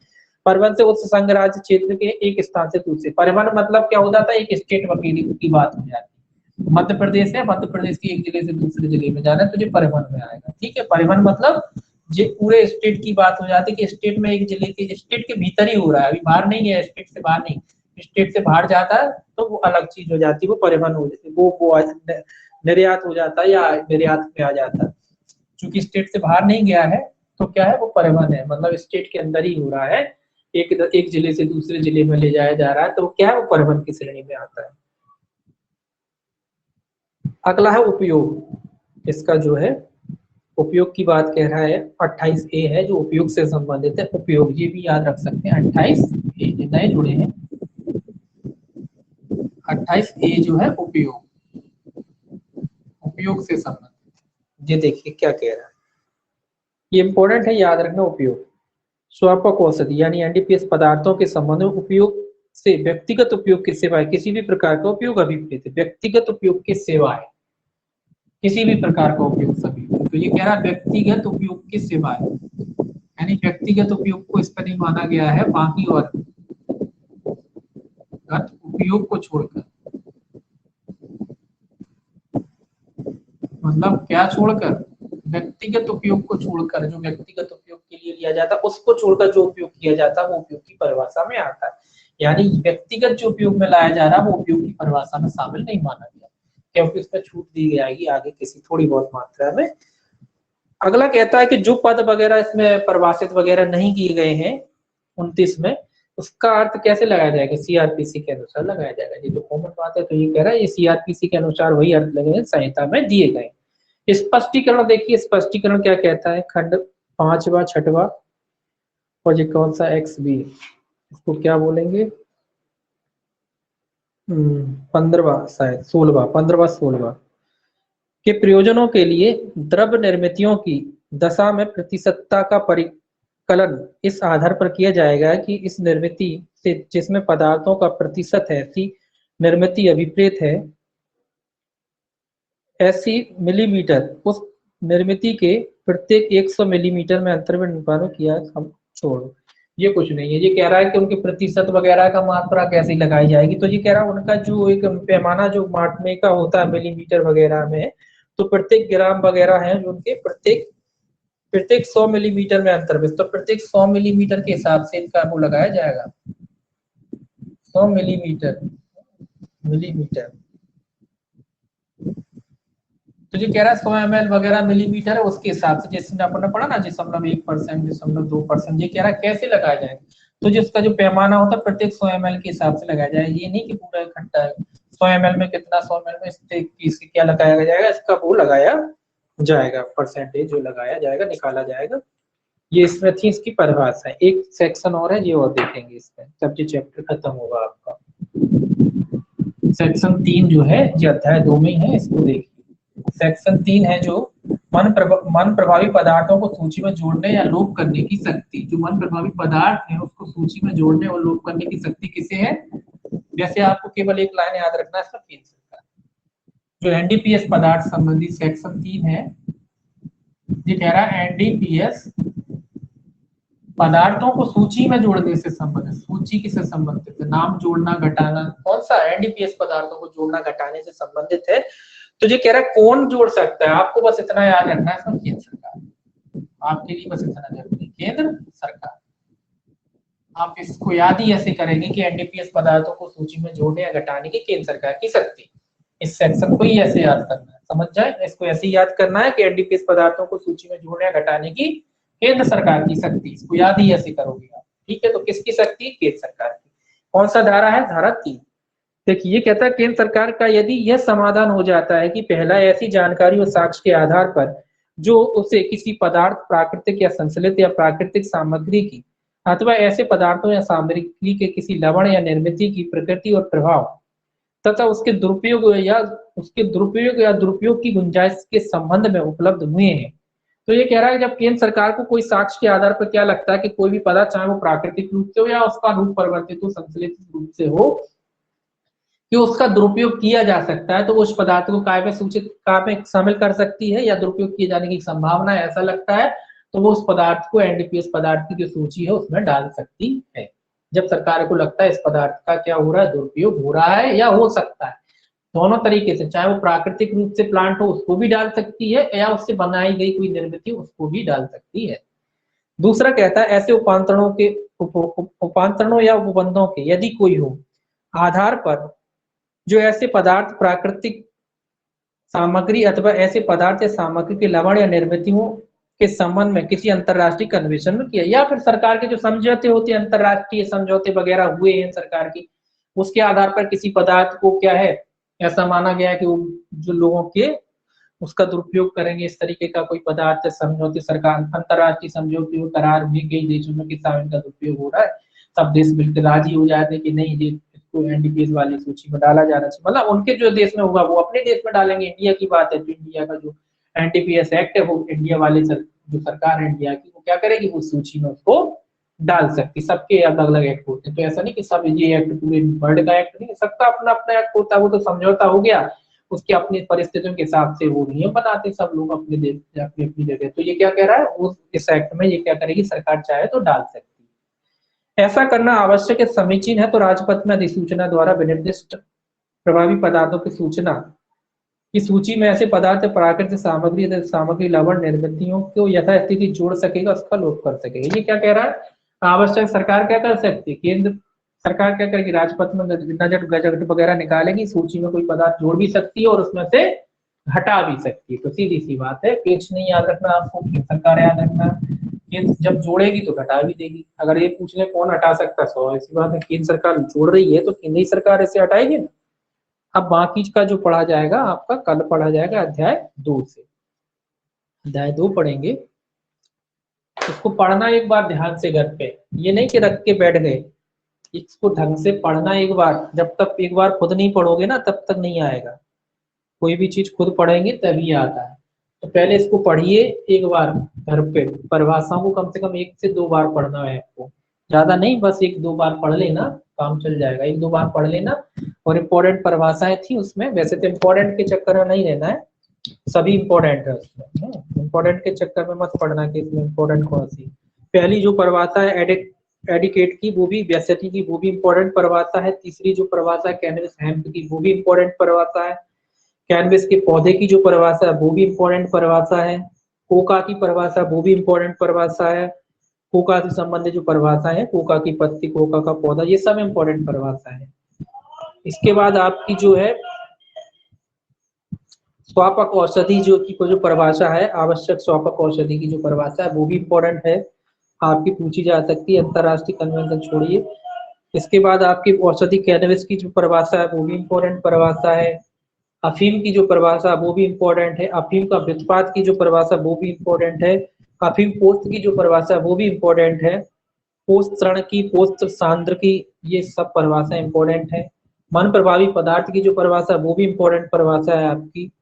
परिवहन से उस संघ राज्य क्षेत्र के एक स्थान से दूसरे। परिवहन मतलब क्या हो जाता है? एक स्टेट वकील की बात हो जाती है। मध्य प्रदेश है, मध्य प्रदेश की एक जगह से दूसरे जगह में जाना है तो ये परिवहन में आएगा। ठीक है, परिवहन मतलब ये पूरे स्टेट की बात हो जाती है कि स्टेट में एक जिले के स्टेट के भीतर ही हो रहा है, अभी बाहर नहीं है, स्टेट से बाहर नहीं। स्टेट से बाहर जाता है तो वो अलग चीज हो जाती है, वो परिवहन हो जाती है, वो निर्यात हो जाता है या निर्यात में आ जाता है। क्योंकि स्टेट से बाहर नहीं गया है तो क्या है? वो परिवहन है, मतलब स्टेट के अंदर ही हो रहा है, एक जिले से दूसरे जिले में ले जाया जा रहा है, तो क्या है? वो परिवहन की श्रेणी में आता है। अगला है उपयोग। इसका जो है उपयोग की बात कह रहा है, 28A है जो उपयोग से संबंधित है। उपयोग ये भी याद रख सकते हैं, 28A नए जुड़े हैं। 28A जो है उपयोग, उपयोग से संबंधित। ये देखिए क्या कह रहा है, ये इंपॉर्टेंट है, याद रखना। उपयोग स्वापक औषधि यानी एनडीपीएस पदार्थों के संबंध में उपयोग से व्यक्तिगत उपयोग की सेवाएं, किसी भी प्रकार का उपयोग अभिप्रेत है। व्यक्तिगत उपयोग की सेवाएं, किसी भी प्रकार का उपयोग सभी। तो ये कह रहा है व्यक्तिगत उपयोग की सेवाएं, यानी व्यक्तिगत उपयोग को इस पर नहीं माना गया है, बाकी और उपयोग को छोड़कर, मतलब क्या छोड़कर? व्यक्तिगत उपयोग को छोड़कर, जो व्यक्तिगत उपयोग के लिए लिया जाता है उसको छोड़कर जो उपयोग किया जाता है वो उपयोग की परिभाषा में आता है। यानी व्यक्तिगत जो उपयोग में लाया जा रहा है वो उपयोग की परिभाषा में शामिल नहीं माना गया, क्योंकि इसमें छूट दी जाएगी आगे किसी थोड़ी बहुत मात्रा में। अगला कहता है कि जो पद वगैरह इसमें परिभाषित वगैरह नहीं किए गए हैं 29 में, उसका अर्थ कैसे लगाया जाएगा? सीआरपीसी के अनुसार लगाया जाएगा। ये तो कॉमन बात है, तो ये कह रहा है ये सीआरपीसी के अनुसार वही अर्थ लगेंगे संहिता में दिए गए। स्पष्टीकरण देखिए, स्पष्टीकरण क्या कहता है? खंड 5वां 6वां और ये कौन सा XB, इसको क्या बोलेंगे? 15वां शायद 16वां के प्रयोजनों के लिए द्रव्य निर्मितियों की दशा में प्रतिशतता का परिकलन इस आधार पर किया जाएगा कि इस निर्मिति से जिसमें पदार्थों का प्रतिशत है, ऐसी निर्मिति अभिप्रेत है, ऐसी मिलीमीटर उस निर्मिति के प्रत्येक 100 मिलीमीटर में अंतर में निर्माण किया। हम छोड़ो, ये कुछ नहीं है। ये कह रहा है कि उनके प्रतिशत वगैरह का मात्रा कैसे लगाई जाएगी, तो ये कह रहा है उनका जो एक पैमाना जो मापने का होता है मिलीमीटर वगैरह में, तो प्रत्येक ग्राम वगैरह है जो उनके प्रत्येक 100 मिलीमीटर में अंतर में, तो प्रत्येक 100 मिलीमीटर के हिसाब से इनका वो लगाया जाएगा। 100 मिलीमीटर तो ये कह रहा है 100 ml वगैरह मिलीमीटर है, उसके हिसाब से जैसे आपने पढ़ा ना 0.1%, 0.2%, ये कह रहा है कैसे लगाया जाए, तो जिसका जो पैमाना होता है प्रत्येक 100 ml के हिसाब से लगाया जाए। ये नहीं कि पूरा इकट्ठा है 100 ml में कितना, 100 ml में इससे क्या लगाया जाएगा, इसका वो लगाया जाएगा, परसेंटेज जो लगाया जाएगा निकाला जाएगा। ये इसमें थी इसकी परिभाषा। एक सेक्शन और है, ये और देखेंगे इसमें जब ये चैप्टर खत्म होगा आपका। सेक्शन 3 जो है ये अध्याय 2 में ही है, इसको देखिए। सेक्शन 3 है जो मन प्रभावी पदार्थों को सूची में जोड़ने या लोप करने की शक्ति। जो मन प्रभावी पदार्थ है उसको सूची में जोड़ने और लोप करने की शक्ति किसे है? जैसे आपको केवल एक लाइन याद रखना है, इसका केंद्र सरकार। जो एनडीपीएस पदार्थ संबंधी सेक्शन 3 है, ये कह रहा है एनडीपीएस पदार्थों को सूची में जोड़ने से संबंधित। सूची किससे संबंधित है? नाम जोड़ना घटाना। कौन सा? एनडीपीएस पदार्थों को जोड़ना घटाने से संबंधित है। तो ये कह रहा है कौन जोड़ सकता है? आपको बस इतना याद रखना है, केंद्र सरकार। आपके लिए बस इतना जरूरी, केंद्र सरकार। आप इसको याद ही ऐसे करेंगे कि एनडीपीएस पदार्थों को सूची में जोड़ने या घटाने की केंद्र सरकार की शक्ति। इस सेक्शन को ही ऐसे याद करना है, समझ जाए, इसको ऐसे ही याद करना है कि एनडीपीएस पदार्थों को सूची में जोड़ने या घटाने की केंद्र सरकार की शक्ति, इसको याद ही ऐसे करोगे आप। ठीक है, तो किसकी शक्ति? केंद्र सरकार की। कौन सा धारा है? धारा 3। देखिए ये कहता है केंद्र सरकार का यदि यह समाधान हो जाता है कि पहला ऐसी जानकारी और साक्ष्य के आधार पर जो उसे किसी पदार्थ, प्राकृतिक या संश्लेषित या प्राकृतिक सामग्री की अथवा ऐसे पदार्थों या सामग्री के किसी लवण या निर्मित की प्रकृति और प्रभाव तथा उसके दुरुपयोग या दुरुपयोग की गुंजाइश के संबंध में उपलब्ध हुए हैं। तो ये कह रहा है जब केंद्र सरकार को कोई साक्ष्य के आधार पर क्या लगता है कि कोई भी पदार्थ, चाहे वो प्राकृतिक रूप से हो या उसका रूप परिवर्तित हो, संश्लेषित रूप से हो, कि उसका दुरुपयोग किया जा सकता है, तो वो उस पदार्थ को काय में सूचित काय में शामिल कर सकती है या दुरुपयोग किए जाने की संभावना है ऐसा लगता है, तो वो उस पदार्थ को एनडीपीएस पदार्थ की जो सूची है उसमें डाल सकती है। जब सरकार को लगता है इस पदार्थ का क्या हो रहा है, दुरुपयोग हो रहा है या हो सकता है, दोनों तरीके से, चाहे वो प्राकृतिक रूप से प्लांट हो उसको भी डाल सकती है या उससे बनाई गई कोई निर्मित उसको भी डाल सकती है। दूसरा कहता है ऐसे उपांतरणों या उपबंधों के यदि कोई हो आधार पर जो ऐसे पदार्थ, प्राकृतिक सामग्री अथवा ऐसे पदार्थ या सामग्री के लवण या निर्मितियों के संबंध में किसी अंतरराष्ट्रीय कन्वेंशन में किया, या फिर सरकार के जो समझौते होते हैं, अंतरराष्ट्रीय समझौते वगैरह हुए हैं सरकार की, उसके आधार पर किसी पदार्थ को क्या है ऐसा माना गया है कि जो लोगों के उसका दुरुपयोग करेंगे, इस तरीके का कोई पदार्थ समझौते, सरकार अंतरराष्ट्रीय समझौते करार में कई देशों में किस का दुरुपयोग हो रहा है, सब देश बिल्कुल राजी हो जाते हैं कि नहीं ये इसको एनडीपीएस वाली सूची में डाला जाना चाहिए। मतलब उनके जो देश में होगा वो अपने देश में डालेंगे। इंडिया की बात है तो इंडिया का जो एनडीपीएस एक्ट है वो इंडिया वाले जो सरकार है इंडिया की, वो क्या करेगी, उस सूची में उसको डाल सकती। सबके अलग अलग एक्ट होते हैं, तो ऐसा नहीं कि सब ये एक्ट पूरे वर्ल्ड का एक्ट नहीं, सबका अपना अपना एक्ट होता है, वो तो समझौता हो गया, उसकी अपनी परिस्थितियों के हिसाब से वो नियम बनाते सब लोग अपने देश अपनी अपनी जगह। तो ये क्या कह रहा है, उस इस एक्ट में ये क्या करेगी, सरकार चाहे तो डाल सकती है। ऐसा करना आवश्यक है, समीचीन है तो राजपत्र में अधिसूचना द्वारा विनिर्दिष्ट प्रभावी पदार्थों की सूचना की सूची में ऐसे पदार्थ, प्राकृतिक सामग्री लवण निर्मितियों को यथास्थिति जोड़ सकेगा, उसका लोप कर सकेगा। ये क्या कह रहा है, आवश्यक सरकार क्या कर सकती है, केंद्र सरकार क्या करेगी, राजपत्र में गजट वगैरह निकालेगी, सूची में कोई पदार्थ जोड़ भी सकती है और उसमें से हटा भी सकती है। तो सीधी सी बात है, पेज नहीं याद रखना आपको, सरकार याद रखना, केंद्र जब जोड़ेगी तो घटा भी देगी। अगर ये पूछ ले कौन हटा सकता है, 100 ऐसी बात है, केंद्र सरकार जोड़ रही है तो केंद्र सरकार इसे हटाएगी ना। अब बाकी का जो पढ़ा जाएगा आपका कल पढ़ा जाएगा अध्याय 2 से, अध्याय 2 पढ़ेंगे, इसको पढ़ना एक बार ध्यान से घर पे, ये नहीं कि रख के बैठ गए, इसको ढंग से पढ़ना एक बार, जब तक एक बार खुद नहीं पढ़ोगे ना तब तक नहीं आएगा। कोई भी चीज खुद पढ़ेंगे तभी आता है। तो पहले इसको पढ़िए एक बार घर पे, परिभाषाओं को कम से कम 1 से 2 बार पढ़ना है आपको, ज्यादा नहीं, बस 1-2 बार पढ़ लेना काम चल जाएगा, 1-2 बार पढ़ लेना। और इम्पोर्टेंट परिभाषाएं थी उसमें, वैसे तो इम्पोर्टेंट के चक्कर में नहीं रहना है, सभी इम्पोर्टेंट है उसमें, इम्पोर्टेंट के चक्कर में मत पढ़ना कि इसमें इम्पोर्टेंट कौन सी। पहली जो परिभाषा है एडिकेट की, वो भी व्यस्ति की, वो भी इम्पोर्टेंट परिभाषा है। तीसरी जो परिभाषा है कैनविस हेम्प की, वो भी इम्पोर्टेंट परिभाषा है। कैनविस के पौधे की जो परिभाषा है वो भी इम्पोर्टेंट परिभाषा है। कोका की परिभाषा वो भी इम्पोर्टेंट परिभाषा है। कोका से संबंधित जो परिभाषा है, कोका की पत्ती, कोका का पौधा, ये सब इम्पोर्टेंट परिभाषा है। इसके बाद आपकी जो है स्वापक औषधि जो परिभाषा है, आवश्यक स्वापक औषधि की जो परिभाषा है वो भी इम्पोर्टेंट है, आपकी पूछी जा सकती है, अंतरराष्ट्रीय कन्वेंशन छोड़िए। इसके बाद आपकी औषधि कैनविस की जो परिभाषा है वो भी इम्पोर्टेंट परिभाषा है। अफीम की जो परिभाषा वो भी इम्पोर्टेंट है। अफीम का व्युत्पाद की जो परिभाषा वो भी इम्पोर्टेंट है। अफीम पोस्त की जो परिभाषा वो भी इम्पोर्टेंट है। पोस्त क्षरण की, पोस्त सांद्र की, ये सब परिभाषा इम्पोर्टेंट है। मन प्रभावी पदार्थ की जो परिभाषा वो भी इम्पोर्टेंट परिभाषा है आपकी।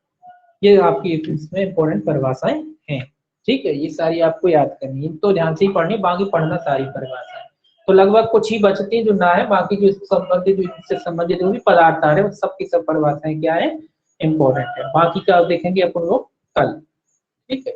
ये आपकी इसमें इम्पोर्टेंट परिभाषाएं हैं। ठीक है, ये सारी आपको याद करनी है, तो ध्यान से ही पढ़नी, बाकी पढ़ना सारी परिभाषाएं। तो लगभग कुछ ही बचती है जो ना है, बाकी जो संबंधित जो इससे संबंधित जो भी पदार्थ आ रहे हैं सबकी सब परिभाषाएं क्या है, इम्पोर्टेंट है। बाकी का देखेंगे अपन लोग कल। ठीक है।